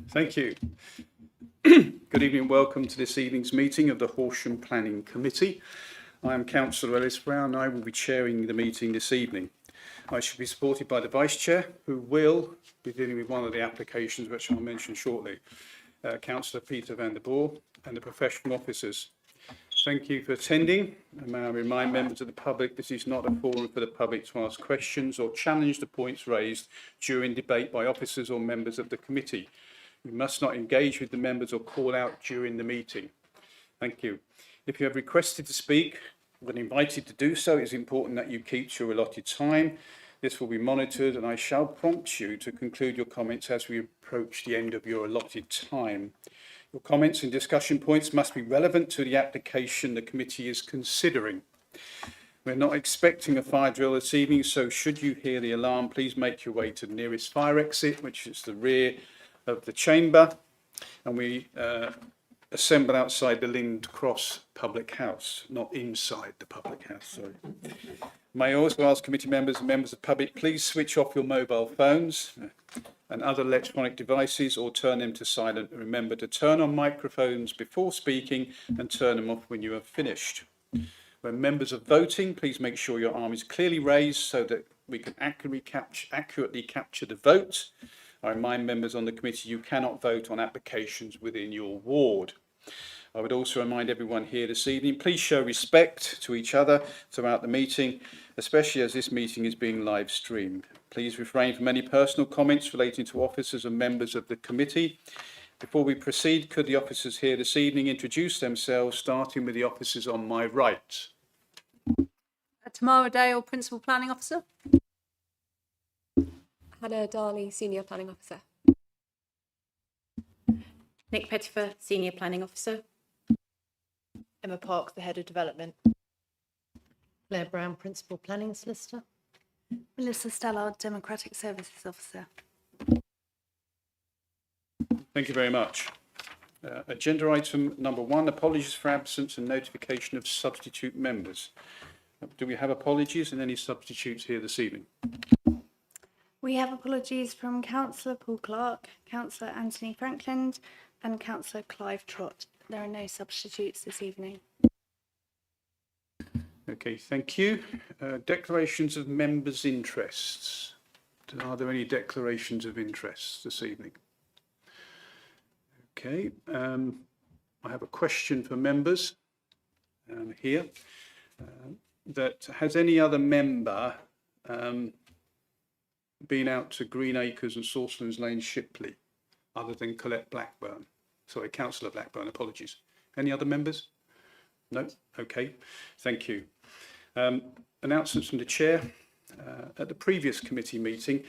Thank you. Good evening and welcome to this evening's meeting of the Horsham Planning Committee. I am Councillor Ellis Brown and I will be chairing the meeting this evening. I shall be supported by the Vice Chair, who will be dealing with one of the applications which I'll mention shortly, Councillor Peter van der Boer, and the professional officers. Thank you for attending, and may I remind members of the public this is not a forum for the public to ask questions or challenge the points raised during debate by officers or members of the committee. You must not engage with the members or call out during the meeting. Thank you. If you have requested to speak, when invited to do so, it is important that you keep to your allotted time. This will be monitored and I shall prompt you to conclude your comments as we approach the end of your allotted time. Your comments and discussion points must be relevant to the application the committee is considering. We're not expecting a fire drill this evening, so should you hear the alarm, please make your way to the nearest fire exit, which is the rear of the chamber, and we assemble outside the Lind Cross Public House, not inside the public house, sorry. May I also ask committee members and members of the public, please switch off your mobile phones and other electronic devices or turn them to silent. Remember to turn on microphones before speaking and turn them off when you have finished. When members are voting, please make sure your arm is clearly raised so that we can accurately capture the vote. I remind members on the committee you cannot vote on applications within your ward. I would also remind everyone here this evening, please show respect to each other throughout the meeting, especially as this meeting is being live streamed. Please refrain from any personal comments relating to officers and members of the committee. Before we proceed, could the officers here this evening introduce themselves, starting with the officers on my right? Tamara Dale, Principal Planning Officer. Hannah Darley, Senior Planning Officer. Nick Pettifer, Senior Planning Officer. Emma Park, the Head of Development. Claire Brown, Principal Planning Solicitor. Melissa Stallard, Democratic Services Officer. Thank you very much. Agenda item number 1, apologies for absence and notification of substitute members. Do we have apologies and any substitutes here this evening? We have apologies from Councillor Paul Clark, Councillor Anthony Franklin and Councillor Clive Trott. There are no substitutes this evening. Okay, thank you. Declarations of members' interests. Are there any declarations of interest this evening? Okay, I have a question for members here. That has any other member been out to Green Acres and Sawslands Lane, Shipley, other than Colette Blackburn? Sorry, Councillor Blackburn, apologies. Any other members? No? Okay, thank you. Announcements from the Chair. At the previous committee meeting,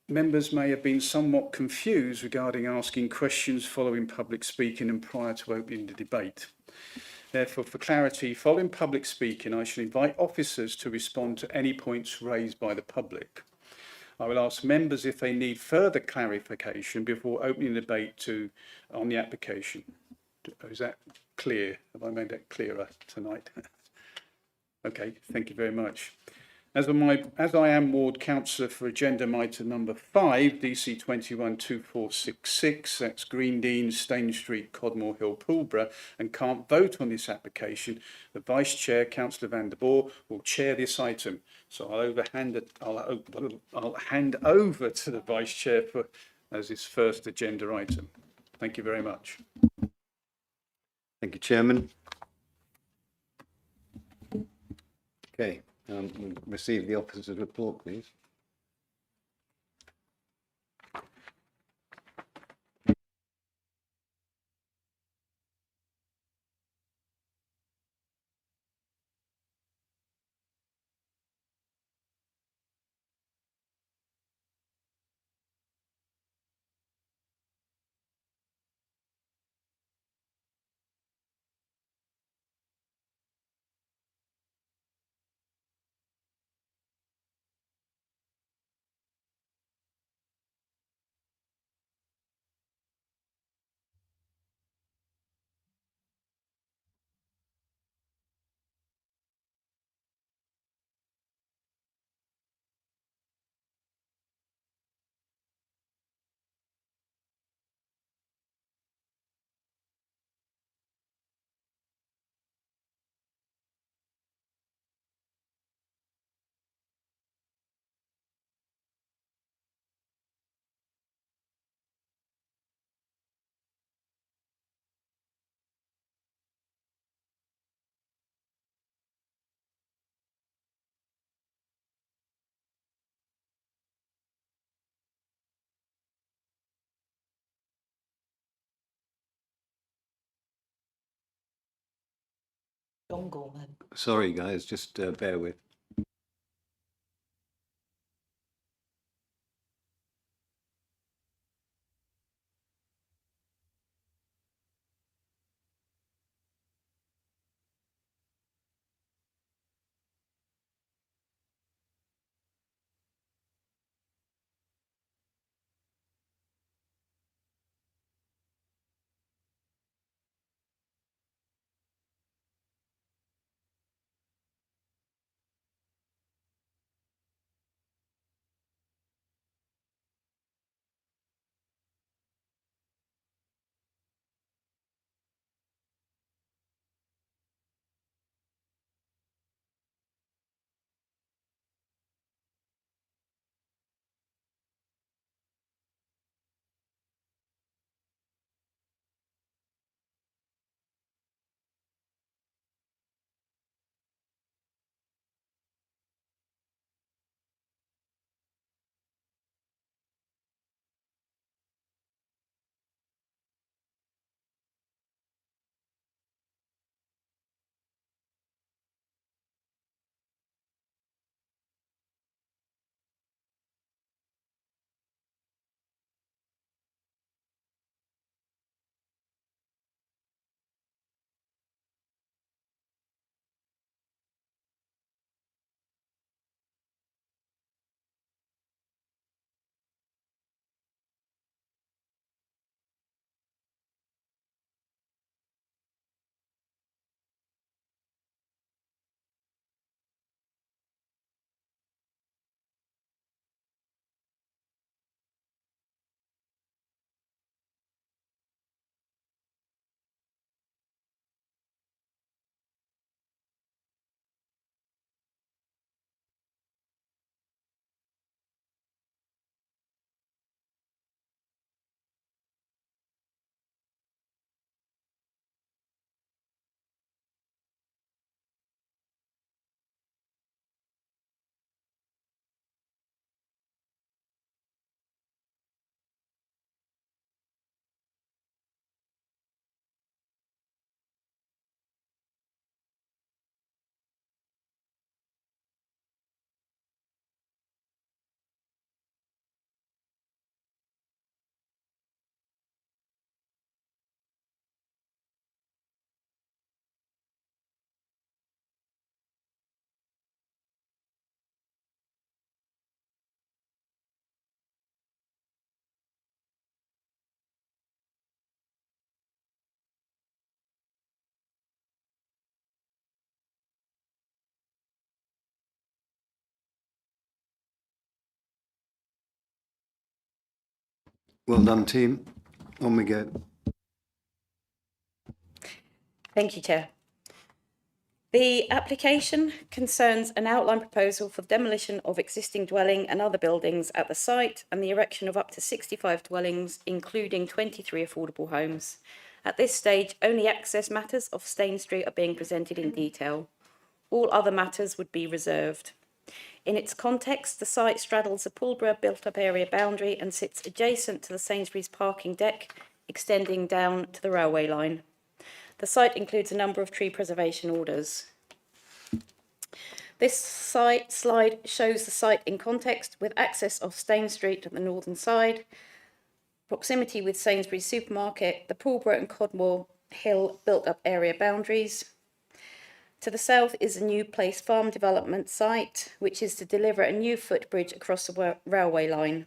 members may have been somewhat confused regarding asking questions following public speaking and prior to opening the debate. Therefore, for clarity, following public speaking, I shall invite officers to respond to any points raised by the public. I will ask members if they need further clarification before opening the debate on the application. Is that clear? Have I made that clearer tonight? Okay, thank you very much. As I am ward councillor for agenda item number 5, DC 212466, that's Green Dean, Stane Street, Codmore Hill, Pulborough, and can't vote on this application, the Vice Chair, Councillor van der Boer, will chair this item. So I'll hand over to the Vice Chair as his first agenda item. Thank you very much. Thank you, Chairman. Okay. We'll receive the officer's report, please. Dongle then. Sorry, guys, just bear with. Well done, team. On we go. Thank you, Chair. The application concerns an outline proposal for the demolition of existing dwelling and other buildings at the site and the erection of up to 65 dwellings, including 23 affordable homes. At this stage, only access matters of Stane Street are being presented in detail. All other matters would be reserved. In its context, the site straddles the Poolborough built-up area boundary and sits adjacent to the Sainsbury's parking deck, extending down to the railway line. The site includes a number of tree preservation orders. This slide shows the site in context with access off Stane Street at the northern side, proximity with Sainsbury's supermarket, the Poolborough and Codmore Hill built-up area boundaries. To the south is a new Place Farm development site, which is to deliver a new footbridge across the railway line,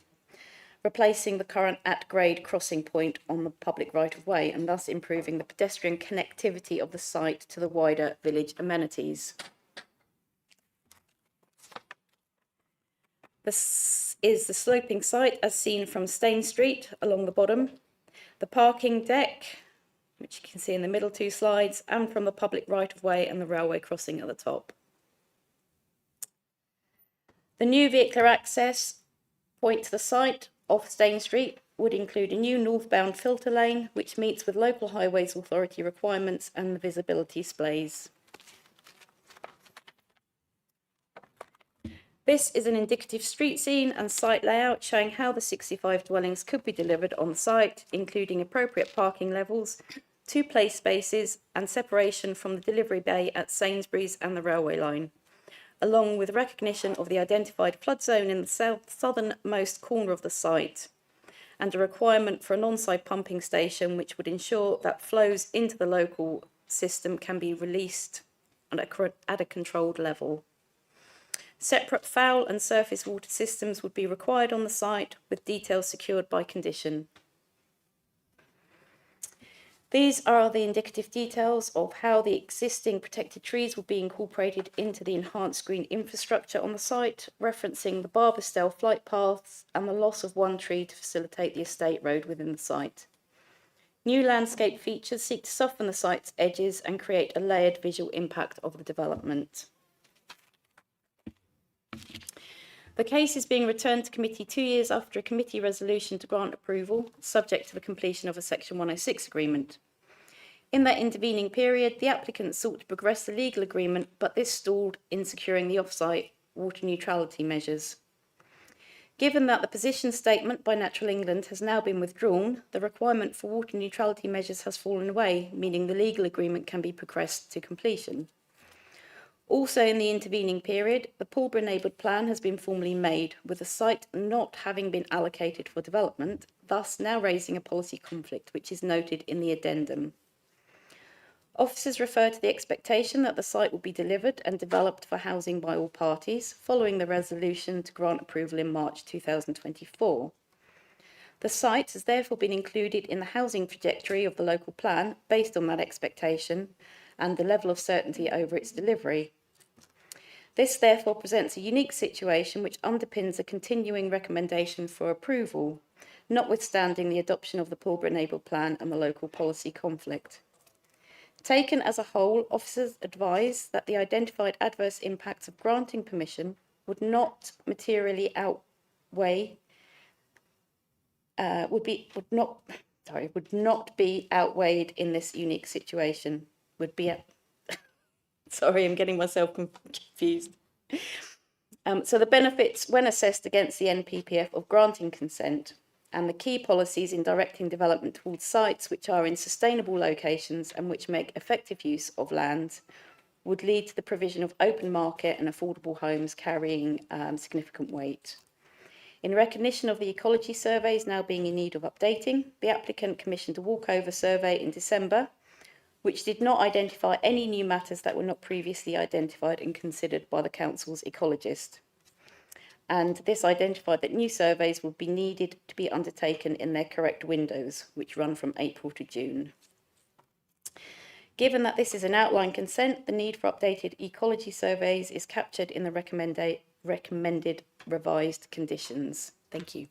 replacing the current at-grade crossing point on the public right-of-way and thus improving the pedestrian connectivity of the site to the wider village amenities. This is the sloping site as seen from Stane Street along the bottom, the parking deck, which you can see in the middle two slides, and from the public right-of-way and the railway crossing at the top. The new vehicular access point to the site off Stane Street would include a new northbound filter lane, which meets with local highways authority requirements and the visibility displays. This is an indicative street scene and site layout showing how the 65 dwellings could be delivered on site, including appropriate parking levels 2 play spaces and separation from the delivery bay at Sainsbury's and the railway line, along with recognition of the identified flood zone in the southernmost corner of the site, and a requirement for an on-site pumping station which would ensure that flows into the local system can be released at a controlled level. Separate foul and surface water systems would be required on the site, with details secured by condition. These are the indicative details of how the existing protected trees will be incorporated into the enhanced green infrastructure on the site, referencing the Barbastell flight paths and the loss of one tree to facilitate the estate road within the site. New landscape features seek to soften the site's edges and create a layered visual impact of the development. The case is being returned to committee 2 years after a committee resolution to grant approval, subject to the completion of a Section 106 agreement. In that intervening period, the applicant sought to progress the legal agreement, but this stalled in securing the off-site water neutrality measures. Given that the position statement by Natural England has now been withdrawn, the requirement for water neutrality measures has fallen away, meaning the legal agreement can be progressed to completion. Also in the intervening period, the Pulborough Neighbourhood Plan has been formally made, with the site not having been allocated for development, thus now raising a policy conflict, which is noted in the addendum. Officers refer to the expectation that the site will be delivered and developed for housing by all parties, following the resolution to grant approval in March 2024. The site has therefore been included in the housing trajectory of the local plan, based on that expectation and the level of certainty over its delivery. This therefore presents a unique situation which underpins a continuing recommendation for approval, notwithstanding the adoption of the Pulborough Neighbourhood Plan and the local policy conflict. Taken as a whole, officers advise that the identified adverse impacts of granting permission would not materially outweigh, would not be outweighed in this unique situation. Sorry, I'm getting myself confused. So the benefits, when assessed against the NPPF of granting consent, and the key policies in directing development towards sites which are in sustainable locations and which make effective use of land, would lead to the provision of open market and affordable homes carrying significant weight. In recognition of the ecology surveys now being in need of updating, the applicant commissioned a walkover survey in December, which did not identify any new matters that were not previously identified and considered by the council's ecologist. And this identified that new surveys would be needed to be undertaken in their correct windows, which run from April to June. Given that this is an outline consent, the need for updated ecology surveys is captured in the recommended revised conditions. Thank you.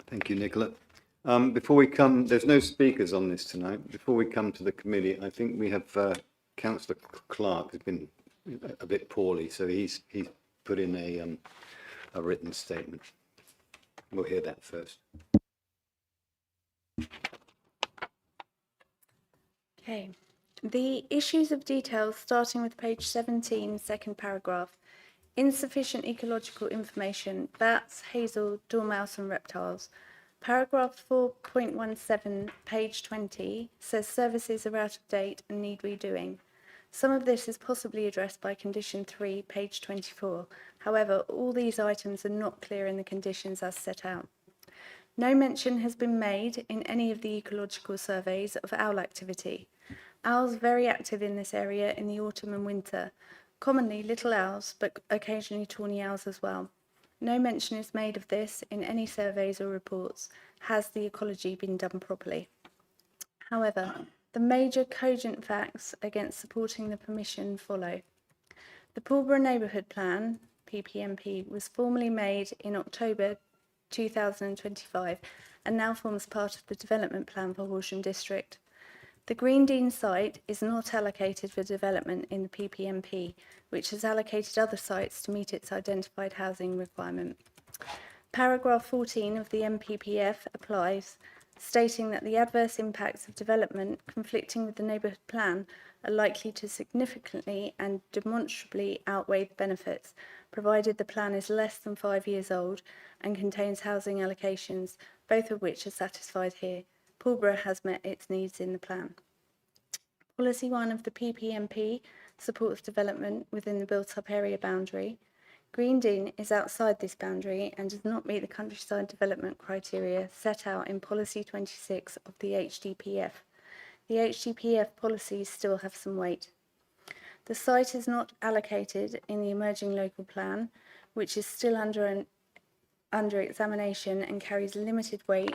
Thank you, Nicola. Before we come, there's no speakers on this tonight. Before we come to the committee, I think we have Councillor Clark has been a bit poorly, so he's put in a written statement. We'll hear that first. Okay. The issues of detail, starting with page 17, second paragraph. Insufficient ecological information, bats, hazel, dormouse and reptiles. Paragraph 4.17, page 20, says services are out of date and need redoing. Some of this is possibly addressed by condition 3, page 24. However, all these items are not clear in the conditions as set out. No mention has been made in any of the ecological surveys of owl activity. Owls are very active in this area in the autumn and winter. Commonly little owls, but occasionally tawny owls as well. No mention is made of this in any surveys or reports. Has the ecology been done properly? However, the major cogent facts against supporting the permission follow. The Pulborough Neighbourhood Plan, PPNP, was formally made in October 2025 and now forms part of the development plan for Horsham District. The Green Dean site is not allocated for development in the PPNP, which has allocated other sites to meet its identified housing requirement. Paragraph 14 of the NPPF applies, stating that the adverse impacts of development conflicting with the neighbourhood plan are likely to significantly and demonstrably outweigh the benefits, provided the plan is less than 5 years old and contains housing allocations, both of which are satisfied here. Pulborough has met its needs in the plan. Policy 1 of the PPMP supports development within the built-up area boundary. Green Dean is outside this boundary and does not meet the countryside development criteria set out in Policy 26 of the HDPF. The HDPF policies still have some weight. The site is not allocated in the emerging local plan, which is still under examination and carries limited weight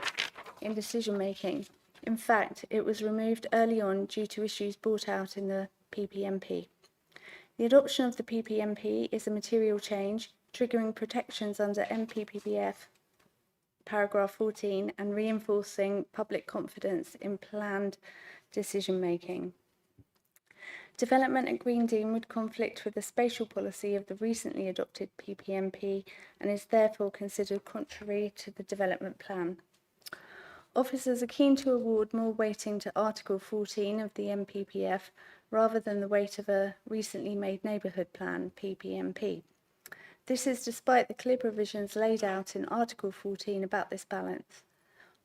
in decision making. In fact, it was removed early on due to issues brought out in the PPMP. The adoption of the PPMP is a material change, triggering protections under MPPF paragraph 14 and reinforcing public confidence in planned decision making. Development at Green Dean would conflict with the spatial policy of the recently adopted PPMP and is therefore considered contrary to the development plan. Officers are keen to award more weighting to Article 14 of the MPPF rather than the weight of a recently made neighbourhood plan, PPMP. This is despite the clear provisions laid out in Article 14 about this balance.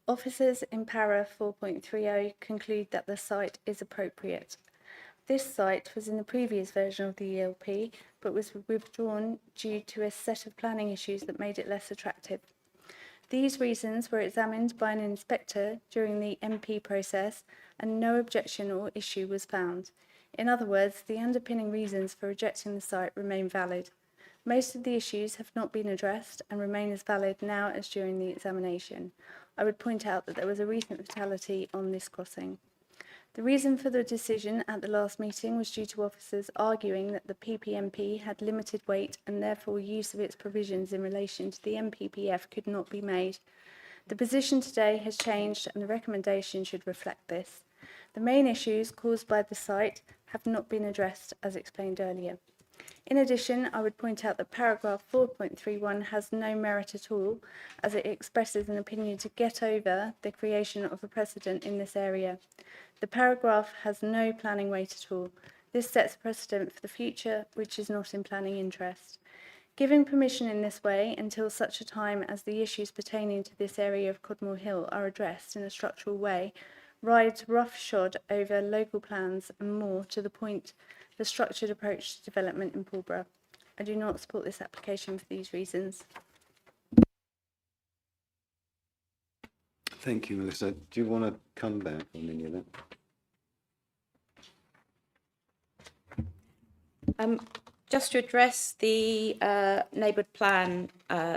Officers in Para 4.30 conclude that the site is appropriate. This site was in the previous version of the ELP, but was withdrawn due to a set of planning issues that made it less attractive. These reasons were examined by an inspector during the MP process and no objection or issue was found. In other words, the underpinning reasons for rejecting the site remain valid. Most of the issues have not been addressed and remain as valid now as during the examination. I would point out that there was a recent fatality on this crossing. The reason for the decision at the last meeting was due to officers arguing that the PPMP had limited weight and therefore use of its provisions in relation to the MPPF could not be made. The position today has changed and the recommendation should reflect this. The main issues caused by the site have not been addressed as explained earlier. In addition, I would point out that paragraph 4.31 has no merit at all, as it expresses an opinion to get over the creation of a precedent in this area. The paragraph has no planning weight at all. This sets a precedent for the future, which is not in planning interest. Giving permission in this way until such a time as the issues pertaining to this area of Codmore Hill are addressed in a structural way rides roughshod over local plans and more to the point the structured approach to development in Pulborough. I do not support this application for these reasons. Thank you, Melissa. Do you want to come back on any of that? Just to address the neighbourhood plan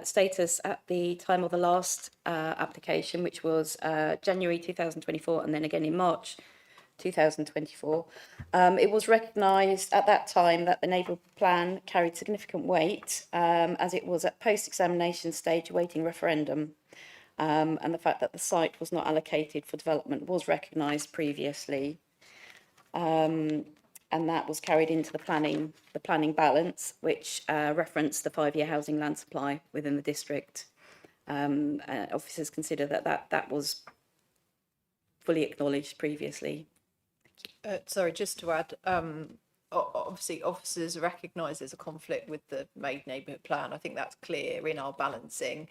status at the time of the last application, which was January 2024 and then again in March 2024. It was recognised at that time that the neighbourhood plan carried significant weight as it was at post-examination stage awaiting referendum. And the fact that the site was not allocated for development was recognised previously. And that was carried into the planning balance, which referenced the 5-year housing land supply within the district. Officers consider that was fully acknowledged previously. Sorry, just to add, obviously officers recognise there's a conflict with the made neighbourhood plan. I think that's clear in our balancing.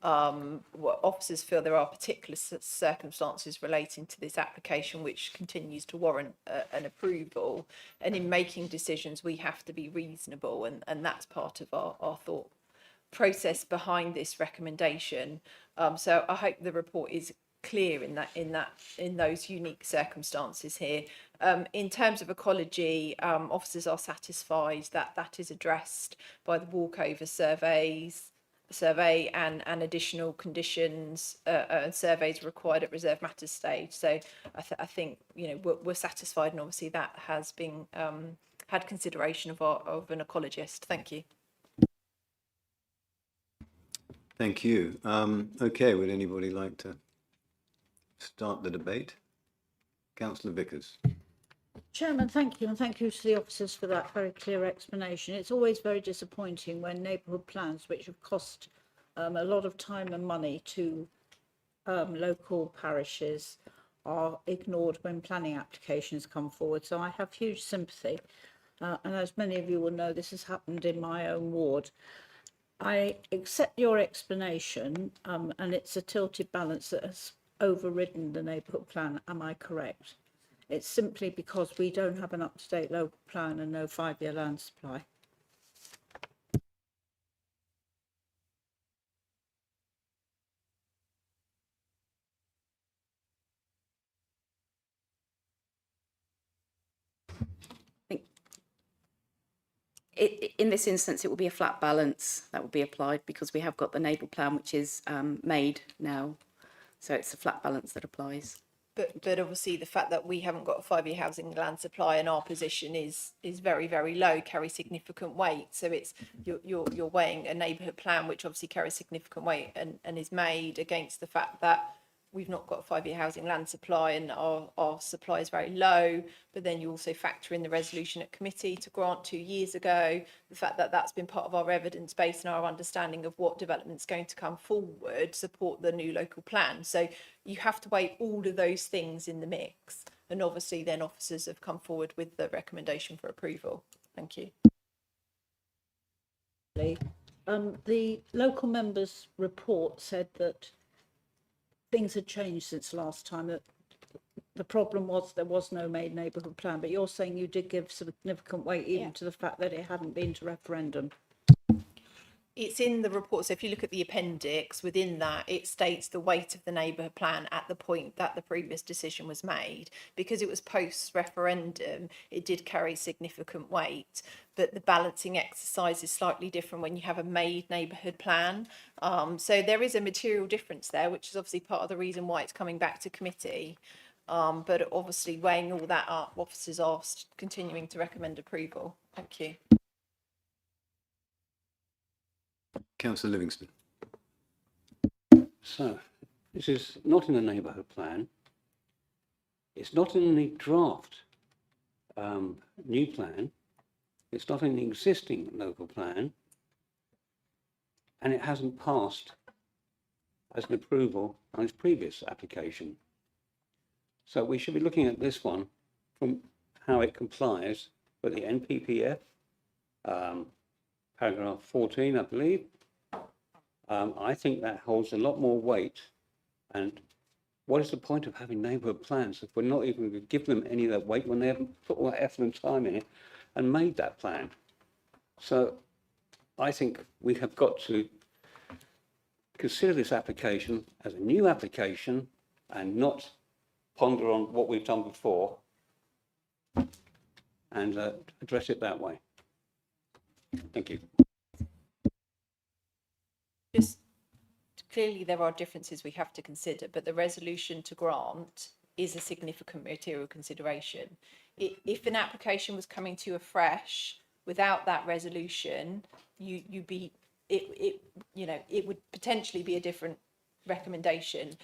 What officers feel there are particular circumstances relating to this application which continues to warrant an approval, and in making decisions we have to be reasonable, and that's part of our thought process behind this recommendation. So I hope the report is clear in those unique circumstances here. In terms of ecology, officers are satisfied that is addressed by the walkover survey and additional conditions and surveys required at reserve matters stage. So I think we're satisfied, and obviously that has been had consideration of an ecologist. Thank you. Thank you. Okay, would anybody like to start the debate? Councillor Vickers. Chairman, thank you, and thank you to the officers for that very clear explanation. It's always very disappointing when neighbourhood plans, which have cost a lot of time and money to local parishes, are ignored when planning applications come forward. So I have huge sympathy, and as many of you will know, this has happened in my own ward. I accept your explanation, and it's a tilted balance that has overridden the neighbourhood plan. Am I correct? It's simply because we don't have an up-to-date local plan and no 5-year land supply. In this instance, it will be a flat balance that will be applied because we have got the neighbourhood plan, which is made now. So it's a flat balance that applies. But obviously the fact that we haven't got a 5-year housing land supply and our position is very, very low, carries significant weight. So it's you're weighing a neighbourhood plan which obviously carries significant weight and is made against the fact that we've not got a 5-year housing land supply and our supply is very low. But then you also factor in the resolution at committee to grant 2 years ago, the fact that that's been part of our evidence base and our understanding of what development's going to come forward, support the new local plan. So you have to weigh all of those things in the mix. And obviously then officers have come forward with the recommendation for approval. Thank you. The local members' report said that things had changed since last time, that the problem was there was no made neighbourhood plan, but you're saying you did give significant weight even to the fact that it hadn't been to referendum. It's in the report. So if you look at the appendix, within that, it states the weight of the neighbourhood plan at the point that the previous decision was made. Because it was post-referendum, it did carry significant weight. But the balancing exercise is slightly different when you have a made neighbourhood plan. So there is a material difference there, which is obviously part of the reason why it's coming back to committee. But obviously weighing all that up, officers are continuing to recommend approval. Thank you. Councillor Livingston. So, this is not in the neighbourhood plan. It's not in the draft new plan. It's not in the existing local plan. And it hasn't passed as an approval on its previous application. So we should be looking at this one from how it complies with the NPPF, paragraph 14, I believe. I think that holds a lot more weight. And what is the point of having neighbourhood plans if we're not even going to give them any of that weight when they haven't put all that effort and time in it and made that plan? So I think we have got to consider this application as a new application and not ponder on what we've done before and address it that way. Thank you. Just clearly there are differences we have to consider, but the resolution to grant is a significant material consideration. If an application was coming to you afresh without that resolution, it would potentially be a different recommendation.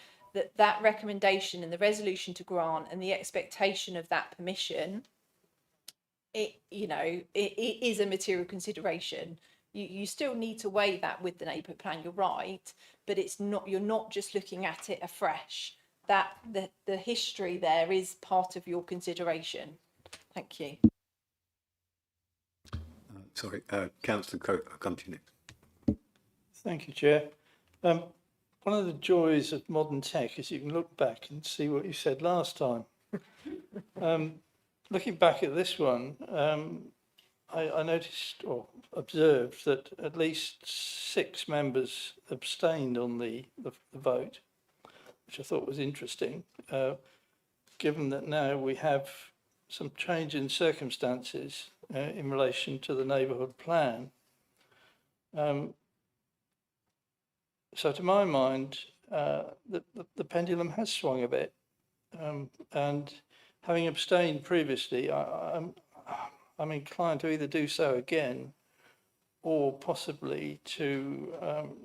That recommendation and the resolution to grant and the expectation of that permission, it is a material consideration. You still need to weigh that with the neighbourhood plan, you're right, but you're not just looking at it afresh. That the history there is part of your consideration. Thank you. Councillor Coe, I'll come to you next. Thank you, Chair. One of the joys of modern tech is you can look back and see what you said last time. Looking back at this one, I noticed or observed that at least 6 members abstained on the vote, which I thought was interesting, given that now we have some change in circumstances in relation to the neighbourhood plan. So to my mind, the pendulum has swung a bit, and having abstained previously, I'm inclined to either do so again or possibly to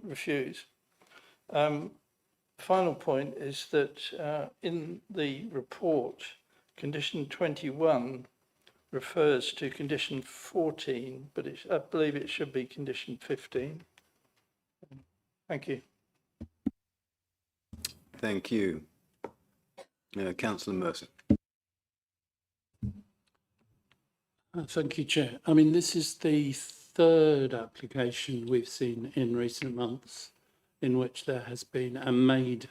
refuse. Final point is that in the report, condition 21 refers to condition 14, but I believe it should be condition 15. Thank you. Thank you. Councillor Mercer. Thank you, Chair. I mean, this is the 3rd application we've seen in recent months in which there has been a made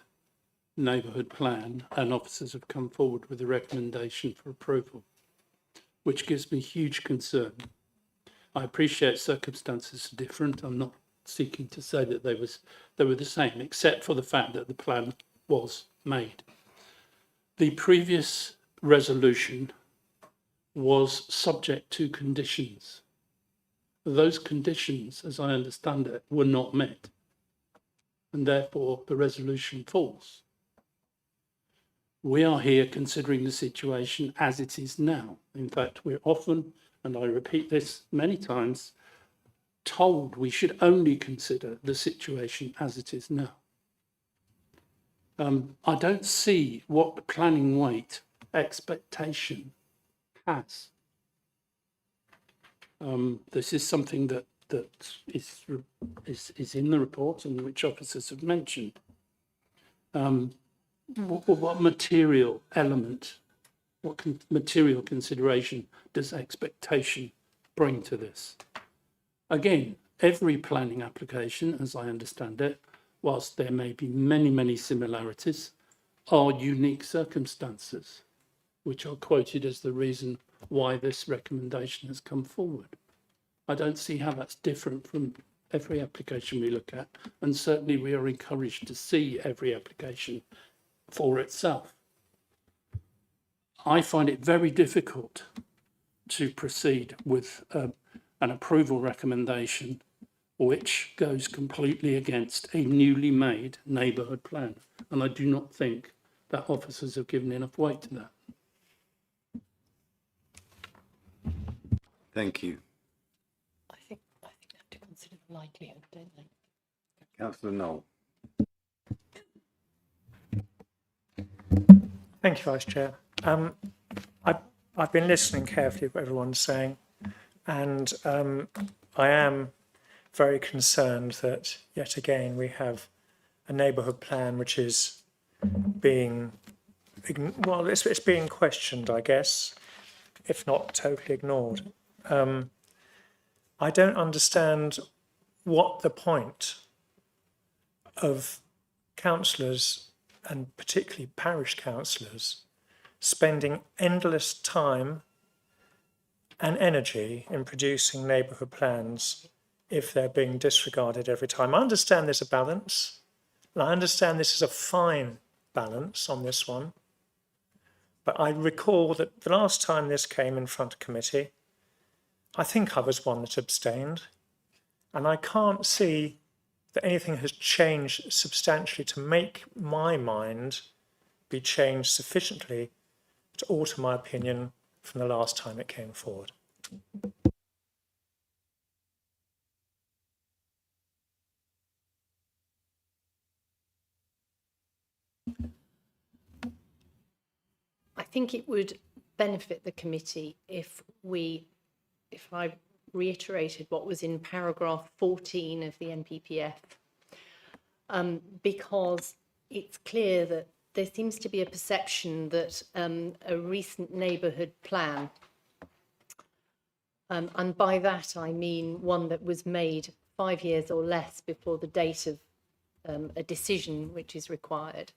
neighbourhood plan and officers have come forward with a recommendation for approval, which gives me huge concern. I appreciate circumstances are different. I'm not seeking to say that they were the same, except for the fact that the plan was made. The previous resolution was subject to conditions. Those conditions, as I understand it, were not met, and therefore the resolution falls. We are here considering the situation as it is now. In fact, we're often, and I repeat this many times, told we should only consider the situation as it is now. I don't see what planning weight expectation has. This is something that is in the report and which officers have mentioned. What material element, material consideration does expectation bring to this? Again, every planning application, as I understand it, whilst there may be many, many similarities, are unique circumstances, which are quoted as the reason why this recommendation has come forward. I don't see how that's different from every application we look at, and certainly we are encouraged to see every application for itself. I find it very difficult to proceed with an approval recommendation which goes completely against a newly made neighbourhood plan, and I do not think that officers have given enough weight to that. Thank you. I think they have to consider the likelihood, don't they? Councillor Knoll. Thank you, Vice Chair. I've been listening carefully to what everyone's saying, and I am very concerned that yet again we have a neighbourhood plan which is being, well, it's being questioned, I guess, if not totally ignored. I don't understand what the point of councillors, and particularly parish councillors, spending endless time and energy in producing neighbourhood plans if they're being disregarded every time. I understand there's a balance, and I understand this is a fine balance on this one, but I recall that the last time this came in front of committee, I think I was one that abstained, and I can't see that anything has changed substantially to make my mind be changed sufficiently to alter my opinion from the last time it came forward. I think it would benefit the committee if I reiterated what was in paragraph 14 of the NPPF, because it's clear that there seems to be a perception that a recent neighbourhood plan, and by that I mean one that was made 5 years or less before the date of a decision which is required,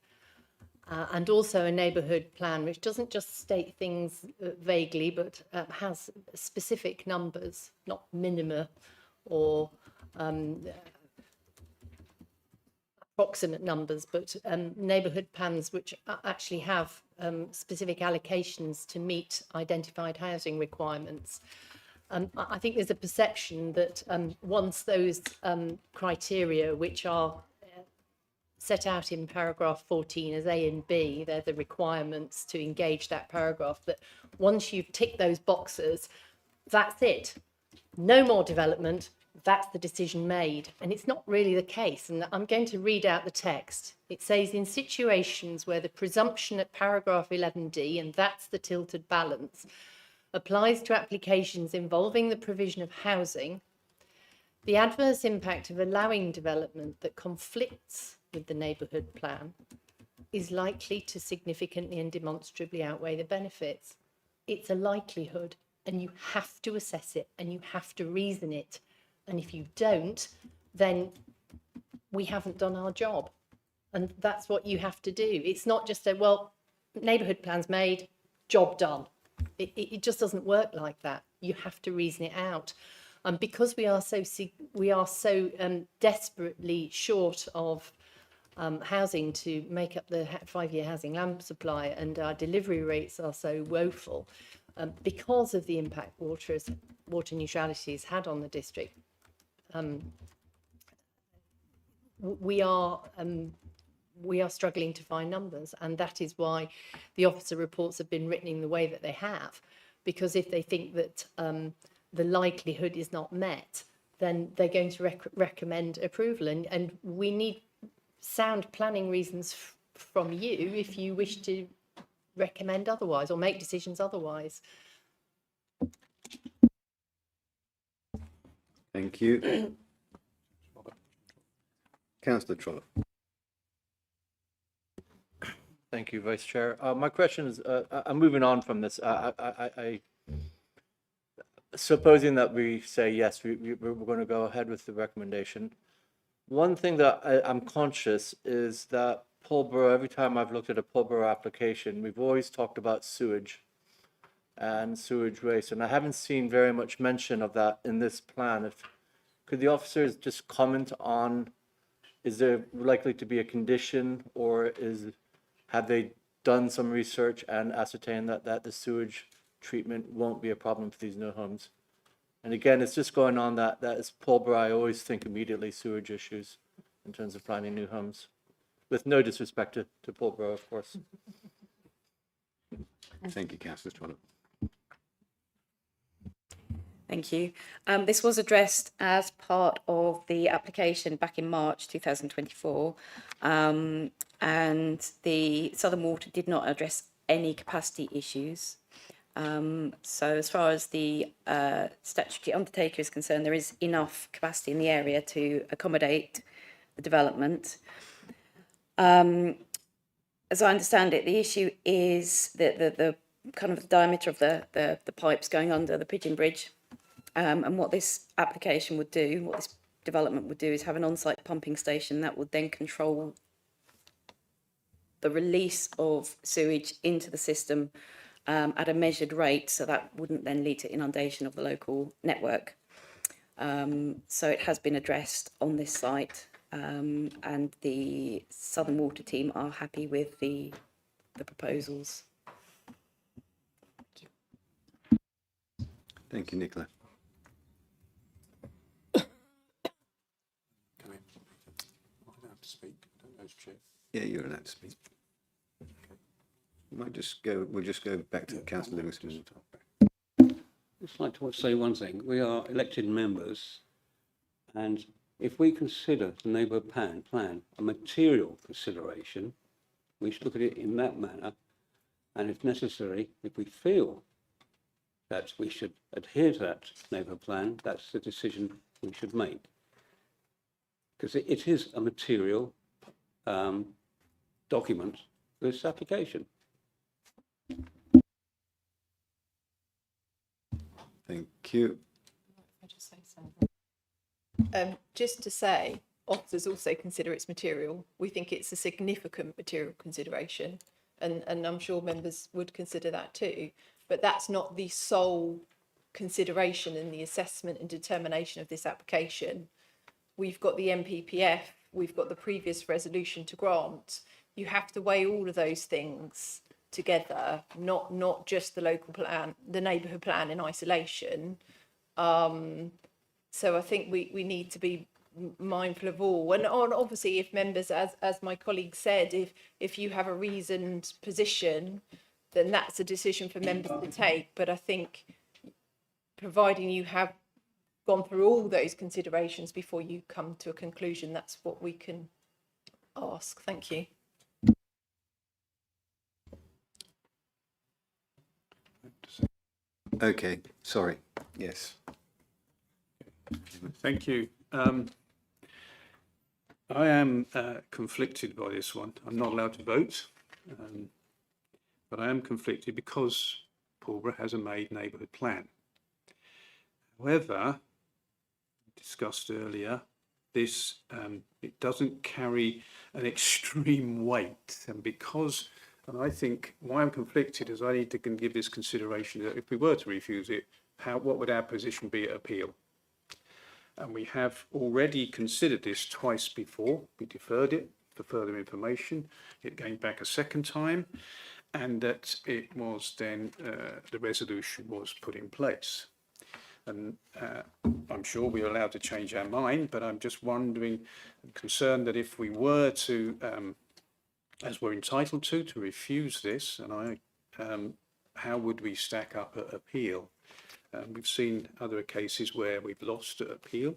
and also a neighbourhood plan which doesn't just state things vaguely but has specific numbers, not minima or approximate numbers, but neighbourhood plans which actually have specific allocations to meet identified housing requirements. I think there's a perception that once those criteria, which are set out in paragraph 14 as A and B, they're the requirements to engage that paragraph, that once you've ticked those boxes, that's it. No more development, that's the decision made. And it's not really the case. And I'm going to read out the text. It says, in situations where the presumption at paragraph 11D, and that's the tilted balance, applies to applications involving the provision of housing, the adverse impact of allowing development that conflicts with the neighbourhood plan is likely to significantly and demonstrably outweigh the benefits. It's a likelihood, and you have to assess it and you have to reason it. And if you don't, then we haven't done our job. And that's what you have to do. It's not just a, well, neighbourhood plan's made, job done. It just doesn't work like that. You have to reason it out. And because we are so desperately short of housing to make up the 5-year housing land supply, and our delivery rates are so woeful, because of the impact water neutrality has had on the district, we are struggling to find numbers, and that is why the officer reports have been written in the way that they have, because if they think that the likelihood is not met, then they're going to recommend approval, and we need sound planning reasons from you if you wish to recommend otherwise or make decisions otherwise. Thank you. Councillor Trollope. Thank you, Vice Chair. My question is, I'm moving on from this. Supposing that we say, yes, we're going to go ahead with the recommendation. One thing that I'm conscious is that Pulborough, every time I've looked at a Pulborough application, we've always talked about sewage and sewage waste, and I haven't seen very much mention of that in this plan. Could the officers just comment on, is there likely to be a condition, or have they done some research and ascertained that the sewage treatment won't be a problem for these new homes? And again, it's just going on that is Pulborough. I always think immediately sewage issues in terms of planning new homes, with no disrespect to Pulborough, of course. Thank you, Councillor Trollope. Thank you. This was addressed as part of the application back in March 2024, and the Southern Water did not address any capacity issues. So as far as the statutory undertaker is concerned, there is enough capacity in the area to accommodate the development. As I understand it, the issue is that the kind of the diameter of the pipes going under the Pigeon Bridge. And what this application would do, what this development would do, is have an on-site pumping station that would then control the release of sewage into the system at a measured rate, so that wouldn't then lead to inundation of the local network. So it has been addressed on this site, and the Southern Water team are happy with the proposals. Thank you, Nicola. Yeah, you're allowed to speak. We'll just go back to Councillor Livingston. I'd just like to say one thing. We are elected members, and if we consider the neighbourhood plan a material consideration, we should look at it in that manner. And if necessary, if we feel that we should adhere to that neighbourhood plan, that's the decision we should make. Because it is a material document, this application. Thank you. Just to say, officers also consider it's material. We think it's a significant material consideration, and I'm sure members would consider that too. But that's not the sole consideration in the assessment and determination of this application. We've got the MPPF, we've got the previous resolution to grant. You have to weigh all of those things together, not just the local plan, the neighbourhood plan in isolation. So I think we need to be mindful of all. And obviously, if members, as my colleague said, if you have a reasoned position, then that's a decision for members to take. But I think, providing you have gone through all those considerations before you come to a conclusion, that's what we can ask. Thank you. Okay, sorry. Yes. Thank you. I am conflicted by this one. I'm not allowed to vote, but I am conflicted because Pulborough has a made neighbourhood plan. However, discussed earlier, this, it doesn't carry an extreme weight. And because, and I think why I'm conflicted is I need to give this consideration that if we were to refuse it, what would our position be at appeal? And we have already considered this twice before. We deferred it for further information. It came back a second time, and that it was then the resolution was put in place. And I'm sure we're allowed to change our mind, but I'm just wondering, concerned that if we were to, as we're entitled to refuse this, and how would we stack up at appeal? We've seen other cases where we've lost at appeal.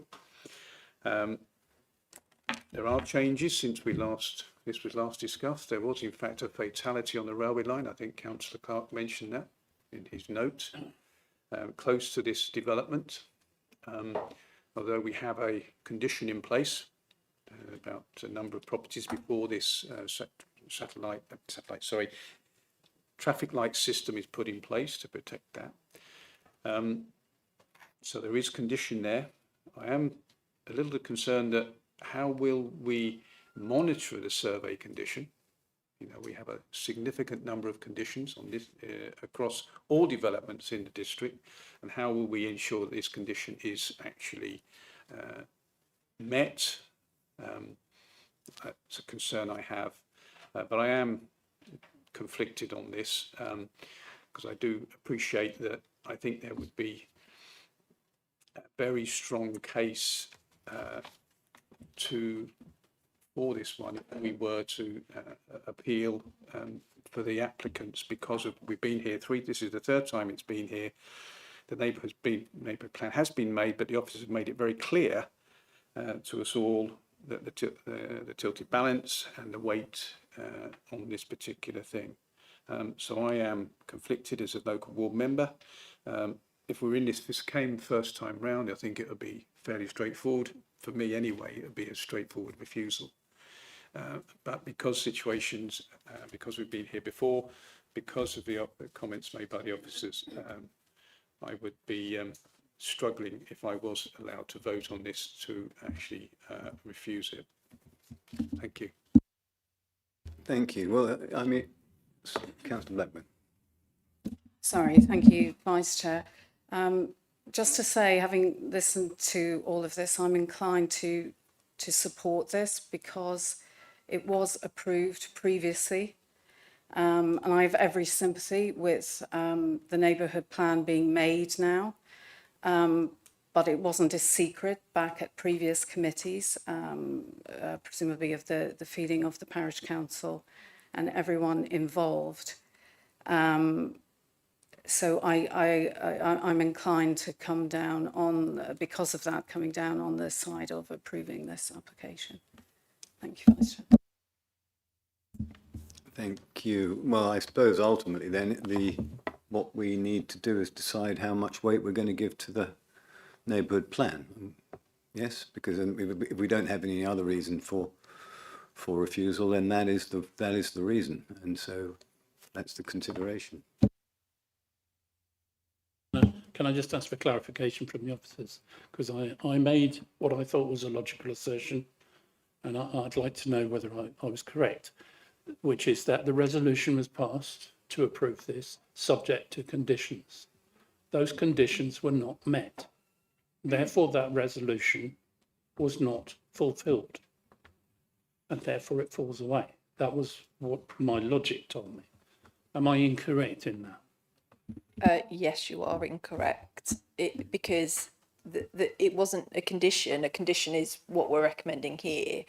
There are changes since this was last discussed. There was in fact a fatality on the railway line. I think Councillor Clark mentioned that in his note, close to this development. Although we have a condition in place about a number of properties before this traffic light system is put in place to protect that. So there is condition there. I am a little concerned that how will we monitor the survey condition? You know, we have a significant number of conditions on this across all developments in the district, and how will we ensure that this condition is actually met? That's a concern I have, but I am conflicted on this because I do appreciate that. I think there would be a very strong case for this one if we were to appeal for the applicants, because we've been here this is the third time it's been here. The neighbourhood plan has been made, but the officers have made it very clear to us all that the tilted balance and the weight on this particular thing. So I am conflicted as a local ward member. If we're in this came first time round, I think it would be fairly straightforward. For me anyway, it would be a straightforward refusal. But because because we've been here before, because of the comments made by the officers, I would be struggling if I was allowed to vote on this to actually refuse it. Thank you. Thank you. Well, I mean, Councillor Blackburn. Sorry, thank you, Vice Chair. Just to say, having listened to all of this, I'm inclined to support this because it was approved previously. And I have every sympathy with the neighbourhood plan being made now. But it wasn't a secret back at previous committees, presumably of the feeling of the parish council and everyone involved. So I'm inclined to come down on, because of that, coming down on the side of approving this application. Thank you, Vice Chair. Thank you. Well, I suppose ultimately then what we need to do is decide how much weight we're going to give to the neighbourhood plan. Yes, because if we don't have any other reason for refusal, then that is the reason, and so that's the consideration. Can I just ask for clarification from the officers? Because I made what I thought was a logical assertion, and I'd like to know whether I was correct, which is that the resolution was passed to approve this subject to conditions. Those conditions were not met. Therefore, that resolution was not fulfilled, and therefore it falls away. That was what my logic told me. Am I incorrect in that? Yes, you are incorrect. Because it wasn't a condition. A condition is what we're recommending here.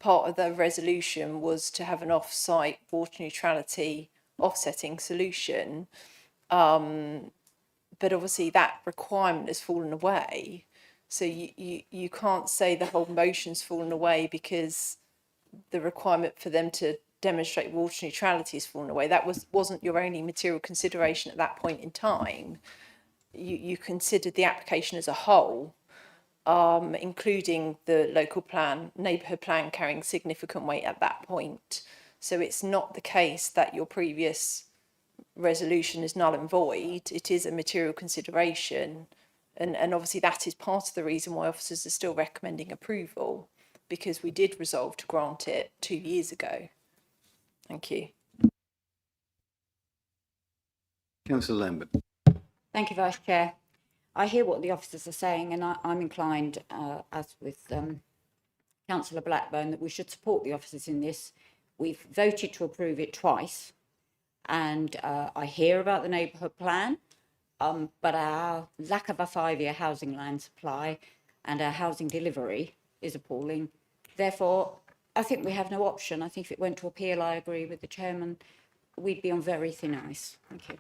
Part of the resolution was to have an off-site water neutrality offsetting solution. But obviously that requirement has fallen away. So you can't say the whole motion's fallen away because the requirement for them to demonstrate water neutrality has fallen away. That wasn't your only material consideration at that point in time. You considered the application as a whole, including the local plan, neighbourhood plan carrying significant weight at that point. So it's not the case that your previous resolution is null and void. It is a material consideration. And obviously that is part of the reason why officers are still recommending approval. because we did resolve to grant it 2 years ago. Thank you. Councillor Lambert. Thank you, Vice Chair. I hear what the officers are saying, and I'm inclined, as with Councillor Blackburn, that we should support the officers in this. We've voted to approve it twice, and I hear about the neighbourhood plan, but our lack of a 5-year housing land supply and our housing delivery is appalling. Therefore, I think we have no option. I think if it went to appeal, I agree with the chairman, we'd be on very thin ice. Thank you.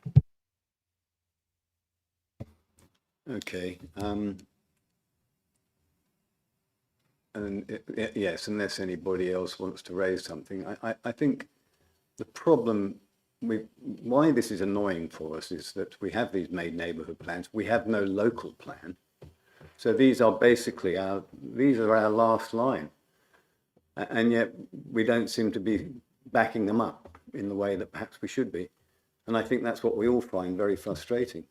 Okay. Yes, unless anybody else wants to raise something, I think the problem why this is annoying for us is that we have these made neighbourhood plans. We have no local plan. So these are basically our last line. And yet we don't seem to be backing them up in the way that perhaps we should be. And I think that's what we all find very frustrating.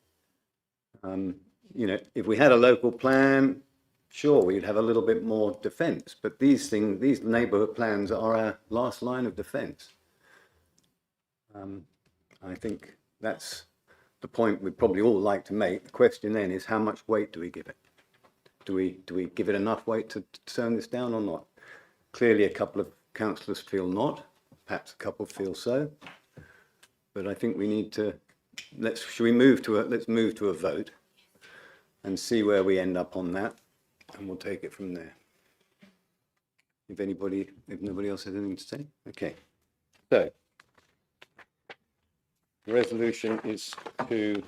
You know, if we had a local plan, sure, we'd have a little bit more defence. But these neighbourhood plans are our last line of defence. I think that's the point we'd probably all like to make. The question then is, how much weight do we give it? Do we give it enough weight to turn this down or not? Clearly, a couple of councillors feel not. Perhaps a couple feel so. But I think we need to let's move to a vote and see where we end up on that, and we'll take it from there. If nobody else has anything to say, okay. So the resolution is to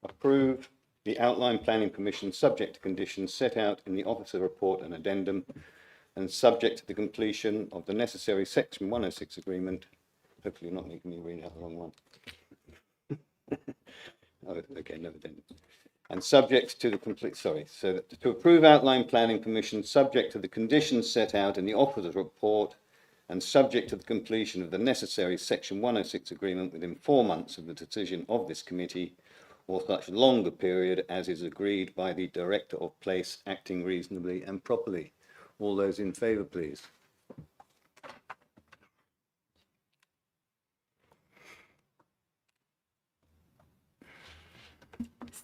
approve the outline planning permission subject to conditions set out in the officer report and addendum, and subject to the completion of the necessary section 106 agreement. Hopefully you're not making me read out the wrong one. Oh, okay, no addendum. And subject to the to approve outline planning permission subject to the conditions set out in the officer's report, and subject to the completion of the necessary section 106 agreement within 4 months of the decision of this committee, or such longer period as is agreed by the director of place acting reasonably and properly. All those in favour, please.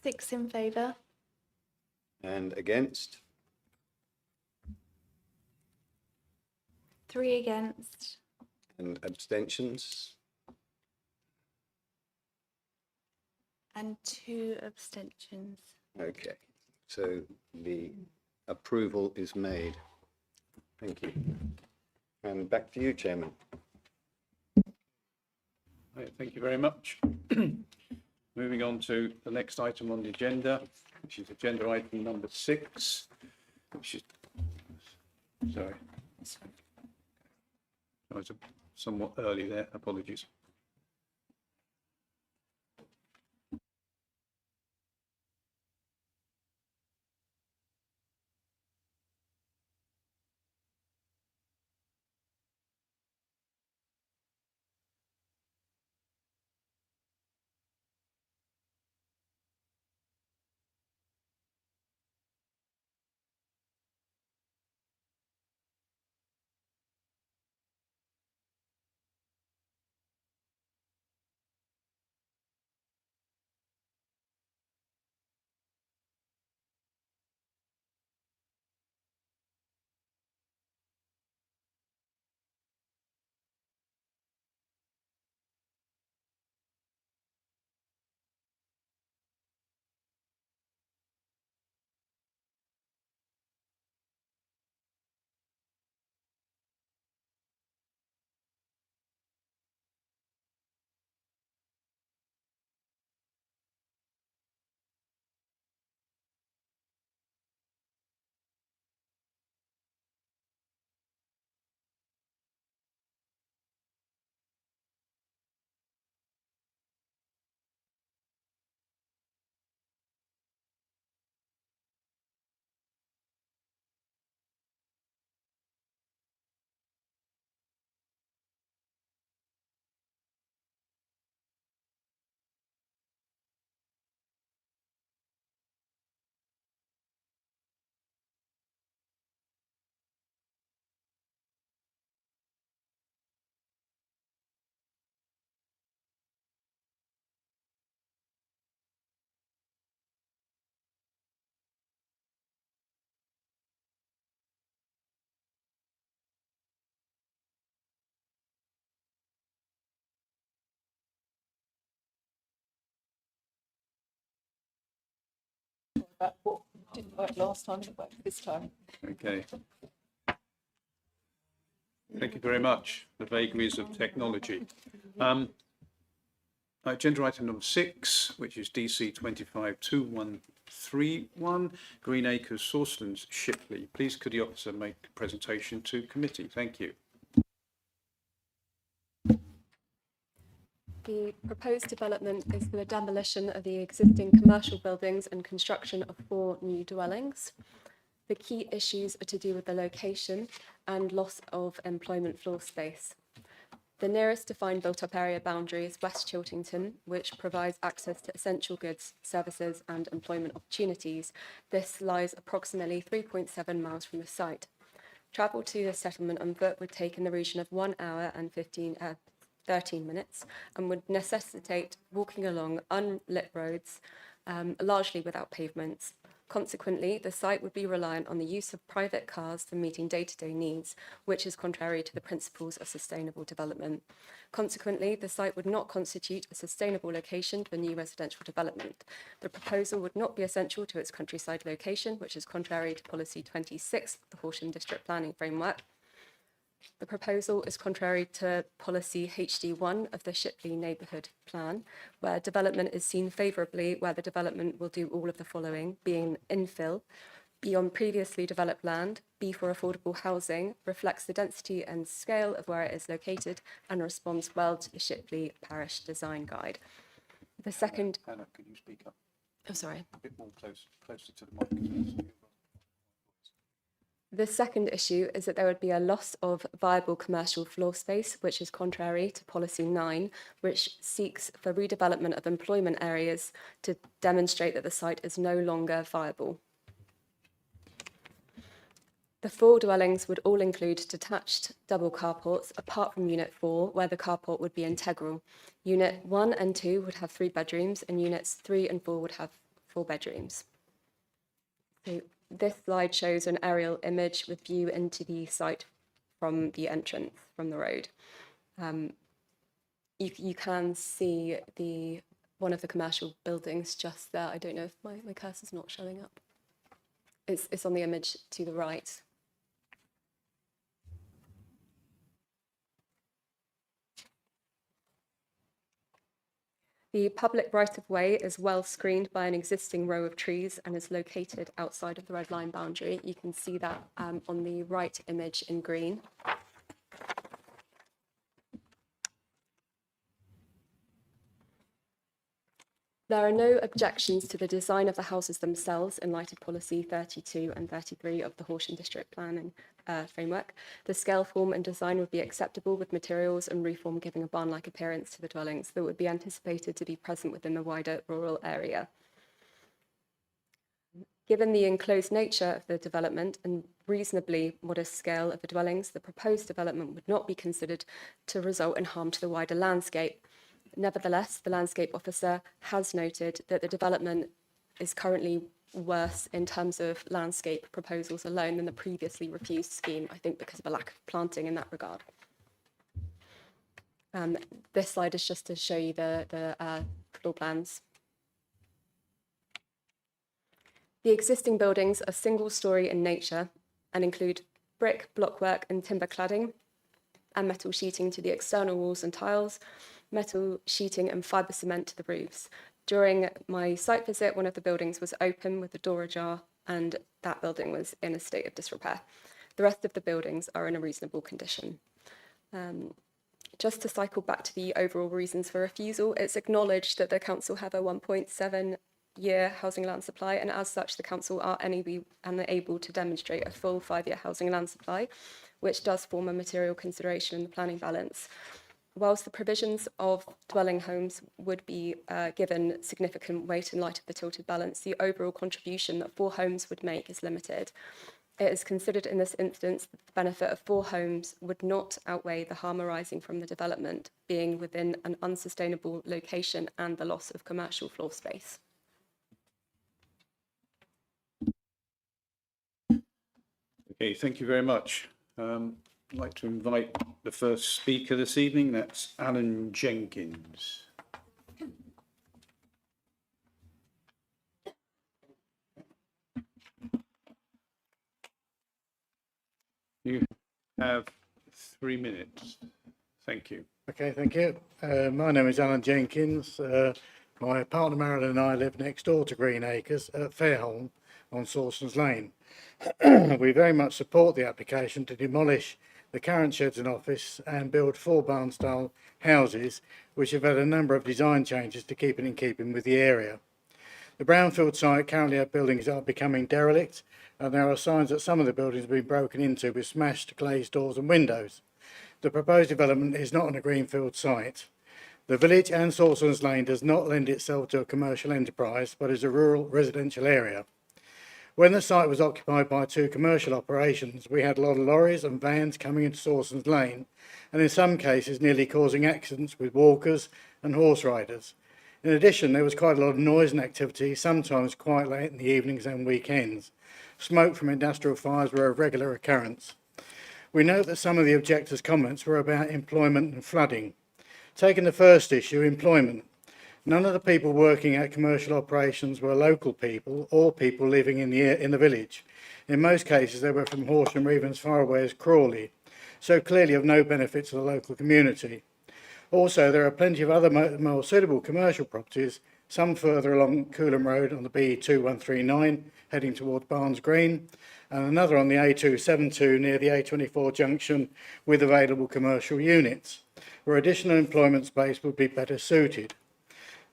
Six in favour. And against? 3 against. And abstentions? And 2 abstentions. Okay, so the approval is made. Thank you. And back to you, Chairman. Right, thank you very much. Moving on to the next item on the agenda, which is agenda item number 6, which is, sorry, I was somewhat early there, apologies. That what didn't work last time, it worked this time. Okay. Thank you very much. The vagaries of technology. Agenda item number 6, which is DC 252131, Green Acres, Sawslands, Shipley. Please could the officer make a presentation to committee? Thank you. The proposed development is for the demolition of the existing commercial buildings and construction of 4 new dwellings. The key issues are to do with the location and loss of employment floor space. The nearest defined built-up area boundary is West Chiltington, which provides access to essential goods, services and employment opportunities. This lies approximately 3.7 miles from the site. Travel to the settlement on foot would take in the region of 1 hour and 13 minutes and would necessitate walking along unlit roads, largely without pavements. Consequently, the site would be reliant on the use of private cars for meeting day-to-day needs, which is contrary to the principles of sustainable development. Consequently, the site would not constitute a sustainable location for new residential development. The proposal would not be essential to its countryside location, which is contrary to Policy 26 of the Horsham District Planning Framework. The proposal is contrary to Policy HD1 of the Shipley Neighbourhood Plan, where development is seen favourably, where the development will do all of the following, being infill, be on previously developed land, be for affordable housing, reflects the density and scale of where it is located, and responds well to the Shipley Parish Design Guide. The second... Hannah, could you speak up? Oh, sorry. A bit more closer to the mic. The second issue is that there would be a loss of viable commercial floor space, which is contrary to Policy 9, which seeks for redevelopment of employment areas to demonstrate that the site is no longer viable. The 4 dwellings would all include detached double carports, apart from Unit 4, where the carport would be integral. Unit 1 and 2 would have 3 bedrooms, and Units 3 and 4 would have 4 bedrooms. So this slide shows an aerial image with view into the site from the entrance, from the road. You can see one of the commercial buildings just there. I don't know if my cursor's not showing up. It's on the image to the right. The public right-of-way is well screened by an existing row of trees and is located outside of the red line boundary. You can see that on the right image in green. There are no objections to the design of the houses themselves in light of Policy 32 and 33 of the Horsham District Planning Framework. The scale, form and design would be acceptable, with materials and reform giving a barn-like appearance to the dwellings that would be anticipated to be present within the wider rural area. Given the enclosed nature of the development and reasonably modest scale of the dwellings, the proposed development would not be considered to result in harm to the wider landscape. Nevertheless, the landscape officer has noted that the development is currently worse in terms of landscape proposals alone than the previously refused scheme, I think because of a lack of planting in that regard. This slide is just to show you the floor plans. The existing buildings are single-storey in nature and include brick, blockwork and timber cladding and metal sheeting to the external walls and tiles, metal sheeting and fibre cement to the roofs. During my site visit, one of the buildings was open with the door ajar, and that building was in a state of disrepair. The rest of the buildings are in a reasonable condition. Just to cycle back to the overall reasons for refusal, it's acknowledged that the council have a 1.7-year housing land supply, and as such, the council are unable to demonstrate a full 5-year housing land supply, which does form a material consideration in the planning balance. Whilst the provisions of dwelling homes would be given significant weight in light of the tilted balance, the overall contribution that 4 homes would make is limited. It is considered in this instance that the benefit of 4 homes would not outweigh the harm arising from the development being within an unsustainable location and the loss of commercial floor space. Okay, thank you very much. I'd like to invite the first speaker this evening, that's Alan Jenkins. have 3 minutes. Thank you. Okay, thank you. My name is Alan Jenkins. My partner Marilyn and I live next door to Green Acres at Fairholme on Sawsons Lane. We very much support the application to demolish the current sheds and office and build 4 barn-style houses, which have had a number of design changes to keep it in keeping with the area. The brownfield site currently have buildings that are becoming derelict, and there are signs that some of the buildings have been broken into with smashed glazed doors and windows. The proposed development is not on a greenfield site. The village and Sawsons Lane does not lend itself to a commercial enterprise, but is a rural residential area. When the site was occupied by 2 commercial operations, we had a lot of lorries and vans coming into Sawsons Lane, and in some cases nearly causing accidents with walkers and horse riders. In addition, there was quite a lot of noise and activity, sometimes quite late in the evenings and weekends. Smoke from industrial fires were a regular occurrence. We note that some of the objectors' comments were about employment and flooding. Taking the first issue, employment. None of the people working at commercial operations were local people or people living in the village. In most cases, they were from Horsham or even as far away as Crawley, so clearly of no benefit to the local community. Also, there are plenty of other more suitable commercial properties, some further along Coolham Road on the B2139, heading towards Barnes Green, and another on the A272 near the A24 junction with available commercial units, where additional employment space would be better suited.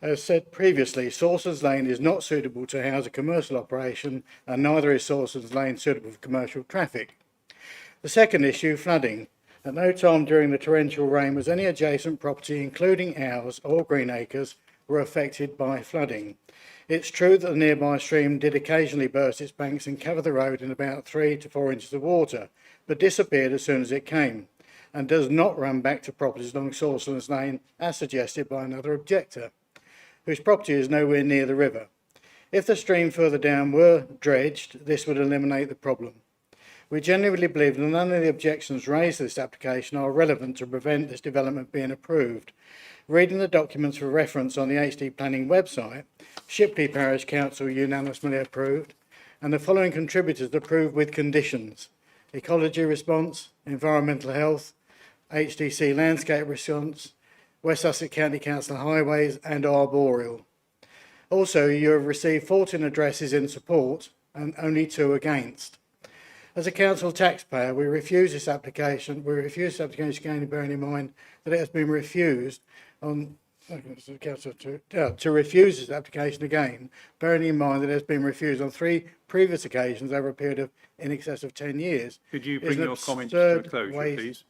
As said previously, Sawsons Lane is not suitable to house a commercial operation, and neither is Sawsons Lane suitable for commercial traffic. The second issue, flooding. At no time during the torrential rain was any adjacent property, including ours or Green Acres, were affected by flooding. It's true that the nearby stream did occasionally burst its banks and cover the road in about 3 to 4 inches of water, but disappeared as soon as it came, and does not run back to properties along Sawsons Lane, as suggested by another objector, whose property is nowhere near the river. If the stream further down were dredged, this would eliminate the problem. We genuinely believe that none of the objections raised to this application are relevant to prevent this development being approved. Reading the documents for reference on the HD Planning website, Shipley Parish Council unanimously approved, and the following contributors approved with conditions: ecology response, environmental health, HDC landscape response, West Sussex County Council Highways and Arboreal. Also, you have received 14 addresses in support and only 2 against. As a council taxpayer, we refuse this application. We refuse this application again, bearing in mind that it has been refused on to refuse this application again, bearing in mind that it has been refused on 3 previous occasions over a period of in excess of 10 years. Could you bring your comments to a closure, please?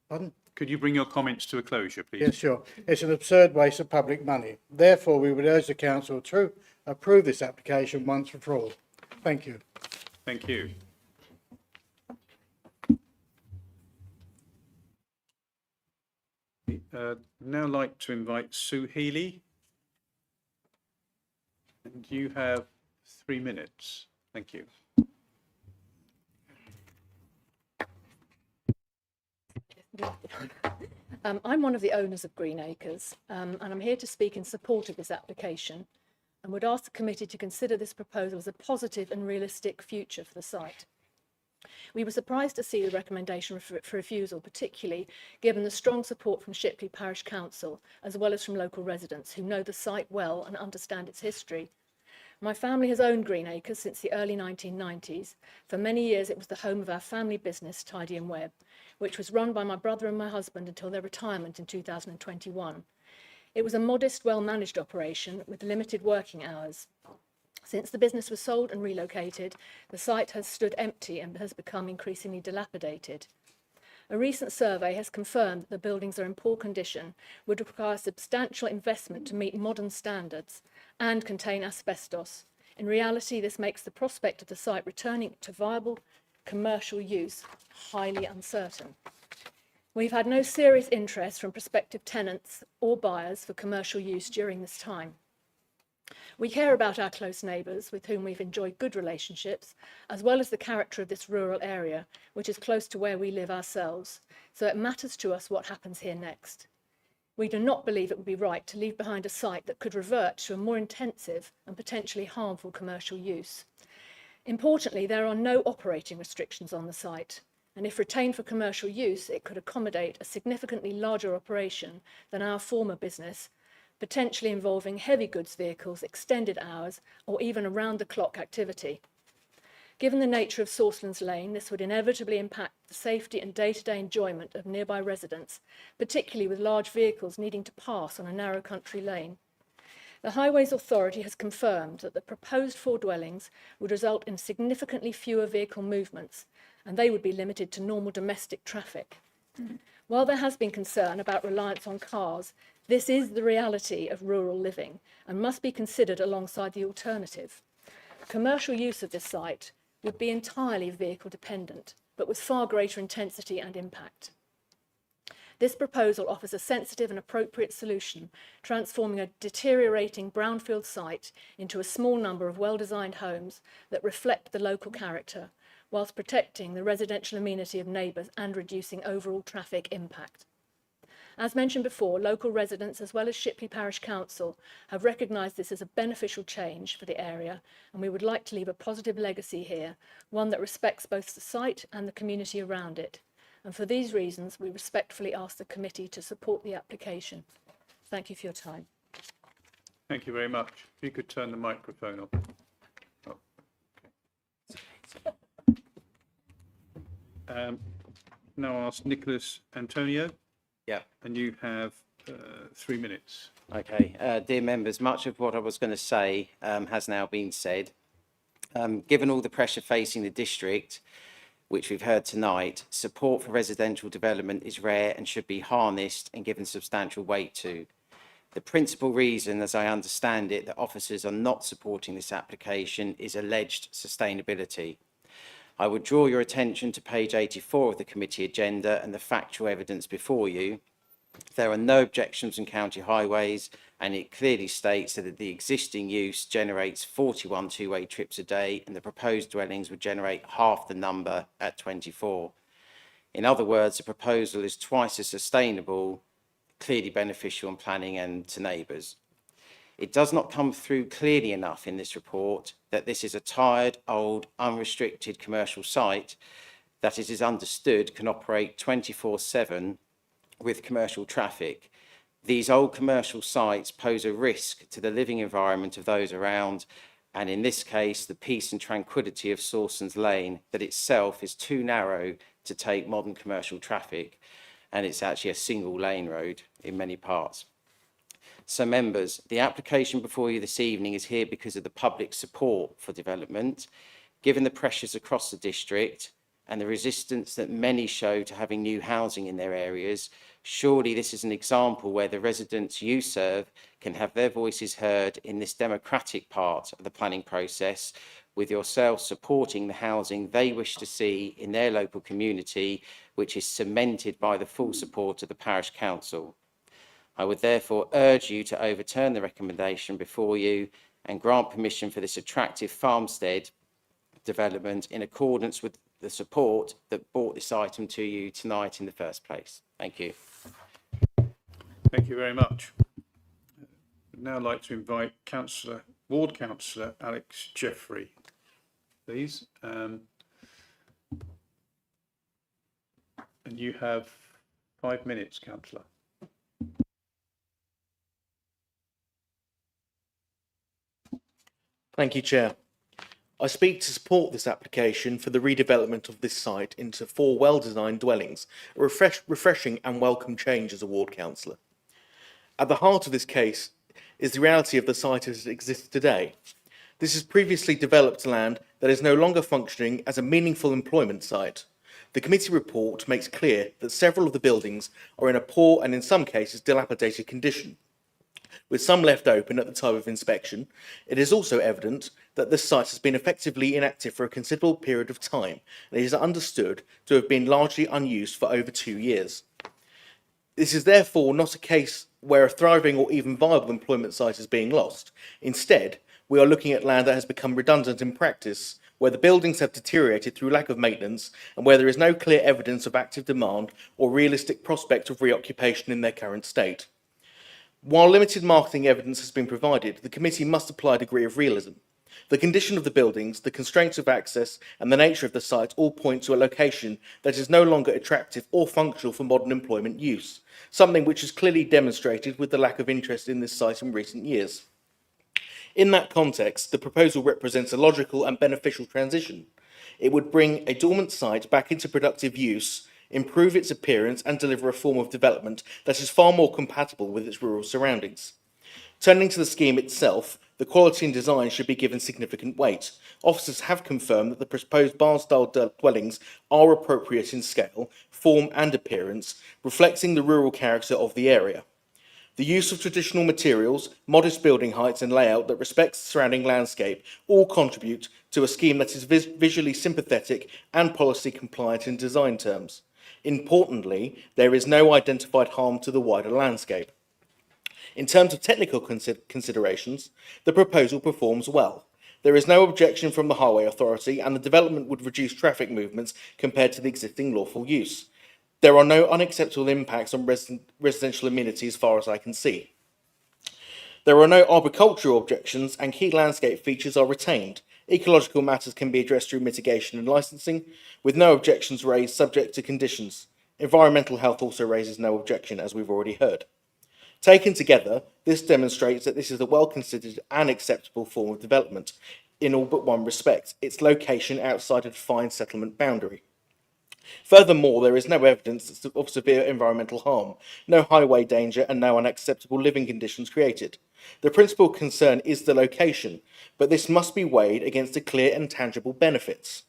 Pardon? Could you bring your comments to a closure, please? Yes, sure. It's an absurd waste of public money. Therefore, we would urge the council to approve this application once and for all. Thank you. Thank you. Now like to invite Sue Healy. And you have 3 minutes. Thank you. I'm one of the owners of Green Acres, and I'm here to speak in support of this application and would ask the committee to consider this proposal as a positive and realistic future for the site. We were surprised to see the recommendation for refusal, particularly given the strong support from Shipley Parish Council, as well as from local residents who know the site well and understand its history. My family has owned Green Acres since the early 1990s. For many years, it was the home of our family business, Tidy and Web, which was run by my brother and my husband until their retirement in 2021. It was a modest, well-managed operation with limited working hours. Since the business was sold and relocated, the site has stood empty and has become increasingly dilapidated. A recent survey has confirmed that the buildings are in poor condition, would require substantial investment to meet modern standards, and contain asbestos. In reality, this makes the prospect of the site returning to viable commercial use highly uncertain. We've had no serious interest from prospective tenants or buyers for commercial use during this time. We care about our close neighbours with whom we've enjoyed good relationships, as well as the character of this rural area, which is close to where we live ourselves, so it matters to us what happens here next. We do not believe it would be right to leave behind a site that could revert to a more intensive and potentially harmful commercial use. Importantly, there are no operating restrictions on the site. and if retained for commercial use, it could accommodate a significantly larger operation than our former business, potentially involving heavy goods vehicles, extended hours, or even around-the-clock activity. Given the nature of Sawslands Lane, this would inevitably impact the safety and day-to-day enjoyment of nearby residents, particularly with large vehicles needing to pass on a narrow country lane. The Highways Authority has confirmed that the proposed 4 dwellings would result in significantly fewer vehicle movements, and they would be limited to normal domestic traffic. While there has been concern about reliance on cars, this is the reality of rural living and must be considered alongside the alternative. Commercial use of this site would be entirely vehicle dependent, but with far greater intensity and impact. This proposal offers a sensitive and appropriate solution, transforming a deteriorating brownfield site into a small number of well-designed homes that reflect the local character, whilst protecting the residential amenity of neighbours and reducing overall traffic impact. As mentioned before, local residents as well as Shipley Parish Council have recognised this as a beneficial change for the area, and we would like to leave a positive legacy here, one that respects both the site and the community around it. And for these reasons, we respectfully ask the committee to support the application. Thank you for your time. Thank you very much. If you could turn the microphone on. Now I'll ask Nicholas Antonio. Yeah. And you have 3 minutes. Okay. Dear members, much of what I was going to say has now been said. Given all the pressure facing the district, which we've heard tonight, support for residential development is rare and should be harnessed and given substantial weight to. The principal reason, as I understand it, that officers are not supporting this application is alleged sustainability. I would draw your attention to page 84 of the committee agenda and the factual evidence before you. There are no objections from County Highways, and it clearly states that the existing use generates 41 two-way trips a day, and the proposed dwellings would generate half the number at 24. In other words, the proposal is twice as sustainable, clearly beneficial in planning and to neighbours. It does not come through clearly enough in this report that this is a tired, old, unrestricted commercial site that it is understood can operate 24/7 with commercial traffic. These old commercial sites pose a risk to the living environment of those around, and in this case, the peace and tranquility of Sawslands Lane that itself is too narrow to take modern commercial traffic, and it's actually a single lane road in many parts. So members, the application before you this evening is here because of the public support for development. Given the pressures across the district and the resistance that many show to having new housing in their areas, surely this is an example where the residents you serve can have their voices heard in this democratic part of the planning process, with yourselves supporting the housing they wish to see in their local community, which is cemented by the full support of the Parish Council. I would therefore urge you to overturn the recommendation before you and grant permission for this attractive farmstead development in accordance with the support that brought this item to you tonight in the first place. Thank you. Thank you very much. I'd now like to invite Ward Councillor Alex Jeffrey, please. And you have 5 minutes, Councillor. Thank you, Chair. I speak to support this application for the redevelopment of this site into 4 well-designed dwellings, a refreshing and welcome change as a ward councillor. At the heart of this case is the reality of the site as it exists today. This is previously developed land that is no longer functioning as a meaningful employment site. The committee report makes clear that several of the buildings are in a poor and in some cases dilapidated condition. With some left open at the time of inspection, it is also evident that this site has been effectively inactive for a considerable period of time, and it is understood to have been largely unused for over 2 years. This is therefore not a case where a thriving or even viable employment site is being lost. Instead, we are looking at land that has become redundant in practice, where the buildings have deteriorated through lack of maintenance, and where there is no clear evidence of active demand or realistic prospect of reoccupation in their current state. While limited marketing evidence has been provided, the committee must apply a degree of realism. The condition of the buildings, the constraints of access, and the nature of the site all point to a location that is no longer attractive or functional for modern employment use, something which is clearly demonstrated with the lack of interest in this site in recent years. In that context, the proposal represents a logical and beneficial transition. It would bring a dormant site back into productive use, improve its appearance, and deliver a form of development that is far more compatible with its rural surroundings. Turning to the scheme itself, the quality and design should be given significant weight. Officers have confirmed that the proposed barn-style dwellings are appropriate in scale, form and appearance, reflecting the rural character of the area. The use of traditional materials, modest building heights and layout that respects the surrounding landscape all contribute to a scheme that is visually sympathetic and policy compliant in design terms. Importantly, there is no identified harm to the wider landscape. In terms of technical considerations, the proposal performs well. There is no objection from the Highway Authority, and the development would reduce traffic movements compared to the existing lawful use. There are no unacceptable impacts on residential amenity as far as I can see. There are no arboricultural objections, and key landscape features are retained. Ecological matters can be addressed through mitigation and licensing, with no objections raised subject to conditions. Environmental health also raises no objection, as we've already heard. Taken together, this demonstrates that this is a well-considered and acceptable form of development in all but one respect: its location outside a defined settlement boundary. Furthermore, there is no evidence of severe environmental harm, no highway danger, and no unacceptable living conditions created. The principal concern is the location, but this must be weighed against the clear and tangible benefits.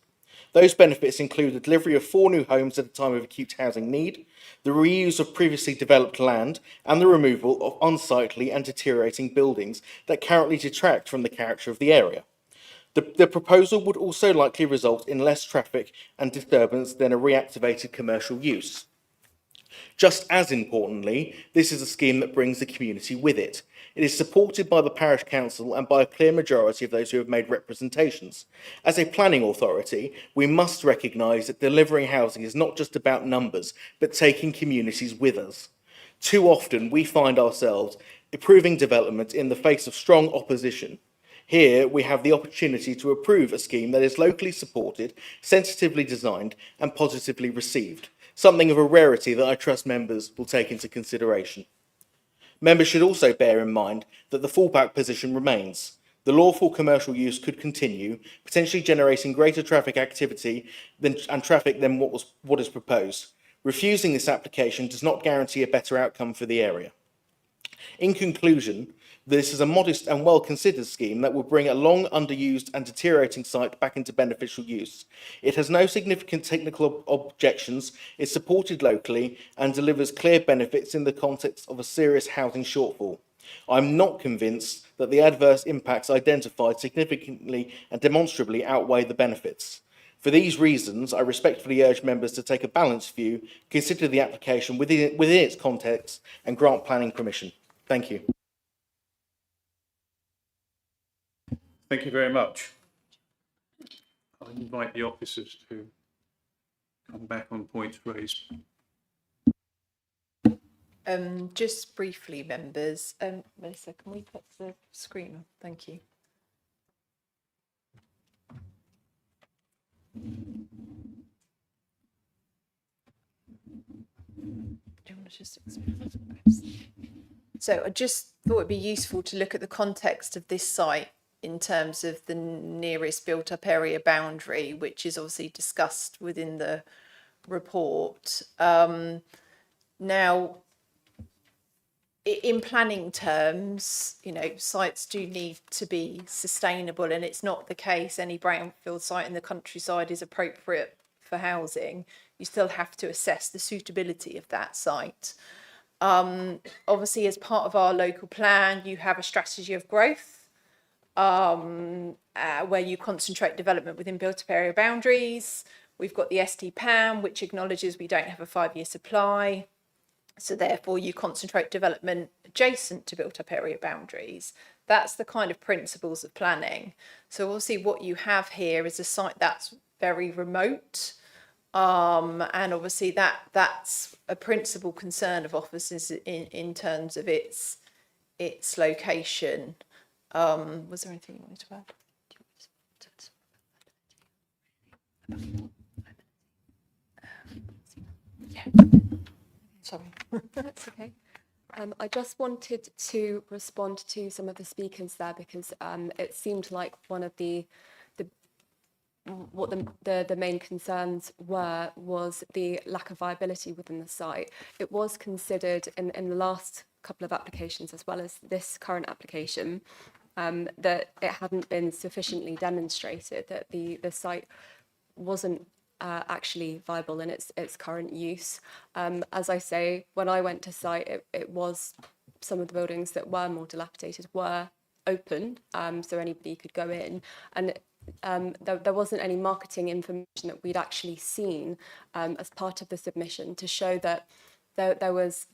Those benefits include the delivery of 4 new homes at a time of acute housing need, the reuse of previously developed land, and the removal of unsightly and deteriorating buildings that currently detract from the character of the area. The proposal would also likely result in less traffic and disturbance than a reactivated commercial use. Just as importantly, this is a scheme that brings the community with it. It is supported by the parish council and by a clear majority of those who have made representations. As a planning authority, we must recognise that delivering housing is not just about numbers, but taking communities with us. Too often, we find ourselves approving development in the face of strong opposition. Here, we have the opportunity to approve a scheme that is locally supported, sensitively designed, and positively received, something of a rarity that I trust members will take into consideration. Members should also bear in mind that the fallback position remains. The lawful commercial use could continue, potentially generating greater traffic activity and traffic than what is proposed. Refusing this application does not guarantee a better outcome for the area. In conclusion, this is a modest and well-considered scheme that will bring a long underused and deteriorating site back into beneficial use. It has no significant technical objections, is supported locally, and delivers clear benefits in the context of a serious housing shortfall. I'm not convinced that the adverse impacts identified significantly and demonstrably outweigh the benefits. For these reasons, I respectfully urge members to take a balanced view, consider the application within its context, and grant planning permission. Thank you. Thank you very much. I'll invite the officers to come back on points raised. Just briefly, members. Melissa, can we put the screen on? Thank you. Do you want to just explain? So I just thought it'd be useful to look at the context of this site in terms of the nearest built up area boundary, which is obviously discussed within the report. Now, in planning terms, you know, sites do need to be sustainable, and it's not the case any brownfield site in the countryside is appropriate for housing. You still have to assess the suitability of that site. Obviously, as part of our local plan, you have a strategy of growth where you concentrate development within built-up area boundaries. We've got the ST-PAM, which acknowledges we don't have a 5-year supply. So therefore, you concentrate development adjacent to built-up area boundaries. That's the kind of principles of planning. So obviously what you have here is a site that's very remote. And obviously that's a principal concern of officers in terms of its location. Was there anything you wanted to add? Sorry. That's okay. I just wanted to respond to some of the speakers there because it seemed like one of the main concerns was the lack of viability within the site. It was considered in the last couple of applications as well as this current application that it hadn't been sufficiently demonstrated that the site wasn't actually viable in its current use. As I say, when I went to site, it was some of the buildings that were more dilapidated were open, so anybody could go in, and there wasn't any marketing information that we'd actually seen as part of the submission to show that there was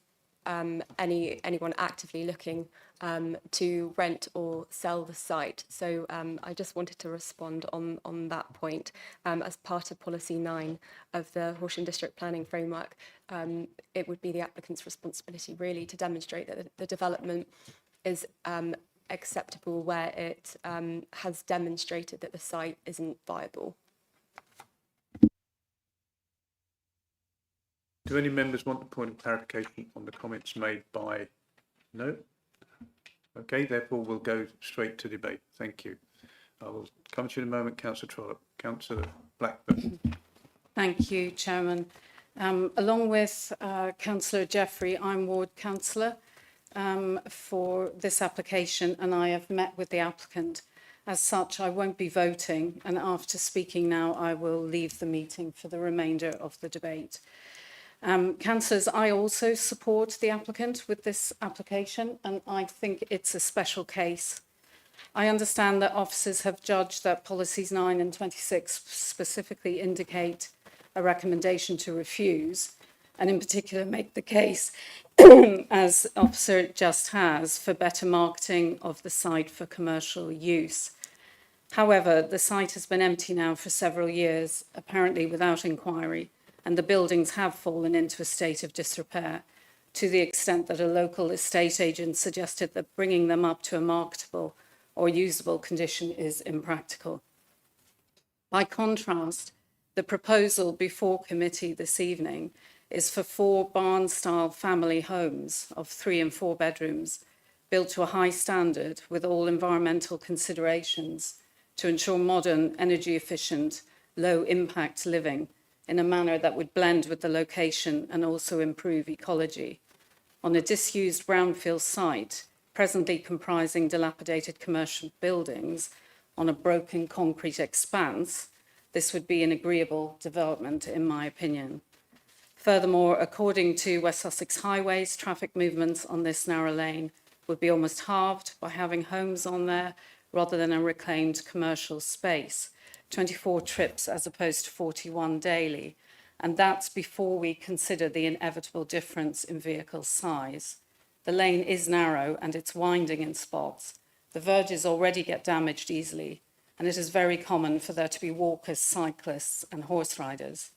anyone actively looking to rent or sell the site. So I just wanted to respond on that point. As part of Policy 9 of the Horsham District Planning Framework, it would be the applicant's responsibility really to demonstrate that the development is acceptable where it has demonstrated that the site isn't viable. Do any members want a point of clarification on the comments made by? No? Okay, therefore we'll go straight to debate. Thank you. I will come to you in a moment, Councillor Trollope. Councillor Blackburn. Thank you, Chairman. Along with Councillor Jeffrey, I'm Ward Councillor for this application, and I have met with the applicant. As such, I won't be voting, and after speaking now, I will leave the meeting for the remainder of the debate. Councillors, I also support the applicant with this application, and I think it's a special case. I understand that officers have judged that policies 9 and 26 specifically indicate a recommendation to refuse, and in particular make the case, as Officer just has, for better marketing of the site for commercial use. However, the site has been empty now for several years, apparently without inquiry, and the buildings have fallen into a state of disrepair to the extent that a local estate agent suggested that bringing them up to a marketable or usable condition is impractical. By contrast, the proposal before committee this evening is for 4 barn-style family homes of 3 and 4 bedrooms, built to a high standard with all environmental considerations to ensure modern, energy-efficient, low-impact living in a manner that would blend with the location and also improve ecology. On a disused brownfield site, presently comprising dilapidated commercial buildings on a broken concrete expanse, this would be an agreeable development, in my opinion. Furthermore, according to West Sussex Highways, traffic movements on this narrow lane would be almost halved by having homes on there rather than a reclaimed commercial space. 24 trips as opposed to 41 daily, and that's before we consider the inevitable difference in vehicle size. The lane is narrow and it's winding in spots. The verges already get damaged easily, and it is very common for there to be walkers, cyclists and horse riders.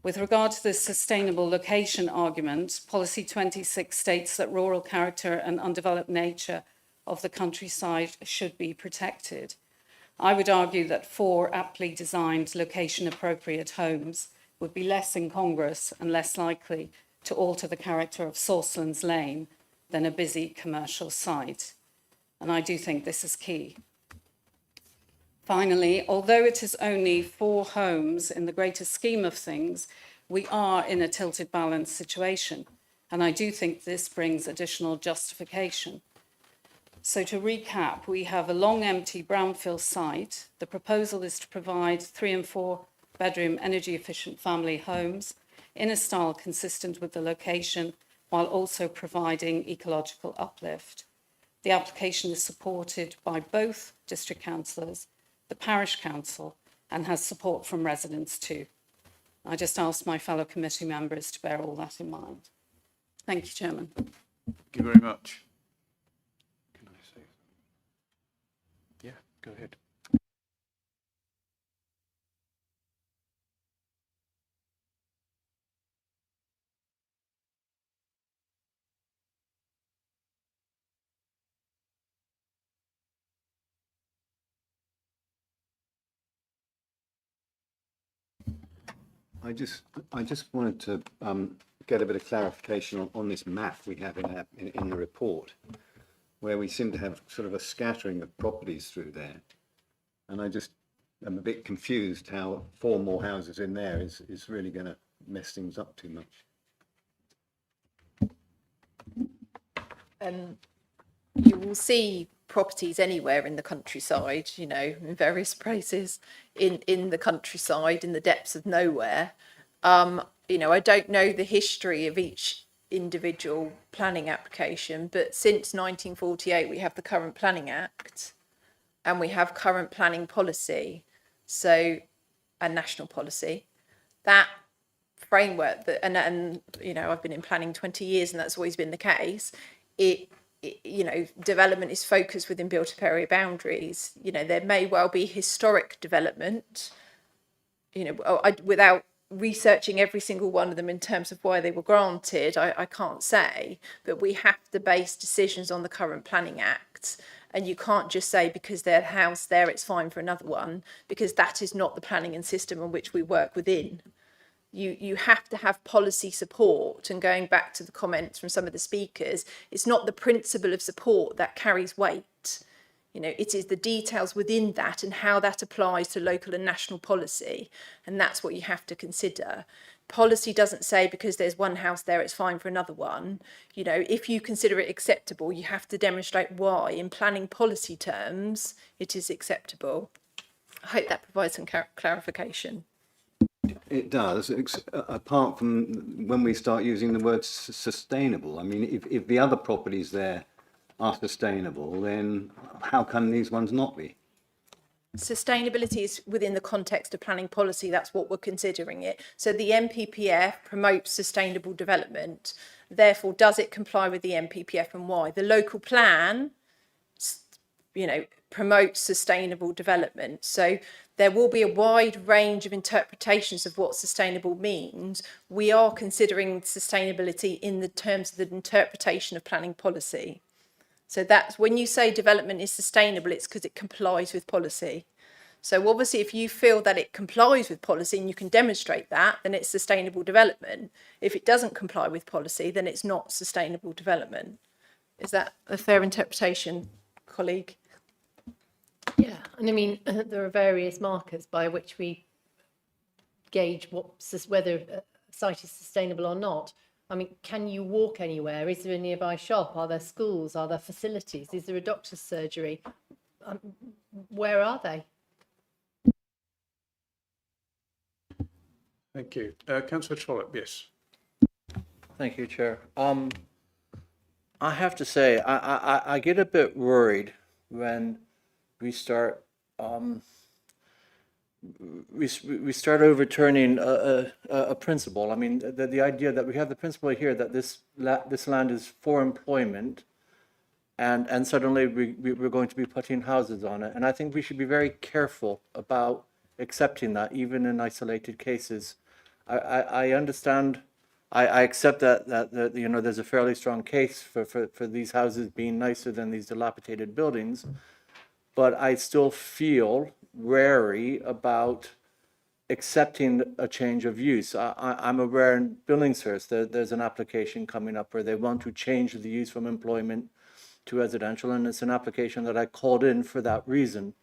With regard to the sustainable location argument, Policy 26 states that rural character and undeveloped nature of the countryside should be protected. I would argue that 4 aptly designed location-appropriate homes would be less incongruous and less likely to alter the character of Saucelands Lane than a busy commercial site. And I do think this is key. Finally, although it is only 4 homes in the greater scheme of things, we are in a tilted balance situation. And I do think this brings additional justification. So to recap, we have a long empty brownfield site. The proposal is to provide 3 and 4 bedroom energy efficient family homes in a style consistent with the location while also providing ecological uplift. The application is supported by both district councillors, the parish council, and has support from residents too. I just ask my fellow committee members to bear all that in mind. Thank you, Chairman. Thank you very much. Can I say? Yeah, go ahead. I just wanted to get a bit of clarification on this map we have in the report, where we seem to have sort of a scattering of properties through there. And I'm a bit confused how 4 more houses in there is really going to mess things up too much. You will see properties anywhere in the countryside, you know, in various places in the countryside, in the depths of nowhere. You know, I don't know the history of each individual planning application, but since 1948 we have the current Planning Act and we have current planning policy, so a national policy. That framework that and you know, I've been in planning 20 years and that's always been the case. It you know, development is focused within built-up area boundaries. You know, there may well be historic development, you know, without researching every single one of them in terms of why they were granted, I can't say, but we have to base decisions on the current Planning Act. And you can't just say because there's a house there, it's fine for another one, because that is not the planning and system in which we work within. You have to have policy support, and going back to the comments from some of the speakers, it's not the principle of support that carries weight. You know, it is the details within that and how that applies to local and national policy, and that's what you have to consider. Policy doesn't say because there's one house there, it's fine for another one. You know, if you consider it acceptable, you have to demonstrate why in planning policy terms it is acceptable. I hope that provides some clarification. It does, apart from when we start using the word sustainable. I mean, if the other properties there are sustainable, then how can these ones not be? Sustainability is within the context of planning policy. That's what we're considering it. So the NPPF promotes sustainable development. Therefore, does it comply with the NPPF and why? The local plan, you know, promotes sustainable development. So there will be a wide range of interpretations of what sustainable means. We are considering sustainability in the terms of the interpretation of planning policy. So that's when you say development is sustainable, it's because it complies with policy. So obviously, if you feel that it complies with policy and you can demonstrate that, then it's sustainable development. If it doesn't comply with policy, then it's not sustainable development. Is that a fair interpretation, colleague? Yeah, and I mean, there are various markers by which we gauge whether a site is sustainable or not. I mean, can you walk anywhere? Is there a nearby shop? Are there schools? Are there facilities? Is there a doctor's surgery? Where are they? Thank you. Councillor Trollope, yes. Thank you, Chair. I have to say, I get a bit worried when we start we start overturning a principle. I mean, the idea that we have the principle here that this land is for employment, and suddenly we're going to be putting houses on it. And I think we should be very careful about accepting that, even in isolated cases. I understand. I accept that you know, there's a fairly strong case for these houses being nicer than these dilapidated buildings, but I still feel wary about accepting a change of use. I'm aware in Billingshurst there's an application coming up where they want to change the use from employment to residential, and it's an application that I called in for that reason.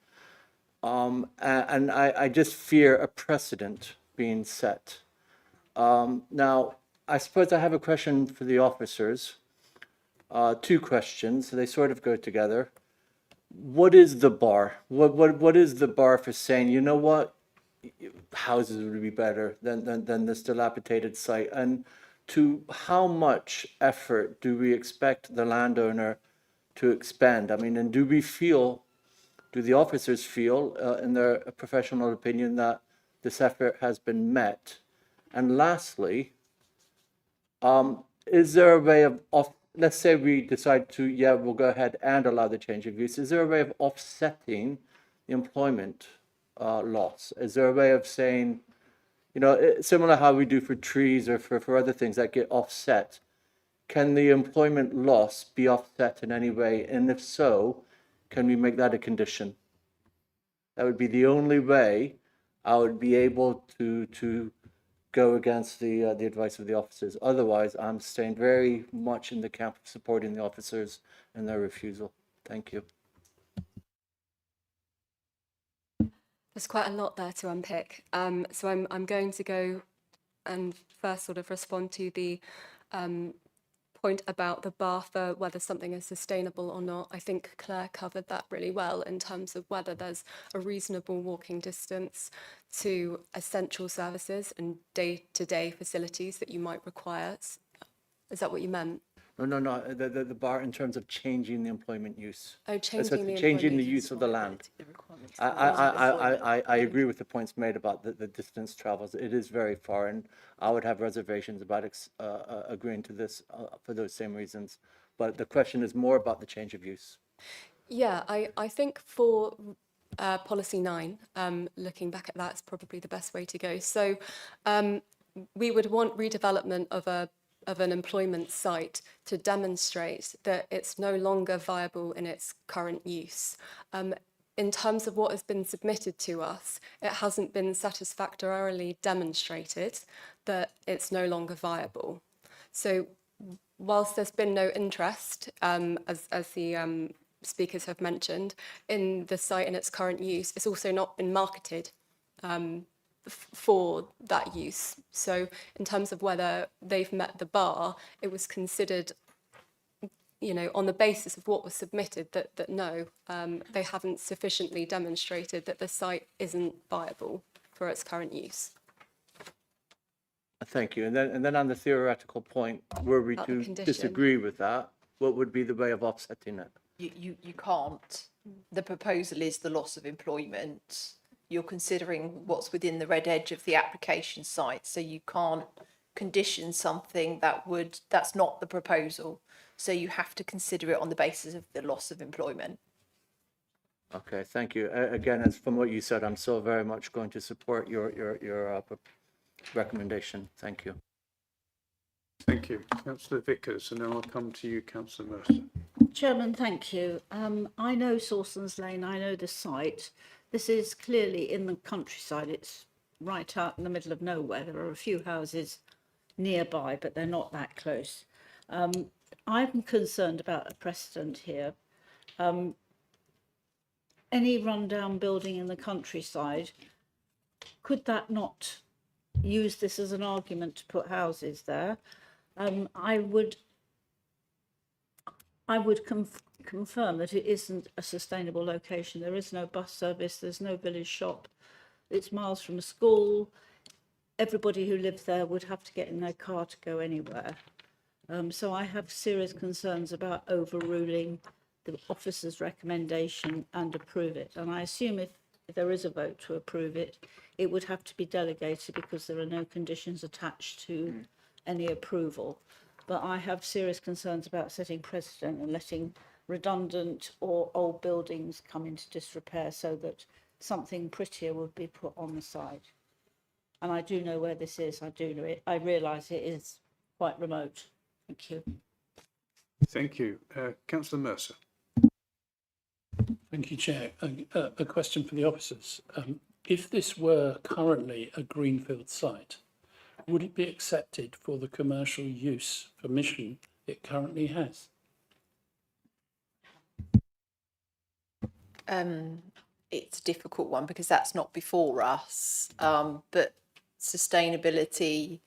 And I just fear a precedent being set. Now, I suppose I have a question for the officers. 2 questions, they sort of go together. What is the bar? What is the bar for saying, you know what, houses would be better than this dilapidated site? And to how much effort do we expect the landowner to expend? I mean, and do the officers feel, in their professional opinion, that this effort has been met? And lastly, is there a way of let's say we decide to, we'll go ahead and allow the change of use. Is there a way of offsetting the employment loss? Is there a way of saying, you know, similar how we do for trees or for other things that get offset? Can the employment loss be offset in any way? And if so, can we make that a condition? That would be the only way I would be able to go against the advice of the officers. Otherwise, I'm staying very much in the camp of supporting the officers in their refusal. Thank you. There's quite a lot there to unpick. So I'm going to go and first sort of respond to the point about the bar for whether something is sustainable or not. I think Claire covered that really well in terms of whether there's a reasonable walking distance to essential services and day-to-day facilities that you might require. Is that what you meant? No. The bar in terms of changing the employment use. Oh, changing the changing employment the use of the land. I agree with the points made about the distance travels. It is very far, and I would have reservations about agreeing to this for those same reasons. But the question is more about the change of use. Yeah, I think for policy 9, looking back at that is probably the best way to go. So we would want redevelopment of an employment site to demonstrate that it's no longer viable in its current use. In terms of what has been submitted to us, it hasn't been satisfactorily demonstrated that it's no longer viable. So whilst there's been no interest, as the speakers have mentioned, in the site in its current use, it's also not been marketed for that use. So in terms of whether they've met the bar, it was considered, on the basis of what was submitted, that no, they haven't sufficiently demonstrated that the site isn't viable for its current use. Thank you. And then on the theoretical point, were we About to the condition. disagree with that, what would be the way of offsetting it? You can't. The proposal is the loss of employment. You're considering what's within the red edge of the application site, so you can't condition something that's not the proposal. So you have to consider it on the basis of the loss of employment. Okay, thank you. Again, as from what you said, I'm so very much going to support your recommendation. Thank you. Thank you. Councillor Vickers, and then I'll come to you, Councillor Mercer. Chairman, thank you. I know Sawsons Lane, I know the site. This is clearly in the countryside. It's right out in the middle of nowhere. There are a few houses nearby, but they're not that close. I'm concerned about a precedent here. Any rundown building in the countryside, could that not use this as an argument to put houses there? I would confirm that it isn't a sustainable location. There is no bus service, there's no village shop. It's miles from a school. Everybody who lives there would have to get in their car to go anywhere. So I have serious concerns about overruling the officer's recommendation and approve it. And I assume if there is a vote to approve it, it would have to be delegated because there are no conditions attached to any approval. But I have serious concerns about setting precedent and letting redundant or old buildings come into disrepair so that something prettier would be put on the site. And I do know where this is. I realise it is quite remote. Thank you. Thank you. Councillor Mercer. Thank you, Chair. A question for the officers. If this were currently a greenfield site, would it be accepted for the commercial use permission it currently has? It's a difficult one because that's not before us, but sustainability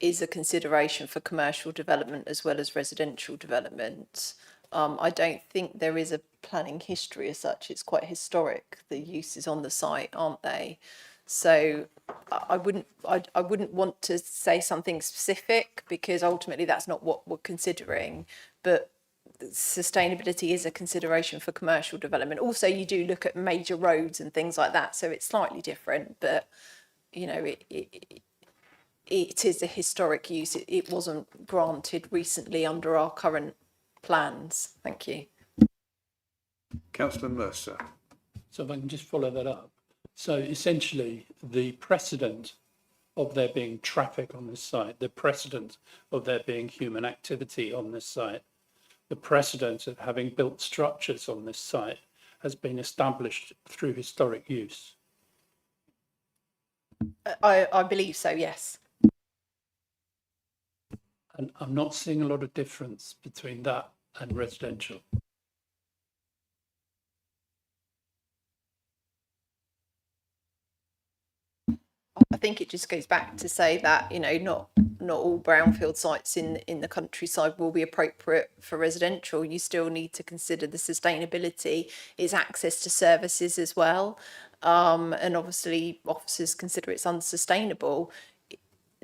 is a consideration for commercial development as well as residential development. I don't think there is a planning history as such. It's quite historic. The uses on the site, aren't they? So I wouldn't want to say something specific because ultimately that's not what we're considering. But sustainability is a consideration for commercial development. Also, you do look at major roads and things like that, so it's slightly different. But it is a historic use. It wasn't granted recently under our current plans. Thank you. Councillor Mercer. So if I can just follow that up. So essentially, the precedent of there being traffic on this site, the precedent of there being human activity on this site, the precedent of having built structures on this site has been established through historic use. I believe so, yes. And I'm not seeing a lot of difference between that and residential. I think it just goes back to say that, you know, not all brownfield sites in the countryside will be appropriate for residential. You still need to consider the sustainability, is access to services as well. And obviously officers consider it's unsustainable.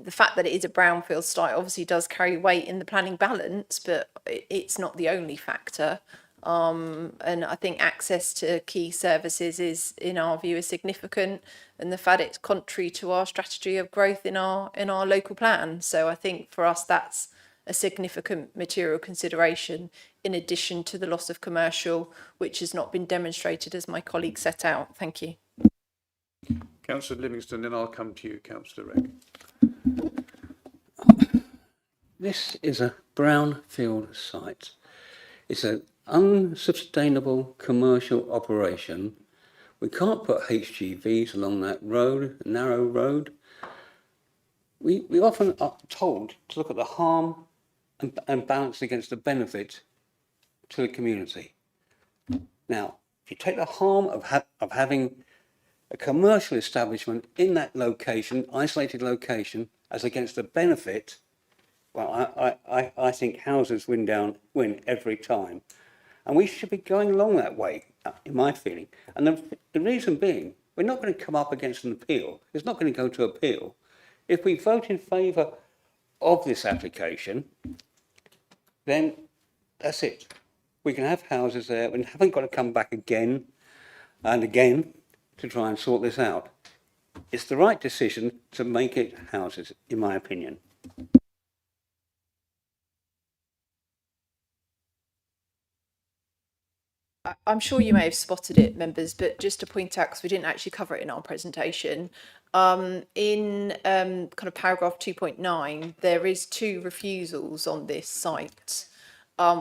The fact that it is a brownfield site obviously does carry weight in the planning balance, but it's not the only factor. And I think access to key services is, in our view, is significant, and the fact it's contrary to our strategy of growth in our local plan. So I think for us that's a significant material consideration, in addition to the loss of commercial, which has not been demonstrated as my colleague set out. Thank you. Councillor Livingston, then I'll come to you, Councillor Regg. This is a brownfield site. It's an unsustainable commercial operation. We can't put HGVs along that road, narrow road. We often are told to look at the harm and balance against the benefit to the community. Now, if you take the harm of having a commercial establishment in that location, isolated location, as against the benefit, well, I think houses win every time. And we should be going along that way, in my feeling. And the reason being, we're not going to come up against an appeal. It's not going to go to appeal. If we vote in favour of this application, then that's it. We can have houses there. We haven't got to come back again and again to try and sort this out. It's the right decision to make it houses, in my opinion. I'm sure you may have spotted it, members, but just to point out, because we didn't actually cover it in our presentation, in kind of paragraph 2.9, there is 2 refusals on this site,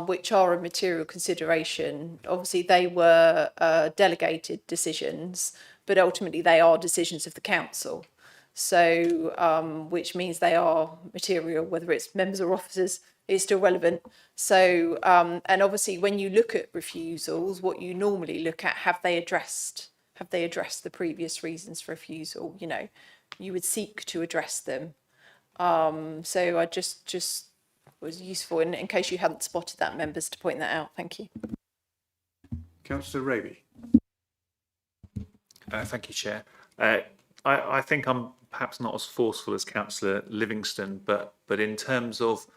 which are a material consideration. Obviously, they were delegated decisions, but ultimately they are decisions of the council. So, which means they are material, whether it's members or officers, is still relevant. So, and obviously when you look at refusals, what you normally look at, have they addressed the previous reasons for refusal? You know, you would seek to address them. So I just was useful in case you hadn't spotted that, members, to point that out. Thank you. Councillor Raby. Thank you, Chair. I think I'm perhaps not as forceful as Councillor Livingston, but in terms of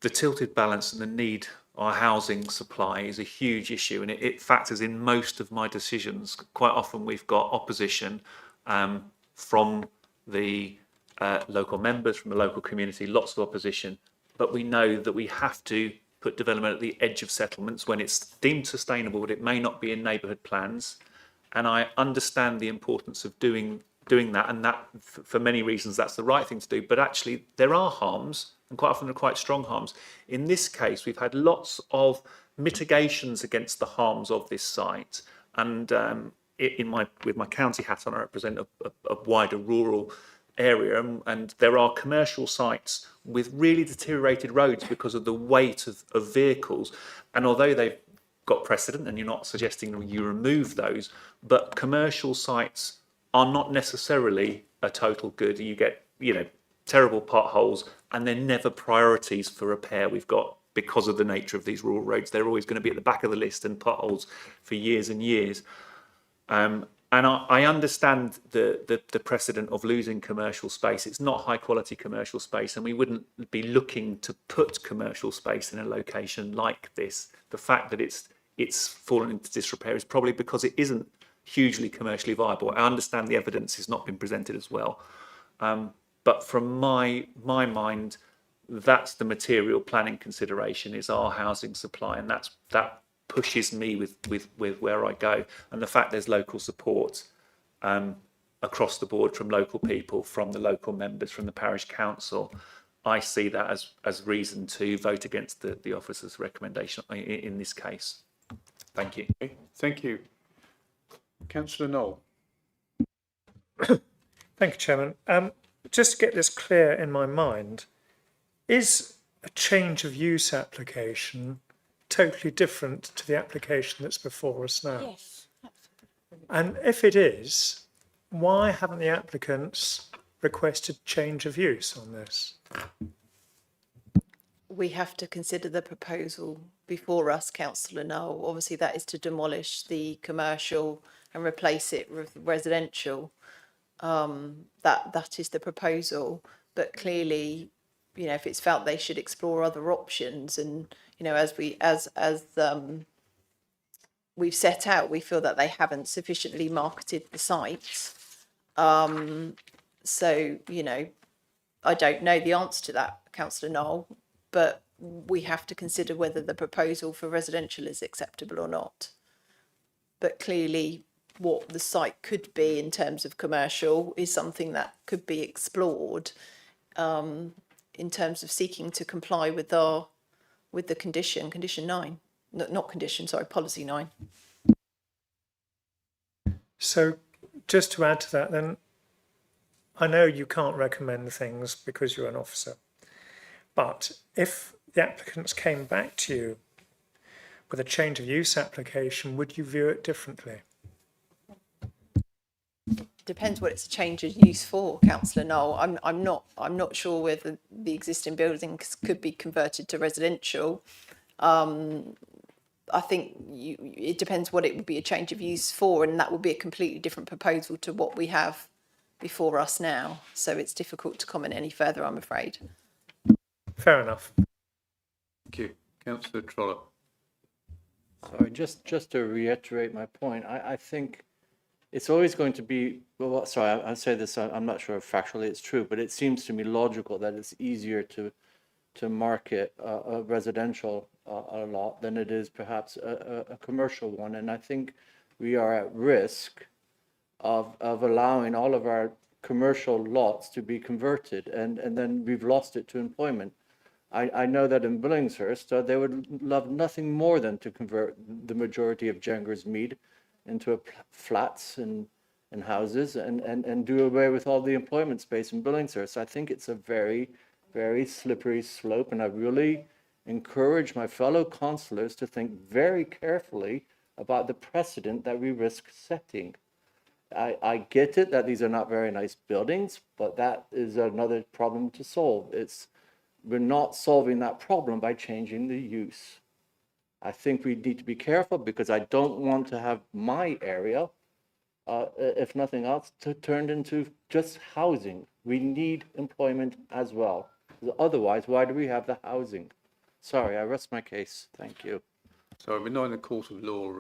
the tilted balance and the need, our housing supply is a huge issue, and it factors in most of my decisions. Quite often we've got opposition from the local members, from the local community, lots of opposition, but we know that we have to put development at the edge of settlements when it's deemed sustainable, but it may not be in neighbourhood plans. And I understand the importance of doing that, and that for many reasons that's the right thing to do, but actually there are harms, and quite often they're quite strong harms. In this case, we've had lots of mitigations against the harms of this site, and with my county hat on, I represent a wider rural area, and there are commercial sites with really deteriorated roads because of the weight of vehicles, and although they've got precedent, and you're not suggesting you remove those, but commercial sites are not necessarily a total good. You get, terrible potholes, and they're never priorities for repair. We've got, because of the nature of these rural roads, they're always going to be at the back of the list, and potholes for years and years. And I understand the precedent of losing commercial space. It's not high quality commercial space, and we wouldn't be looking to put commercial space in a location like this. The fact that it's fallen into disrepair is probably because it isn't hugely commercially viable. I understand the evidence has not been presented as well. But from my mind, that's the material planning consideration, is our housing supply, and that pushes me with where I go. And the fact there's local support across the board from local people, from the local members, from the parish council, I see that as reason to vote against the officer's recommendation in this case. Thank you. Thank you. Councillor Knoll. Thank you, Chairman. Just to get this clear in my mind, Is a change of use application totally different to the application that's before us now? Yes. And if it is, why haven't the applicants requested change of use on this? We have to consider the proposal before us, Councillor Noel. Obviously, that is to demolish the commercial and replace it with residential. That is the proposal. But clearly, you know, if it's felt they should explore other options, and you know, as we've set out, we feel that they haven't sufficiently marketed the site. So you know, I don't know the answer to that, Councillor Noel, but we have to consider whether the proposal for residential is acceptable or not. But clearly, what the site could be in terms of commercial is something that could be explored in terms of seeking to comply with the condition 9, not condition, sorry, policy 9. So just to add to that then, I know you can't recommend things because you're an officer, but if the applicants came back to you with a change of use application, would you view it differently? Depends what it's a change of use for, Councillor Noel. I'm not sure whether the existing buildings could be converted to residential. I think it depends what it would be a change of use for, and that would be a completely different proposal to what we have before us now. So it's difficult to comment any further, I'm afraid. Fair enough. Thank you. Councillor Trollope. Sorry, just to reiterate my point, I think it's always going to be, well, sorry, I say this, I'm not sure if factually it's true, but it seems to me logical that it's easier to market a residential a lot than it is perhaps a commercial one. And I think we are at risk of allowing all of our commercial lots to be converted, and then we've lost it to employment. I know that in Billingshurst, they would love nothing more than to convert the majority of Jengers Mead into flats and houses and do away with all the employment space in Billingshurst. I think it's a very, very slippery slope, and I really encourage my fellow councillors to think very carefully about the precedent that we risk setting. I get it that these are not very nice buildings, but that is another problem to solve. We're not solving that problem by changing the use. I think we need to be careful, because I don't want to have my area, if nothing else, turned into just housing. We need employment as well. Otherwise, why do we have the housing? Sorry, I rest my case. Thank you. Sorry, we're not in the court of law,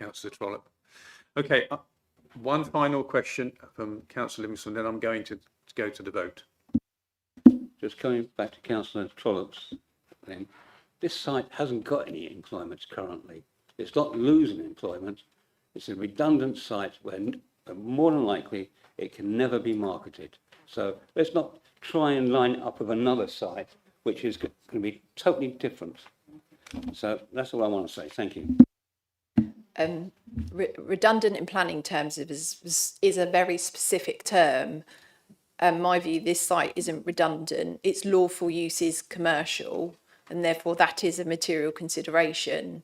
Councillor Trollope. Okay, one final question from Councillor Livingston, then I'm going to go to the vote. Just coming back to Councillor Trollope's thing, this site hasn't got any employment currently. It's not losing employment. It's a redundant site where more than likely it can never be marketed. So let's not try and line it up with another site, which is going to be totally different. So that's all I want to say. Thank you. Redundant in planning terms is a very specific term. My view, this site isn't redundant. Its lawful use is commercial, and therefore that is a material consideration.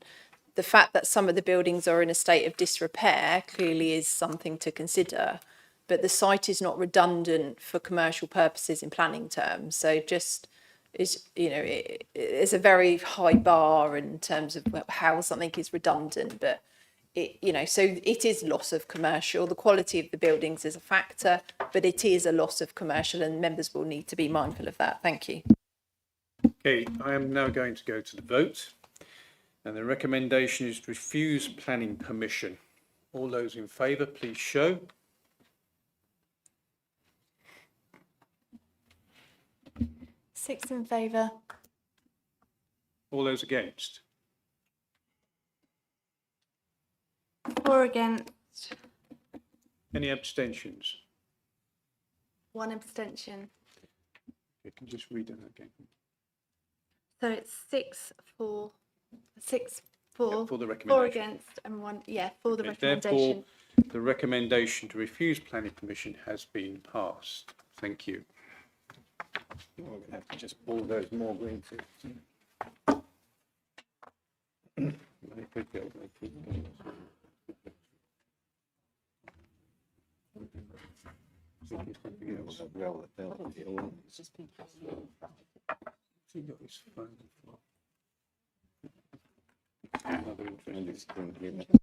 The fact that some of the buildings are in a state of disrepair clearly is something to consider, but the site is not redundant for commercial purposes in planning terms. So just is, you know, it's a very high bar in terms of how something is redundant, but so it is loss of commercial. The quality of the buildings is a factor, but it is a loss of commercial, and members will need to be mindful of that. Thank you. Okay, I am now going to go to the vote, and the recommendation is to refuse planning permission. All those in favour, please show. Six in favour. All those against? 4 against. Any abstentions? 1 abstention. You can just read that again. So it's 6 for the recommendation. 4 against and 1, for the recommendation. Therefore, the recommendation to refuse planning permission has been passed. Thank you. We're going to have to just bulldoze more green fields. They could build, they could build. I think it's something else. Well, that built it all. He got his phone. Another interesting thing here.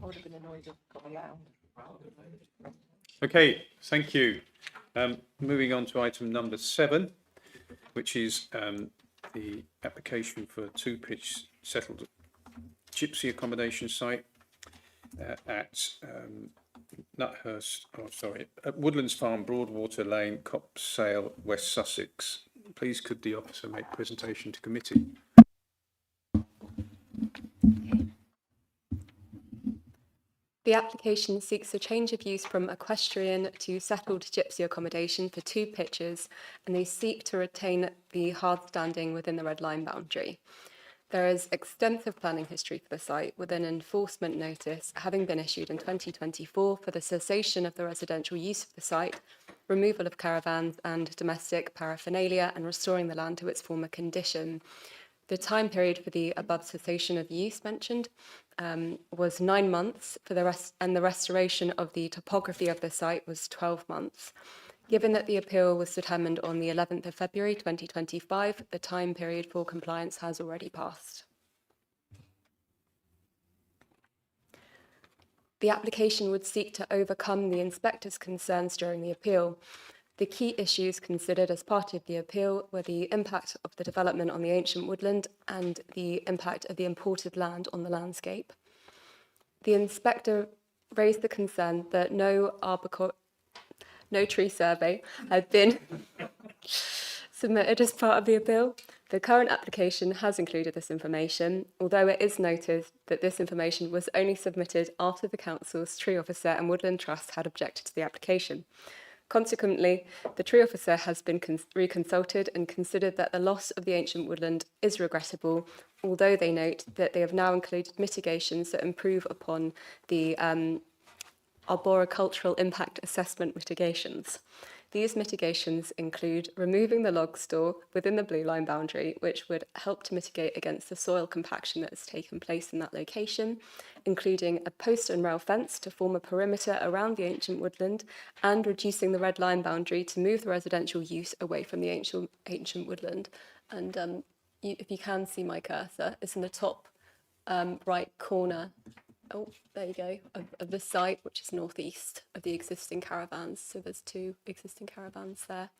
I would have been annoyed if it got allowed. Okay, thank you. Moving on to item number 7, which is the application for a 2-pitch settled gypsy accommodation site at at Woodlands Farm, Broadwater Lane, Copsale, West Sussex. Please could the officer make presentation to committee? The application seeks a change of use from equestrian to settled gypsy accommodation for 2 pitches, and they seek to retain the hard standing within the red line boundary. There is extensive planning history for the site, with an enforcement notice having been issued in 2024 for the cessation of the residential use of the site, removal of caravans and domestic paraphernalia, and restoring the land to its former condition. The time period for the above cessation of use mentioned was 9 months for the rest, and the restoration of the topography of the site was 12 months. Given that the appeal was determined on the 11th of February 2025, the time period for compliance has already passed. The application would seek to overcome the inspector's concerns during the appeal. The key issues considered as part of the appeal were the impact of the development on the ancient woodland and the impact of the imported land on the landscape. The inspector raised the concern that no tree survey had been submitted as part of the appeal. The current application has included this information, although it is noted that this information was only submitted after the council's tree officer and woodland trust had objected to the application. Consequently, the tree officer has been reconsulted and considered that the loss of the ancient woodland is regrettable, although they note that they have now included mitigations that improve upon the arboricultural impact assessment mitigations. These mitigations include removing the log store within the blue line boundary, which would help to mitigate against the soil compaction that has taken place in that location, including a post and rail fence to form a perimeter around the ancient woodland, and reducing the red line boundary to move the residential use away from the ancient woodland. And if you can see my cursor, it's in the top right corner. Oh, there you go, of the site, which is northeast of the existing caravans. So there's 2 existing caravans there.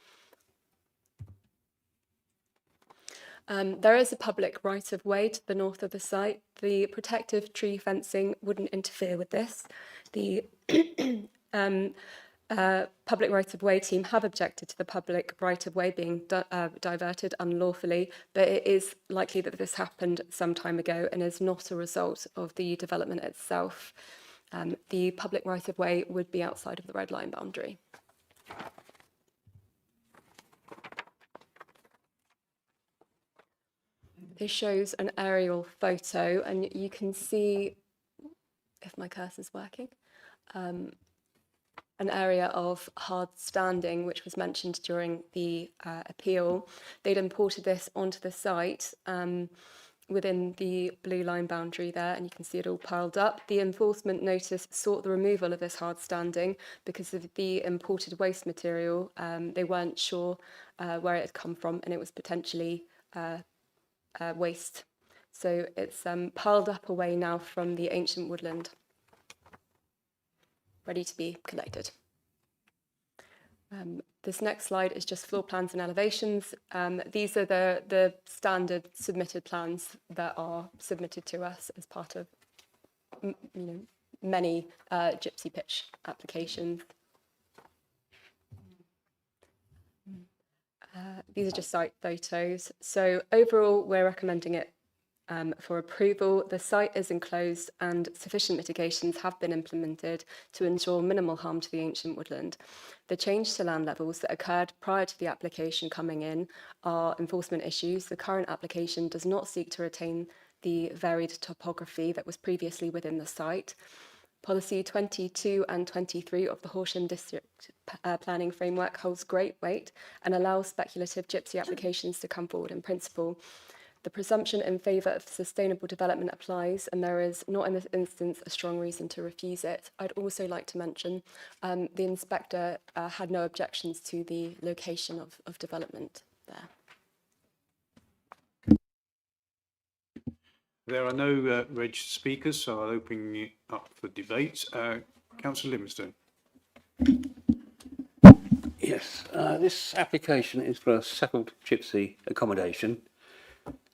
There is a public right-of-way to the north of the site. The protective tree fencing wouldn't interfere with this. The public right-of-way team have objected to the public right-of-way being diverted unlawfully, but it is likely that this happened some time ago and is not a result of the development itself. The public right-of-way would be outside of the red line boundary. This shows an aerial photo, and you can see, if my cursor's working, an area of hard standing, which was mentioned during the appeal. They'd imported this onto the site within the blue line boundary there, and you can see it all piled up. The enforcement notice sought the removal of this hard standing because of the imported waste material. They weren't sure where it had come from, and it was potentially waste. So it's piled up away now from the ancient woodland, ready to be collected. This next slide is just floor plans and elevations. These are the standard submitted plans that are submitted to us as part of many gypsy pitch applications. These are just site photos. So overall, we're recommending it for approval. The site is enclosed and sufficient mitigations have been implemented to ensure minimal harm to the ancient woodland. The change to land levels that occurred prior to the application coming in are enforcement issues. The current application does not seek to retain the varied topography that was previously within the site. Policy 22 and 23 of the Horsham District Planning Framework holds great weight and allows speculative gypsy applications to come forward in principle. The presumption in favour of sustainable development applies, and there is not in this instance a strong reason to refuse it. I'd also like to mention the inspector had no objections to the location of development there. There are no registered speakers, so I'll open it up for debate. Councillor Livingstone. Yes, this application is for a settled gypsy accommodation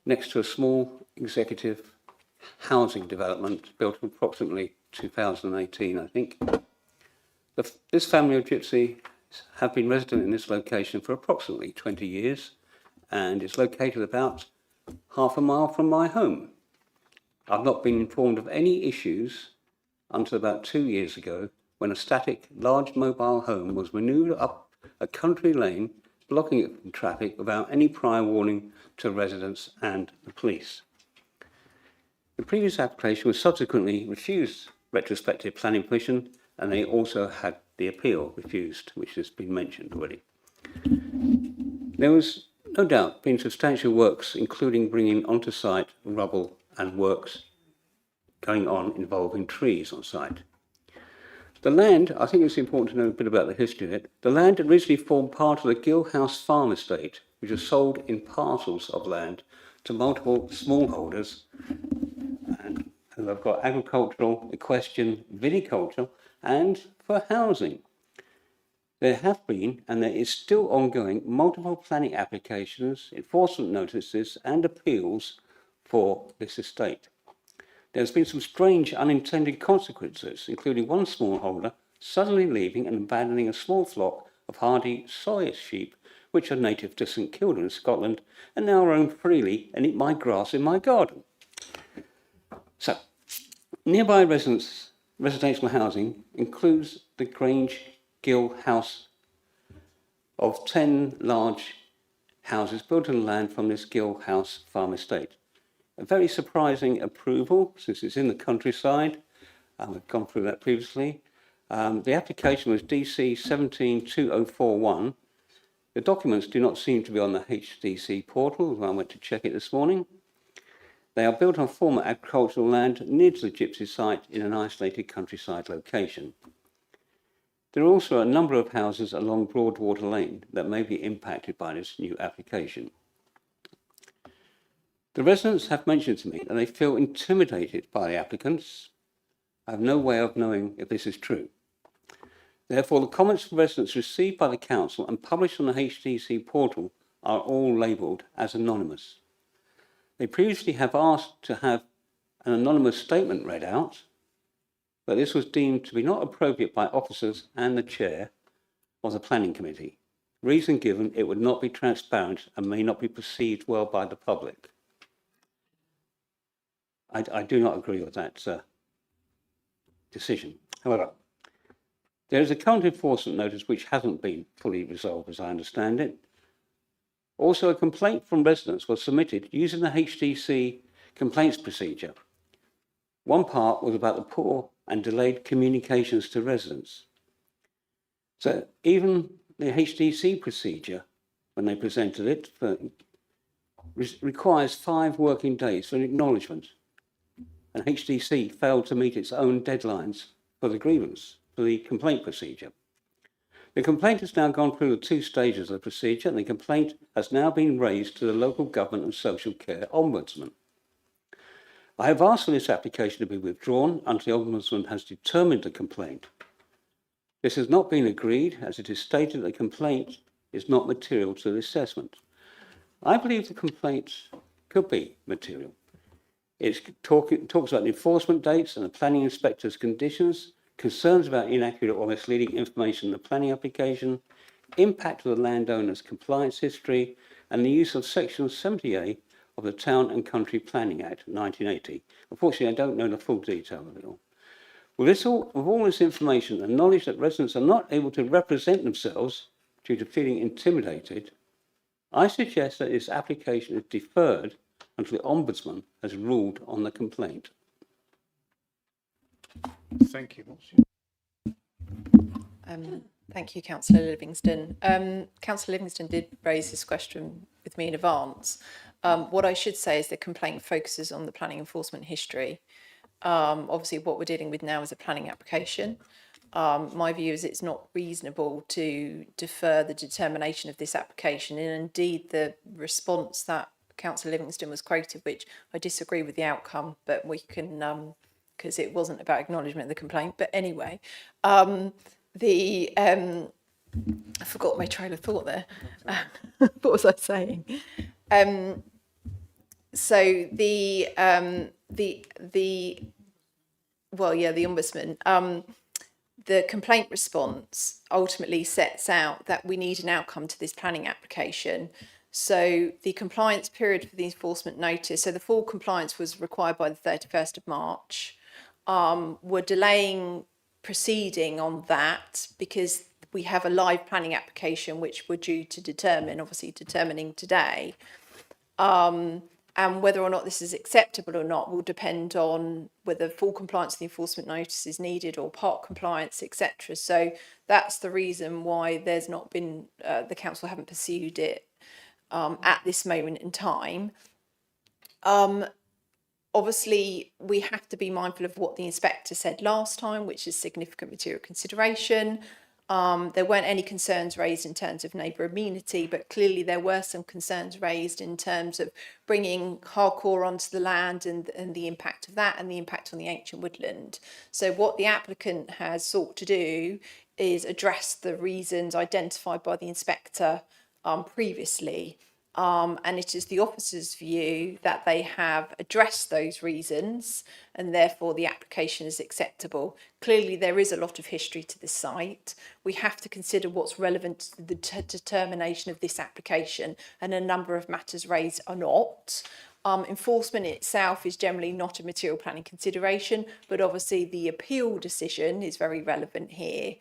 next to a small executive housing development built in approximately 2018, I think. This family of gypsy have been resident in this location for approximately 20 years, and it's located about half a mile from my home. I've not been informed of any issues until about 2 years ago, when a static, large mobile home was maneuvered up a country lane, blocking it from traffic without any prior warning to residents and the police. The previous application was subsequently refused retrospective planning permission, and they also had the appeal refused, which has been mentioned already. There was no doubt been substantial works, including bringing onto site rubble and works going on involving trees on site. The land, I think it's important to know a bit about the history of it. The land originally formed part of the Gill House farm estate, which was sold in parcels of land to multiple smallholders, and they've got agricultural, equestrian, viticulture, and for housing. There have been, and there is still ongoing, multiple planning applications, enforcement notices, and appeals for this estate. There's been some strange unintended consequences, including one smallholder suddenly leaving and abandoning a small flock of hardy soy sheep, which are native to St Kilda in Scotland, and now roam freely and eat my grass in my garden. So, nearby residential housing includes the Grange Gill House of 10 large houses built on land from this Gill House farm estate. A very surprising approval, since it's in the countryside. We've gone through that previously. The application was DC 172041. The documents do not seem to be on the HDC portal. I went to check it this morning. They are built on former agricultural land near to the gypsy site in an isolated countryside location. There are also a number of houses along Broadwater Lane that may be impacted by this new application. The residents have mentioned to me that they feel intimidated by the applicants. I have no way of knowing if this is true. Therefore, the comments from residents received by the council and published on the HDC portal are all labelled as anonymous. They previously have asked to have an anonymous statement read out, but this was deemed to be not appropriate by officers and the chair, of the planning committee. Reason given, it would not be transparent and may not be perceived well by the public. I do not agree with that decision. However, there is a current enforcement notice which hasn't been fully resolved, as I understand it. Also, a complaint from residents was submitted using the HDC complaints procedure. One part was about the poor and delayed communications to residents. So even the HDC procedure, when they presented it, requires 5 working days for an acknowledgement. And HDC failed to meet its own deadlines for the grievance, for the complaint procedure. The complaint has now gone through the 2 stages of the procedure, and the complaint has now been raised to the local government and social care ombudsman. I have asked for this application to be withdrawn until the ombudsman has determined the complaint. This has not been agreed, as it is stated that the complaint is not material to the assessment. I believe the complaint could be material. It talks about enforcement dates and the planning inspector's conditions, concerns about inaccurate or misleading information in the planning application, impact of the landowner's compliance history, and the use of Section 70A of the Town and Country Planning Act 1980. Unfortunately, I don't know the full detail of it all. With all this information and knowledge that residents are not able to represent themselves due to feeling intimidated, I suggest that this application is deferred until the Ombudsman has ruled on the complaint. Thank you. Thank you, Councillor Livingston. Councillor Livingston did raise this question with me in advance. What I should say is the complaint focuses on the planning enforcement history. Obviously, what we're dealing with now is a planning application. My view is it's not reasonable to defer the determination of this application, and indeed the response that Councillor Livingston was quoted, which I disagree with the outcome, but we can, because it wasn't about acknowledgement of the complaint. But anyway, I forgot my train of thought there. What was I saying? So the Ombudsman, the complaint response ultimately sets out that we need an outcome to this planning application. So the compliance period for the enforcement notice, so the full compliance was required by the 31st of March. We're delaying proceeding on that because we have a live planning application which we're due to determine, obviously determining today. And whether or not this is acceptable or not will depend on whether full compliance with the enforcement notice is needed or part compliance, etc. So that's the reason why there's not been, the council haven't pursued it at this moment in time. Obviously, we have to be mindful of what the inspector said last time, which is significant material consideration. There weren't any concerns raised in terms of neighbour amenity, but clearly there were some concerns raised in terms of bringing hardcore onto the land and the impact of that and the impact on the ancient woodland. So what the applicant has sought to do is address the reasons identified by the inspector previously. And it is the officer's view that they have addressed those reasons and therefore the application is acceptable. Clearly there is a lot of history to this site. We have to consider what's relevant to the determination of this application, and a number of matters raised are not. Enforcement itself is generally not a material planning consideration, but obviously the appeal decision is very relevant here.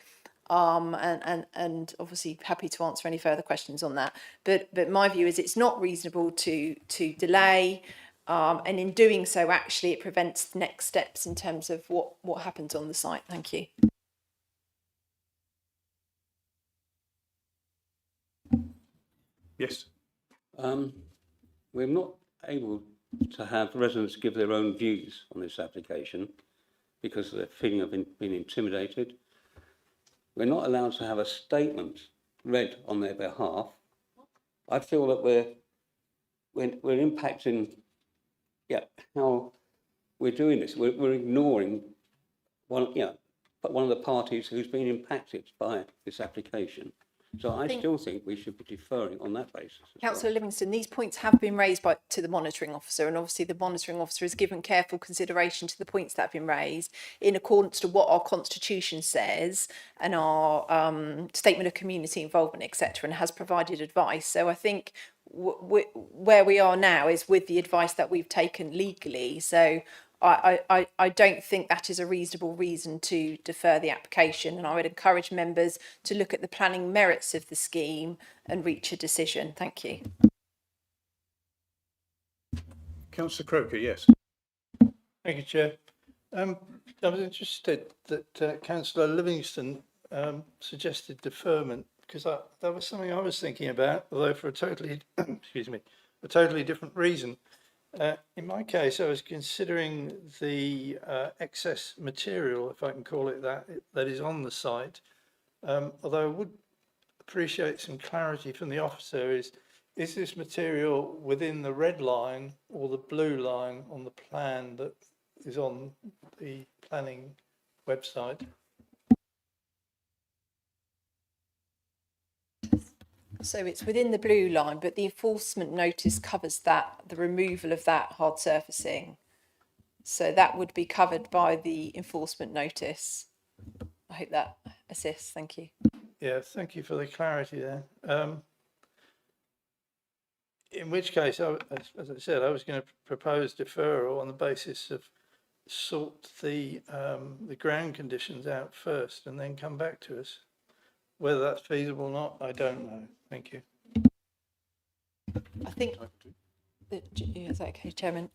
And obviously happy to answer any further questions on that. But my view is it's not reasonable to delay, and in doing so, actually, it prevents the next steps in terms of what happens on the site. Thank you. Yes. We're not able to have residents give their own views on this application because of their feeling of being intimidated. We're not allowed to have a statement read on their behalf. I feel that we're impacting, how we're doing this. We're ignoring one of the parties who's been impacted by this application. So I still think we should be deferring on that basis. Councillor Livingston, these points have been raised to the monitoring officer, and obviously the monitoring officer has given careful consideration to the points that have been raised in accordance to what our constitution says and our statement of community involvement, etc., and has provided advice. So I think where we are now is with the advice that we've taken legally. So I don't think that is a reasonable reason to defer the application, and I would encourage members to look at the planning merits of the scheme and reach a decision. Thank you. Councillor Croker, yes. Thank you, Chair. I was interested that Councillor Livingston suggested deferment, because that was something I was thinking about, although for a totally, excuse me, a totally different reason. In my case, I was considering the excess material, if I can call it that, that is on the site. Although I would appreciate some clarity from the officer, is this material within the red line or the blue line on the plan that is on the planning website? So it's within the blue line, but the enforcement notice covers that, the removal of that hard surfacing. So that would be covered by the enforcement notice. I hope that assists. Thank you. Yeah, thank you for the clarity there. In which case, as I said, I was going to propose deferral on the basis of sort the ground conditions out first and then come back to us. Whether that's feasible or not, I don't know. Thank you. I think, is that okay, Chairman?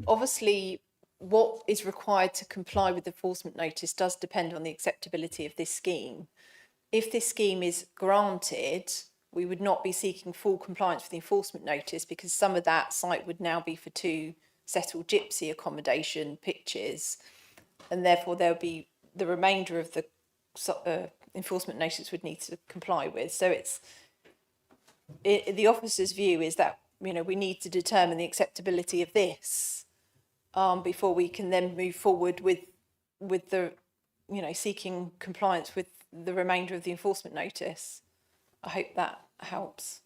Obviously, what is required to comply with the enforcement notice does depend on the acceptability of this scheme. If this scheme is granted, we would not be seeking full compliance with the enforcement notice, because some of that site would now be for 2 settled gypsy accommodation pitches, and therefore there would be the remainder of the enforcement notice would need to comply with. So the officer's view is that, you know, we need to determine the acceptability of this before we can then move forward with the, you know, seeking compliance with the remainder of the enforcement notice. I hope that helps.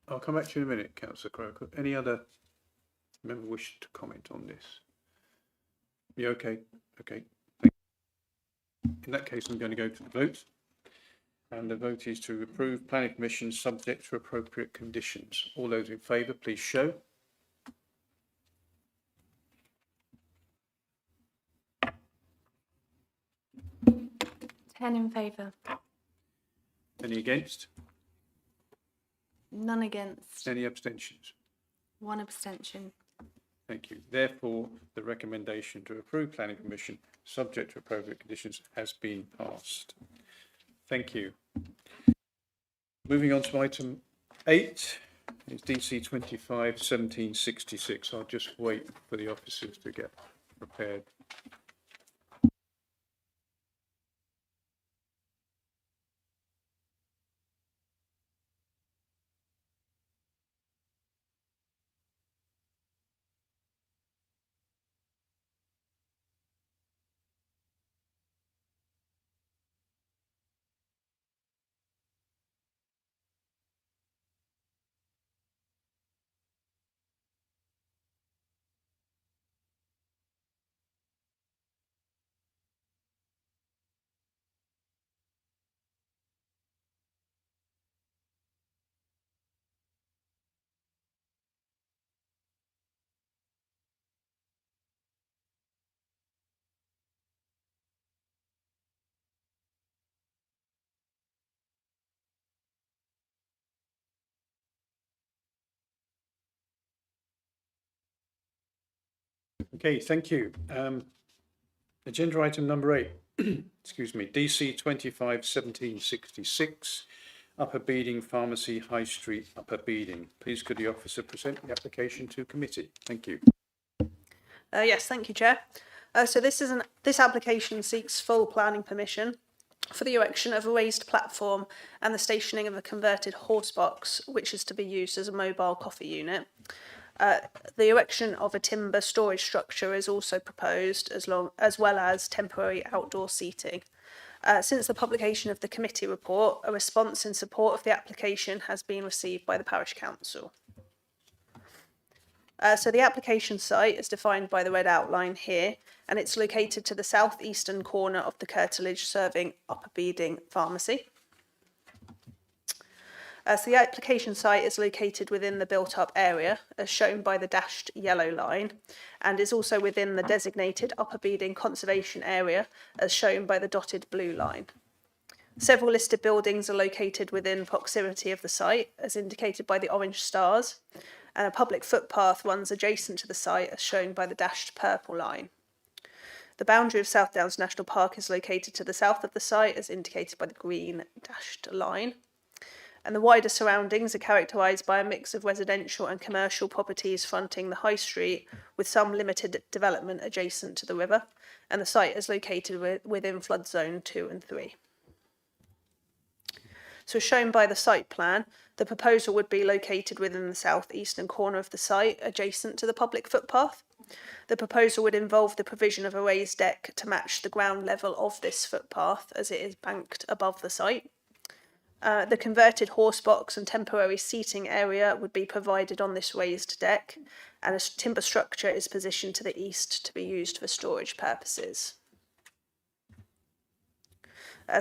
I'll come back to you in a minute, Councillor Croker. Any other member wish to comment on this? You okay? Okay. Thank you. In that case, I'm going to go to the vote. And the vote is to approve planning permission subject to appropriate conditions. All those in favour, please show. Ten in favour. Any against? None against. Any abstentions? 1 abstention. Thank you. Therefore, the recommendation to approve planning permission subject to appropriate conditions has been passed. Thank you. Moving on to item 8, it's DC 25/1766. I'll just wait for the officers to get prepared. Okay, thank you. Agenda item number 8, excuse me, DC 25/1766, Upper Beeding Pharmacy, High Street, Upper Beeding. Please could the officer present the application to committee? Thank you. Yes, thank you, Chair. So this application seeks full planning permission for the erection of a raised platform and the stationing of a converted horse box, which is to be used as a mobile coffee unit. The erection of a timber storage structure is also proposed, as well as temporary outdoor seating. Since the publication of the committee report, a response in support of the application has been received by the parish council. So the application site is defined by the red outline here, and it's located to the southeastern corner of the curtilage serving Upper Beeding Pharmacy. So the application site is located within the built-up area, as shown by the dashed yellow line, and is also within the designated Upper Beeding Conservation Area, as shown by the dotted blue line. Several listed buildings are located within proximity of the site, as indicated by the orange stars, and a public footpath runs adjacent to the site, as shown by the dashed purple line. The boundary of South Downs National Park is located to the south of the site, as indicated by the green dashed line. And the wider surroundings are characterised by a mix of residential and commercial properties fronting the high street, with some limited development adjacent to the river, and the site is located within flood zone 2 and 3. So as shown by the site plan, the proposal would be located within the southeastern corner of the site, adjacent to the public footpath. The proposal would involve the provision of a raised deck to match the ground level of this footpath, as it is banked above the site. The converted horse box and temporary seating area would be provided on this raised deck, and a timber structure is positioned to the east to be used for storage purposes.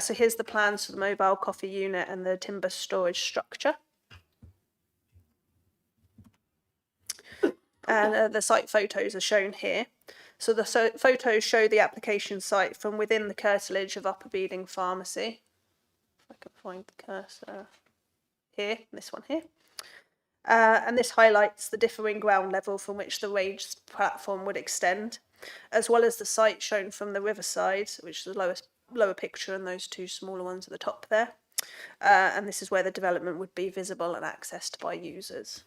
So here's the plans for the mobile coffee unit and the timber storage structure. And the site photos are shown here. So the photos show the application site from within the curtilage of Upper Beeding Pharmacy. If I can find the cursor here, this one here. And this highlights the differing ground level from which the raised platform would extend, as well as the site shown from the riverside, which is the lower picture, and those two smaller ones at the top there. And this is where the development would be visible and accessed by users.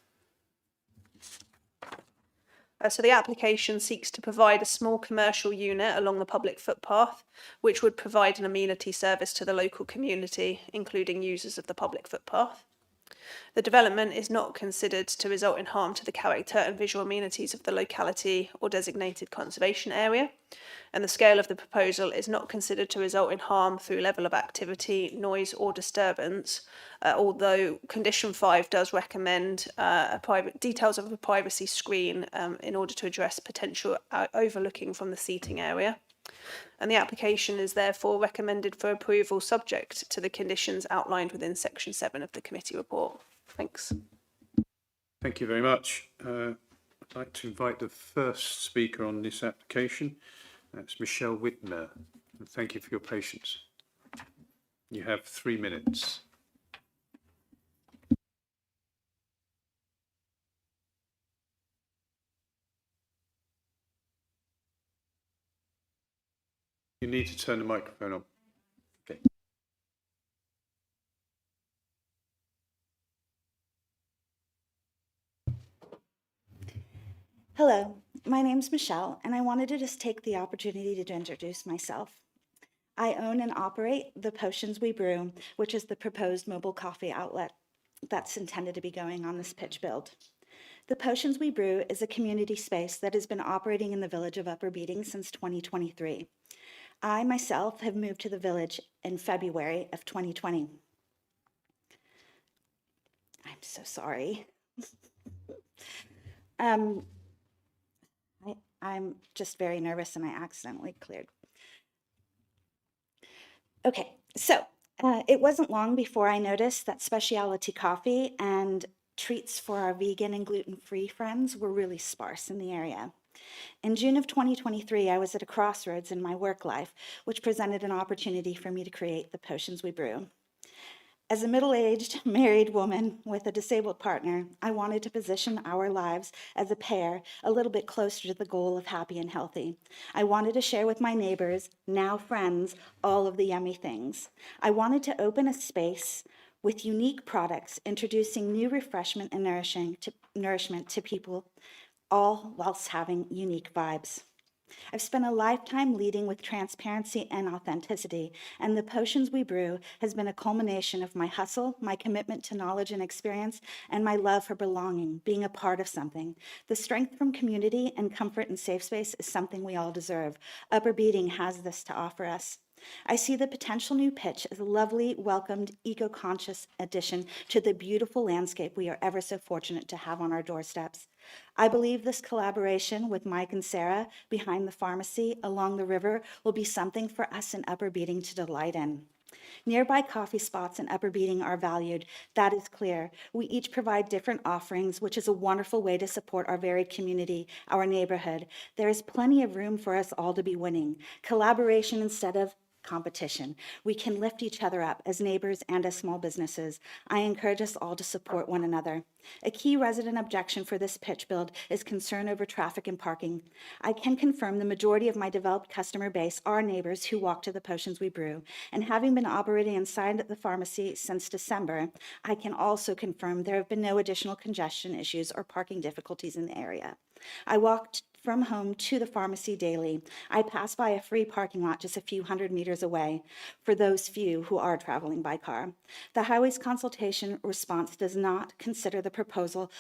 So the application seeks to provide a small commercial unit along the public footpath, which would provide an amenity service to the local community, including users of the public footpath. The development is not considered to result in harm to the character and visual amenities of the locality or designated conservation area, and the scale of the proposal is not considered to result in harm through level of activity, noise or disturbance, although Condition 5 does recommend details of a privacy screen in order to address potential overlooking from the seating area. And the application is therefore recommended for approval subject to the conditions outlined within section 7 of the committee report. Thanks. Thank you very much. I'd like to invite the first speaker on this application. That's Michelle Whitmer. And thank you for your patience. You have 3 minutes. You need to turn the microphone on. Okay. Hello, my name's Michelle, and I wanted to just take the opportunity to introduce myself. I own and operate the Potions We Brew, which is the proposed mobile coffee outlet that's intended to be going on this pitch build. The Potions We Brew is a community space that has been operating in the village of Upper Beeding since 2023. I myself have moved to the village in February of 2020. I'm so sorry. I'm just very nervous and I accidentally cleared. Okay, so it wasn't long before I noticed that specialty coffee and treats for our vegan and gluten-free friends were really sparse in the area. In June of 2023, I was at a crossroads in my work life, which presented an opportunity for me to create the Potions We Brew. As a middle-aged married woman with a disabled partner, I wanted to position our lives as a pair a little bit closer to the goal of happy and healthy. I wanted to share with my neighbors, now friends, all of the yummy things. I wanted to open a space with unique products, introducing new refreshment and nourishment to people, all whilst having unique vibes. I've spent a lifetime leading with transparency and authenticity, and the potions we brew has been a culmination of my hustle, my commitment to knowledge and experience, and my love for belonging, being a part of something. The strength from community and comfort and safe space is something we all deserve. Upper Beating has this to offer us. I see the potential new pitch as a lovely, welcomed, eco-conscious addition to the beautiful landscape we are ever so fortunate to have on our doorsteps. I believe this collaboration with Mike and Sarah behind the pharmacy along the river will be something for us in Upper Beating to delight in. Nearby coffee spots in Upper Beating are valued. That is clear. We each provide different offerings, which is a wonderful way to support our varied community, our neighborhood. There is plenty of room for us all to be winning. Collaboration instead of competition. We can lift each other up as neighbors and as small businesses. I encourage us all to support one another. A key resident objection for this pitch build is concern over traffic and parking. I can confirm the majority of my developed customer base are neighbors who walk to the potions we brew. And having been operating inside the pharmacy since December, I can also confirm there have been no additional congestion issues or parking difficulties in the area. I walked from home to the pharmacy daily. I pass by a free parking lot just a few hundred meters away for those few who are traveling by car. The Highways Consultation response does not consider the proposal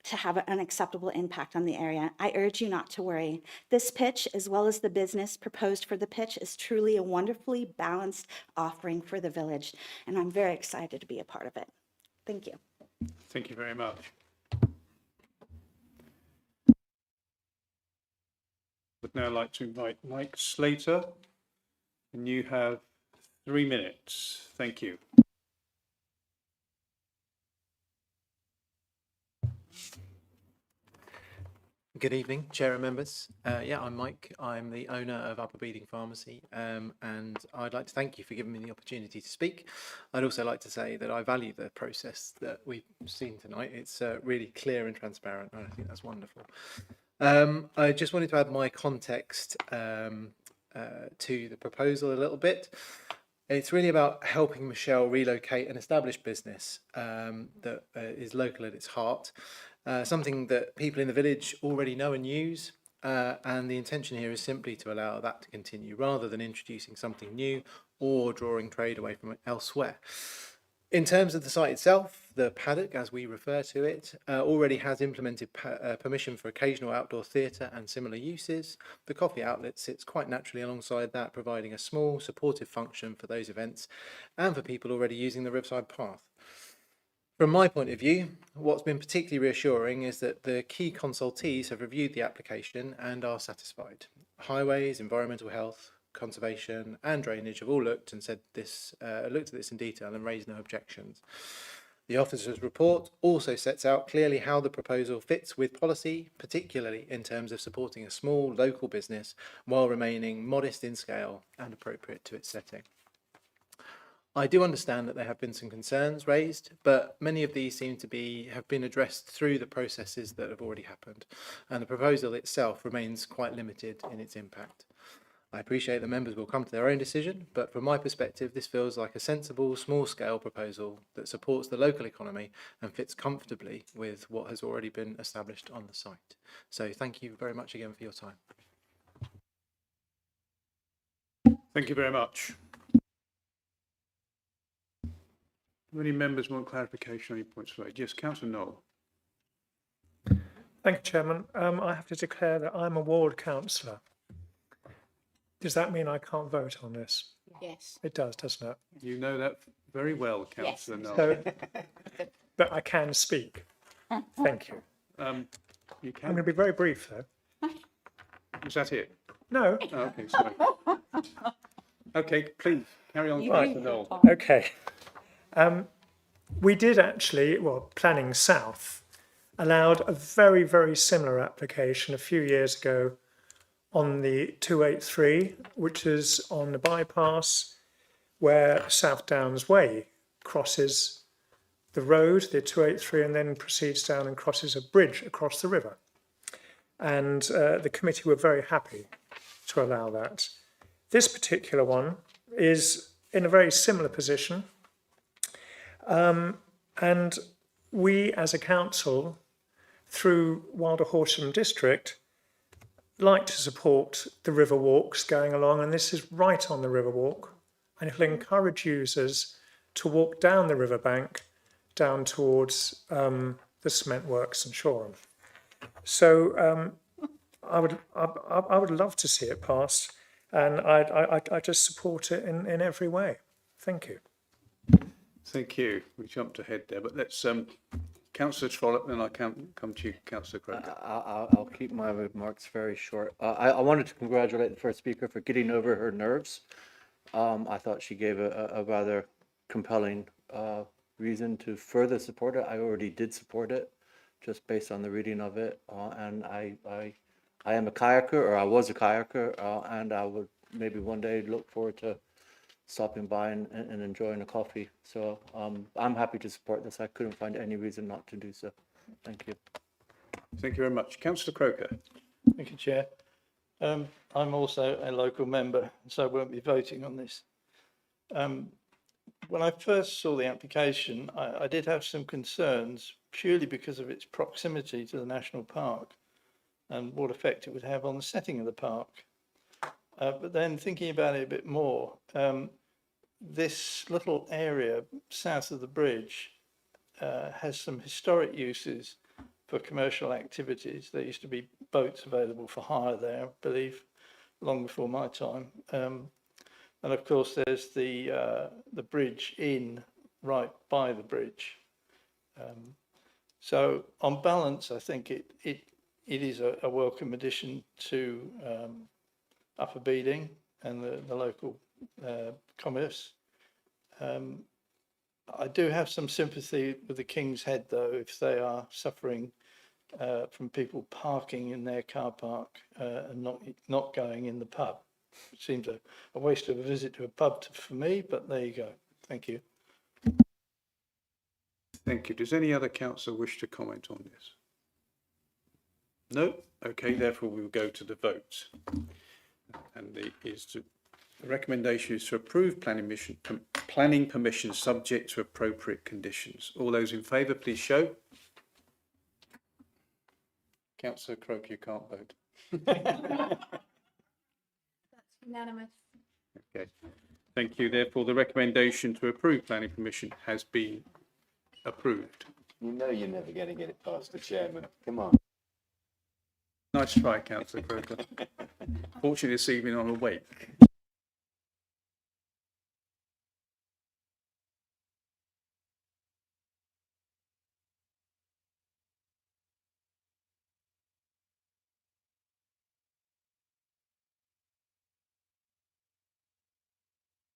to have an acceptable impact on the area. I urge you not to worry. This pitch, as well as the business proposed for the pitch, is truly a wonderfully balanced offering for the village, and I'm very excited to be a part of it. Thank you. Thank you very much. Would now like to invite Mike Slater, and you have 3 minutes. Thank you. Good evening, Chair and members. I'm Mike. I'm the owner of Upper Beating Pharmacy, and I'd like to thank you for giving me the opportunity to speak. I'd also like to say that I value the process that we've seen tonight. It's really clear and transparent, and I think that's wonderful. I just wanted to add my context to the proposal a little bit. It's really about helping Michelle relocate an established business that is local at its heart. Something that people in the village already know and use, and the intention here is simply to allow that to continue rather than introducing something new or drawing trade away from it elsewhere. In terms of the site itself, the paddock, as we refer to it, already has implemented permission for occasional outdoor theatre and similar uses. The coffee outlet sits quite naturally alongside that, providing a small supportive function for those events and for people already using the Riverside Path. From my point of view, what's been particularly reassuring is that the key consultees have reviewed the application and are satisfied. Highways, environmental health, conservation and drainage have all looked at this in detail and raised no objections. The officer's report also sets out clearly how the proposal fits with policy, particularly in terms of supporting a small local business while remaining modest in scale and appropriate to its setting. I do understand that there have been some concerns raised, but many of these seem to have been addressed through the processes that have already happened, and the proposal itself remains quite limited in its impact. I appreciate that members will come to their own decision, but from my perspective, this feels like a sensible, small-scale proposal that supports the local economy and fits comfortably with what has already been established on the site. So thank you very much again for your time. Thank you very much. Do any members want clarification on any points raised? Yes, Councillor Knoll. Thank you, Chairman. I have to declare that I'm a ward councillor. Does that mean I can't vote on this? Yes. It does, doesn't it? You know that very well, Councillor Knoll. So, but I can speak. Thank you. You can. I'm going to be very brief, though. Is that it? No. Oh, okay, sorry. Okay, please carry on, Councillor Knoll. Okay. We did actually, Planning South allowed a very, very similar application a few years ago on the 283, which is on the bypass where South Downs Way crosses the road, the 283, and then proceeds down and crosses a bridge across the river. And the committee were very happy to allow that. This particular one is in a very similar position. And we as a council, through Wilder Horsham District, like to support the river walks going along, and this is right on the river walk, and it'll encourage users to walk down the riverbank down towards the cement works and Shoreham. So I would love to see it passed, and I just support it in every way. Thank you. Thank you. We jumped ahead there, but let's Councillor Trollope, then I'll come to you, Councillor Croker. I'll keep my remarks very short. I wanted to congratulate the first speaker for getting over her nerves. I thought she gave a rather compelling reason to further support it. I already did support it, just based on the reading of it. And I am a kayaker, or I was a kayaker, and I would maybe one day look forward to stopping by and enjoying a coffee. So I'm happy to support this. I couldn't find any reason not to do so. Thank you. Thank you very much. Councillor Croker. Thank you, Chair. I'm also a local member, so I won't be voting on this. When I first saw the application, I did have some concerns purely because of its proximity to the national park and what effect it would have on the setting of the park. But then thinking about it a bit more, this little area south of the bridge has some historic uses for commercial activities. There used to be boats available for hire there, I believe, long before my time. And of course, there's the bridge inn right by the bridge. So on balance, I think it is a welcome addition to Upper Beeding and the local commerce. I do have some sympathy with the King's Head, though, if they are suffering from people parking in their car park and not going in the pub. It seems a waste of a visit to a pub for me, but there you go. Thank you. Thank you. Does any other councillor wish to comment on this? No? Okay, therefore we will go to the vote. And the recommendation is to approve planning permission subject to appropriate conditions. All those in favour, please show. Councillor Croker, you can't vote. That's unanimous. Okay, thank you. Therefore, the recommendation to approve planning permission has been approved. You know you're never going to get it past the chairman. Come on. Nice try, Councillor Croker. Fortunately, this evening I'm awake.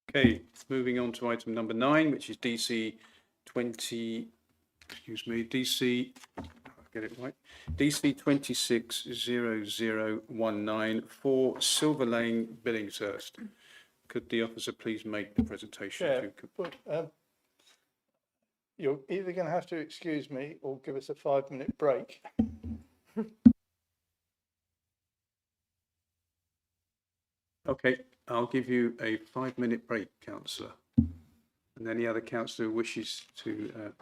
Okay, moving on to item number 9, which is DC 20. Excuse me, DC. Get it right. DC 260019 for Silver Lane, Billingshurst. Could the officer please make the presentation? Chair, you're either going to have to excuse me or give us a 5-minute break. Okay, I'll give you a 5-minute break, councillor. And any other councillor who wishes to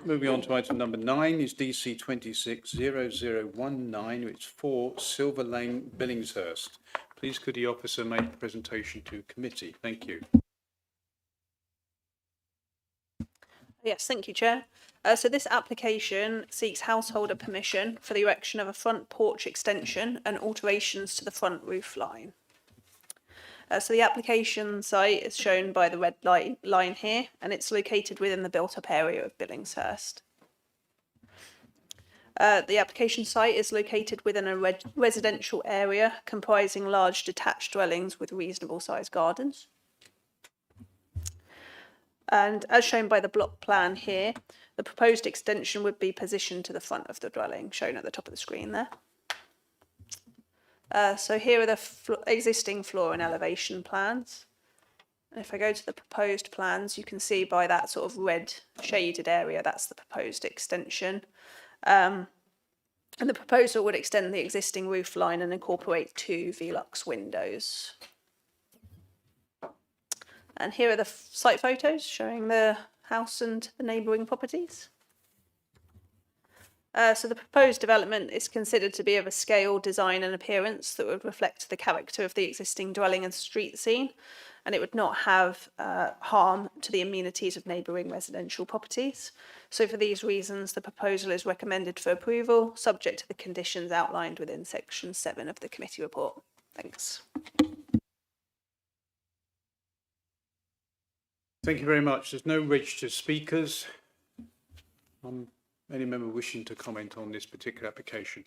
Moving on to item number 9 is DC 260019, which is 4 Silver Lane, Billingshurst. Please could the officer make a presentation to committee? Thank you. Yes, thank you, Chair. So this application seeks householder permission for the erection of a front porch extension and alterations to the front roof line. So the application site is shown by the red line here, and it's located within the built-up area of Billingshurst. The application site is located within a residential area comprising large detached dwellings with reasonable sized gardens. And as shown by the block plan here, the proposed extension would be positioned to the front of the dwelling, shown at the top of the screen there. So here are the existing floor and elevation plans. And if I go to the proposed plans, you can see by that sort of red shaded area, that's the proposed extension. And the proposal would extend the existing roof line and incorporate 2 Velux windows. And here are the site photos showing the house and the neighbouring properties. So the proposed development is considered to be of a scale, design and appearance that would reflect the character of the existing dwelling and street scene, and it would not have harm to the amenities of neighbouring residential properties. So for these reasons, the proposal is recommended for approval, subject to the conditions outlined within section 7 of the committee report. Thanks. Thank you very much. There's no registered speakers. Any member wishing to comment on this particular application?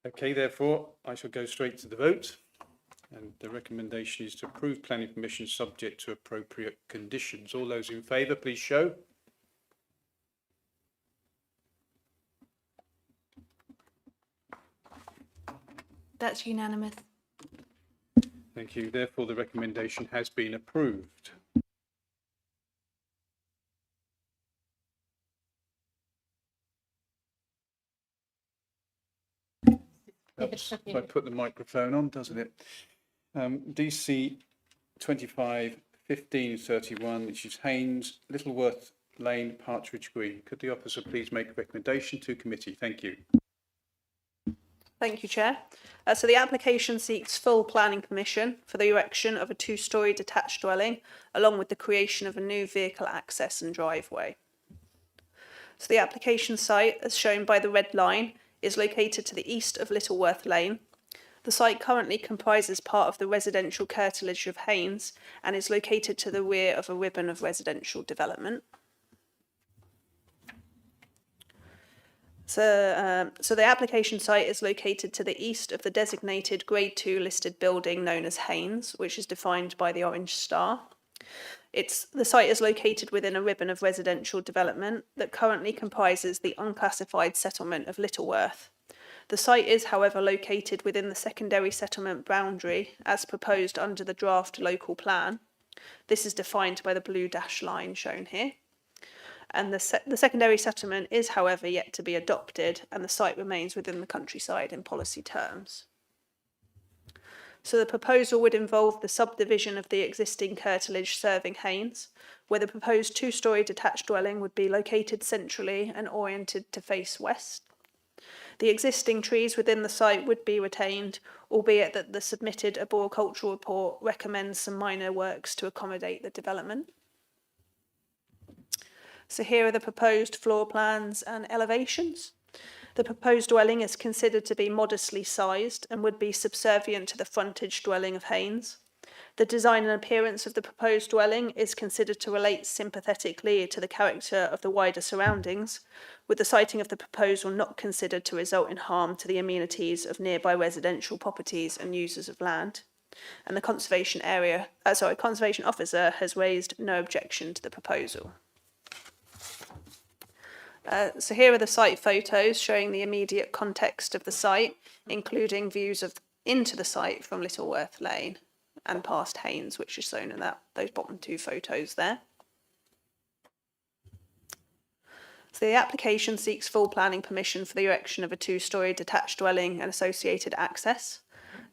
Okay, therefore, I shall go straight to the vote. And the recommendation is to approve planning permission subject to appropriate conditions. All those in favour, please show. That's unanimous. Thank you. Therefore, the recommendation has been approved. Helps if I put the microphone on, doesn't it? DC 251531, which is Haynes, Littleworth Lane, Partridge Green. Could the officer please make a recommendation to committee? Thank you. Thank you, Chair. So the application seeks full planning permission for the erection of a 2-storey detached dwelling, along with the creation of a new vehicle access and driveway. So the application site, as shown by the red line, is located to the east of Littleworth Lane. The site currently comprises part of the residential curtilage of Haynes and is located to the rear of a ribbon of residential development. So the application site is located to the east of the designated Grade 2 listed building known as Haynes, which is defined by the orange star. The site is located within a ribbon of residential development that currently comprises the unclassified settlement of Littleworth. The site is, however, located within the secondary settlement boundary as proposed under the draft local plan. This is defined by the blue dash line shown here. And the secondary settlement is, however, yet to be adopted, and the site remains within the countryside in policy terms. So the proposal would involve the subdivision of the existing curtilage serving Haynes, where the proposed 2-storey detached dwelling would be located centrally and oriented to face west. The existing trees within the site would be retained, albeit that the submitted arboricultural report recommends some minor works to accommodate the development. So here are the proposed floor plans and elevations. The proposed dwelling is considered to be modestly sized and would be subservient to the frontage dwelling of Haynes. The design and appearance of the proposed dwelling is considered to relate sympathetically to the character of the wider surroundings, with the siting of the proposal not considered to result in harm to the amenities of nearby residential properties and users of land. And the conservation officer has raised no objection to the proposal. So here are the site photos showing the immediate context of the site, including views into the site from Littleworth Lane and past Haynes, which is shown in those bottom 2 photos there. So the application seeks full planning permission for the erection of a 2-storey detached dwelling and associated access.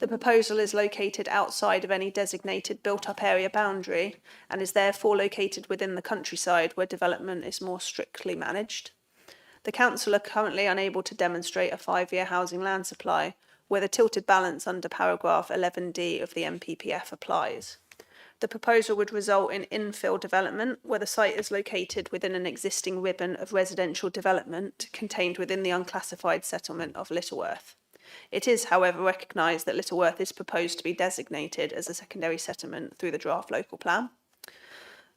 The proposal is located outside of any designated built-up area boundary and is therefore located within the countryside where development is more strictly managed. The council are currently unable to demonstrate a 5-year housing land supply where the tilted balance under paragraph 11D of the MPPF applies. The proposal would result in infill development where the site is located within an existing ribbon of residential development contained within the unclassified settlement of Littleworth. It is, however, recognised that Littleworth is proposed to be designated as a secondary settlement through the draft local plan.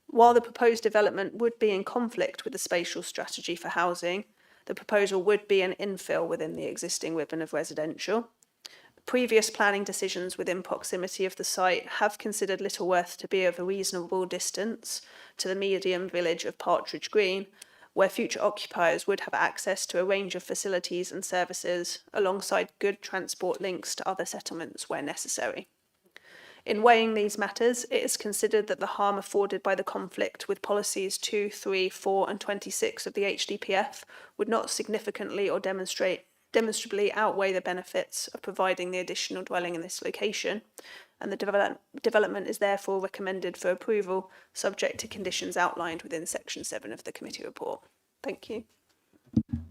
While the proposed development would be in conflict with the spatial strategy for housing, the proposal would be an infill within the existing ribbon of residential. Previous planning decisions within proximity of the site have considered Littleworth to be of a reasonable distance to the medium village of Partridge Green, where future occupiers would have access to a range of facilities and services alongside good transport links to other settlements where necessary. In weighing these matters, it is considered that the harm afforded by the conflict with policies 2, 3, 4 and 26 of the HDPF would not significantly or demonstrably outweigh the benefits of providing the additional dwelling in this location, and the development is therefore recommended for approval, subject to conditions outlined within section 7 of the committee report. Thank you.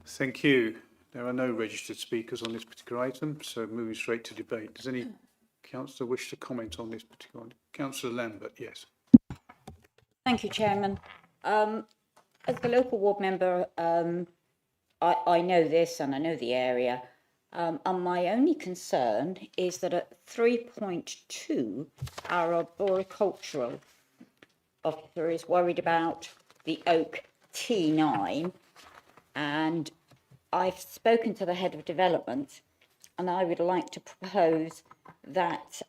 Thank you. There are no registered speakers on this particular item, so moving straight to debate. Does any councillor wish to comment on this particular one? Councillor Lambert, yes. Thank you, Chairman. As the local ward member, I know this and I know the area. And my only concern is that at 3.2, our arboricultural officer is worried about the oak T9. And I've spoken to the head of development, and I would like to propose that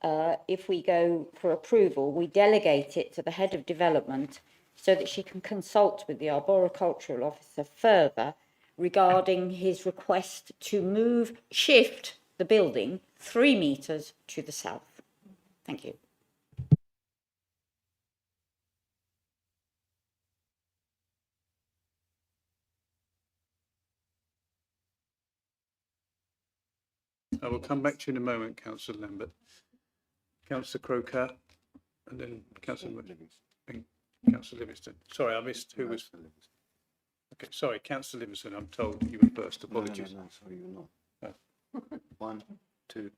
if we go for approval, we delegate it to the head of development so that she can consult with the arboricultural officer further regarding his request to shift the building 3 metres to the south. Thank you. I will come back to you in a moment, Councillor Lambert. Councillor Croker, and then Councillor Livingston. Sorry, I missed who was. Okay, sorry, Councillor Livingston. I'm told you were first. Apologies. No, sorry, you're not. Oh. 1, 2,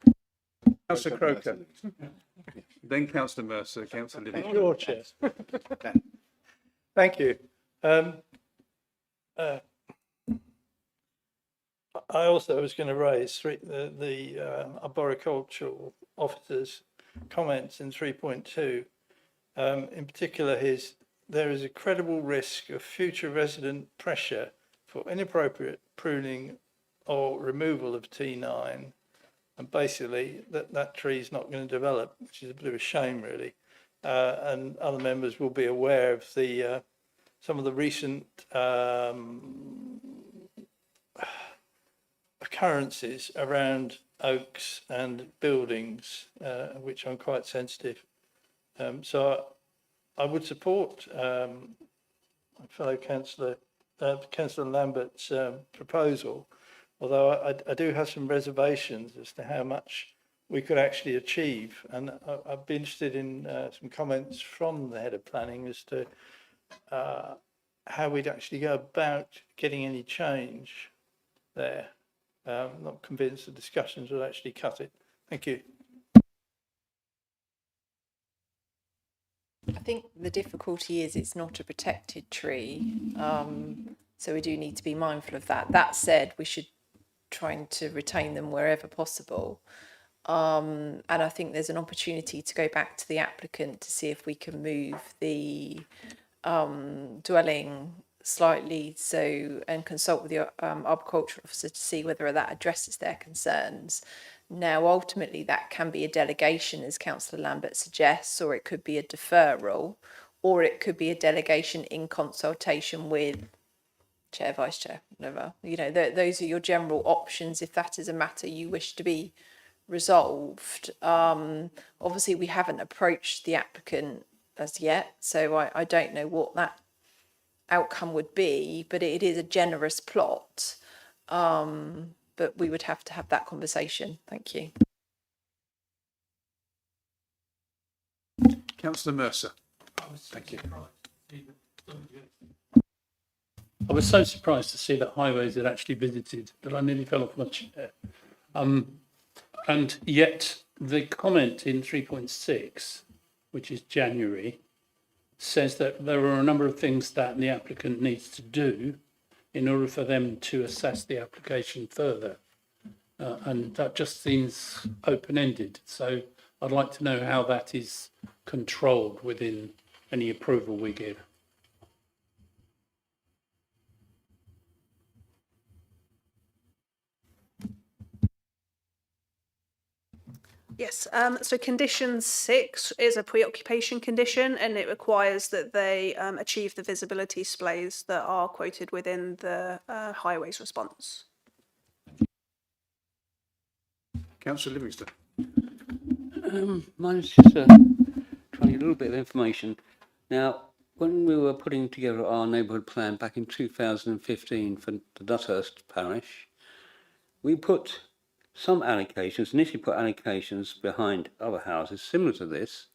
3. Councillor Croker. Then Councillor Mercer, Councillor Livingston. Your chair. Thank you. I also was going to raise the arboricultural officer's comments in 3.2. In particular, there is a credible risk of future resident pressure for inappropriate pruning or removal of T9, and basically that tree is not going to develop, which is a bit of a shame, really. And other members will be aware of some of the recent occurrences around oaks and buildings, which I'm quite sensitive. So I would support my fellow Councillor Lambert's proposal, although I do have some reservations as to how much we could actually achieve. And I'd be interested in some comments from the head of planning as to how we'd actually go about getting any change there. I'm not convinced the discussions will actually cut it. Thank you. I think the difficulty is it's not a protected tree, so we do need to be mindful of that. That said, we should try to retain them wherever possible. And I think there's an opportunity to go back to the applicant to see if we can move the dwelling slightly and consult with the arboricultural officer to see whether that addresses their concerns. Now, ultimately, that can be a delegation, as Councillor Lambert suggests, or it could be a deferral, or it could be a delegation in consultation with Chair, Vice Chair, whatever. You know, those are your general options if that is a matter you wish to be resolved. Obviously, we haven't approached the applicant as yet, so I don't know what that outcome would be, but it is a generous plot. but we would have to have that conversation. Thank you. Councillor Mercer. Thank you. I was so surprised to see that Highways had actually visited that I nearly fell off my chair. And yet the comment in 3.6, which is January, says that there are a number of things that the applicant needs to do in order for them to assess the application further. And that just seems open-ended. So I'd like to know how that is controlled within any approval we give. Yes, so condition 6 is a preoccupation condition, and it requires that they achieve the visibility displays that are quoted within the highways response. Councillor Livingston. Mine's just trying to get a little bit of information. Now, when we were putting together our neighbourhood plan back in 2015 for the Duthurst parish, we put some allocations, initially put allocations behind other houses similar to this,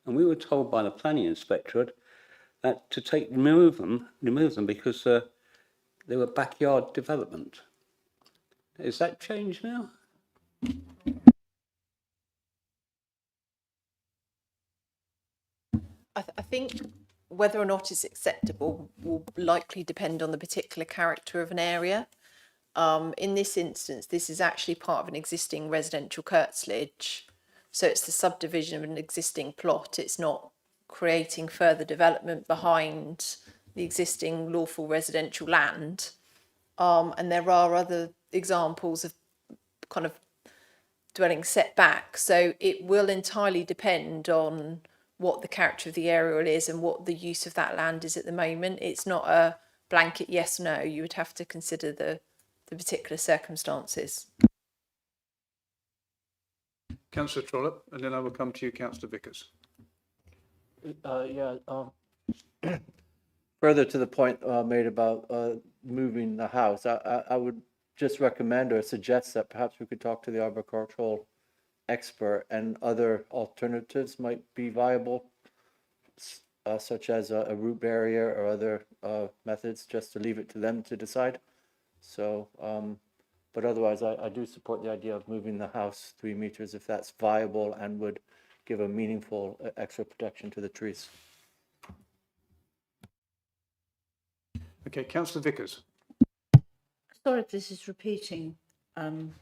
and we were told by the planning inspectorate that to remove them because they were backyard development. Is that changed now? I think whether or not it's acceptable will likely depend on the particular character of an area. In this instance, this is actually part of an existing residential curtilage. So it's the subdivision of an existing plot. It's not creating further development behind the existing lawful residential land. And there are other examples of kind of dwelling set back. So it will entirely depend on what the character of the area is and what the use of that land is at the moment. It's not a blanket yes, no. You would have to consider the particular circumstances. Councillor Trollope, and then I will come to you, Councillor Vickers. Further to the point made about moving the house, I would just recommend or suggest that perhaps we could talk to the arboricultural expert and other alternatives might be viable, such as a root barrier or other methods, just to leave it to them to decide. So, but otherwise, I do support the idea of moving the house 3 meters if that's viable and would give a meaningful extra protection to the trees. Okay, Councillor Vickers. Sorry if this is repeating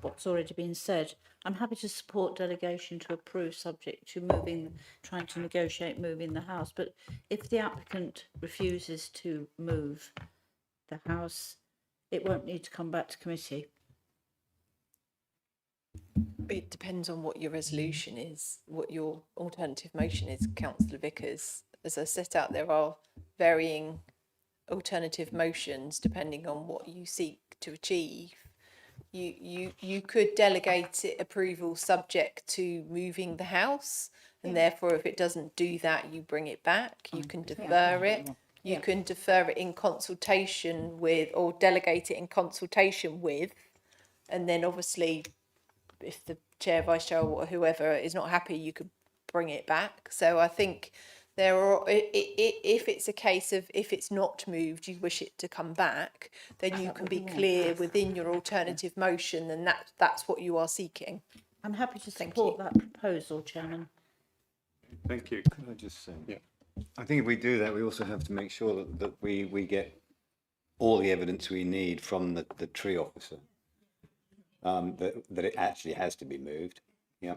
what's already been said. I'm happy to support delegation to approve subject to trying to negotiate moving the house. But if the applicant refuses to move the house, it won't need to come back to committee. It depends on what your resolution is, what your alternative motion is, Councillor Vickers. As I set out, there are varying alternative motions depending on what you seek to achieve. You could delegate it approval subject to moving the house, and therefore if it doesn't do that, you bring it back. You can defer it. You can defer it in consultation with, or delegate it in consultation with, and then obviously if the chair, vice chair, or whoever is not happy, you could bring it back. So I think there are, if it's a case of if it's not moved, you wish it to come back, then you can be clear within your alternative motion, and that's what you are seeking. I'm happy to support that proposal, Chairman. Thank you. Could I just say? Yeah. I think if we do that, we also have to make sure that we get all the evidence we need from the tree officer. That it actually has to be moved. Yeah.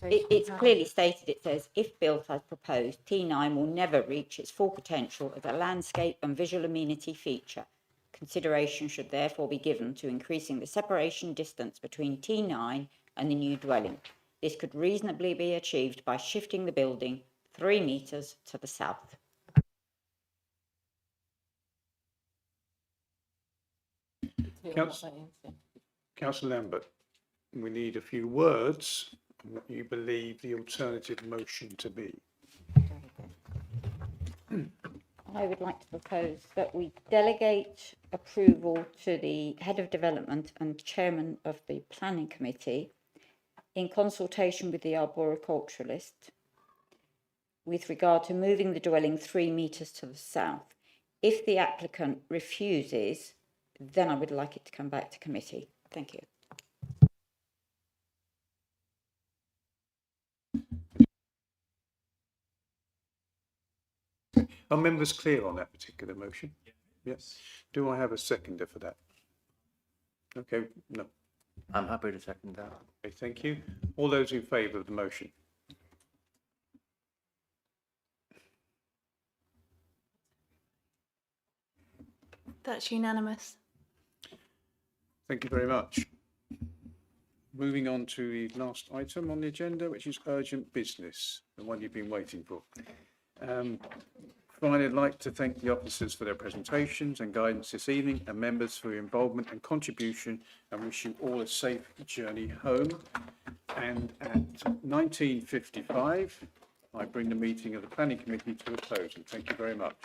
It's clearly stated, it says, if built as proposed, T9 will never reach its full potential as a landscape and visual amenity feature. Consideration should therefore be given to increasing the separation distance between T9 and the new dwelling. This could reasonably be achieved by shifting the building 3 metres to the south. Councillor Lambert, we need a few words on what you believe the alternative motion to be. I would like to propose that we delegate approval to the Head of Development and Chairman of the Planning Committee in consultation with the arboriculturalist with regard to moving the dwelling 3 metres to the south. If the applicant refuses, then I would like it to come back to committee. Thank you. Are members clear on that particular motion? Yes. Do I have a seconder for that? Okay, no. I'm happy to second that. Okay, thank you. All those in favour of the motion? That's unanimous. Thank you very much. Moving on to the last item on the agenda, which is urgent business, the one you've been waiting for. Finally, I'd like to thank the officers for their presentations and guidance this evening, and members for your involvement and contribution, and wish you all a safe journey home. And at 19:55, I bring the meeting of the Planning Committee to a close, and thank you very much.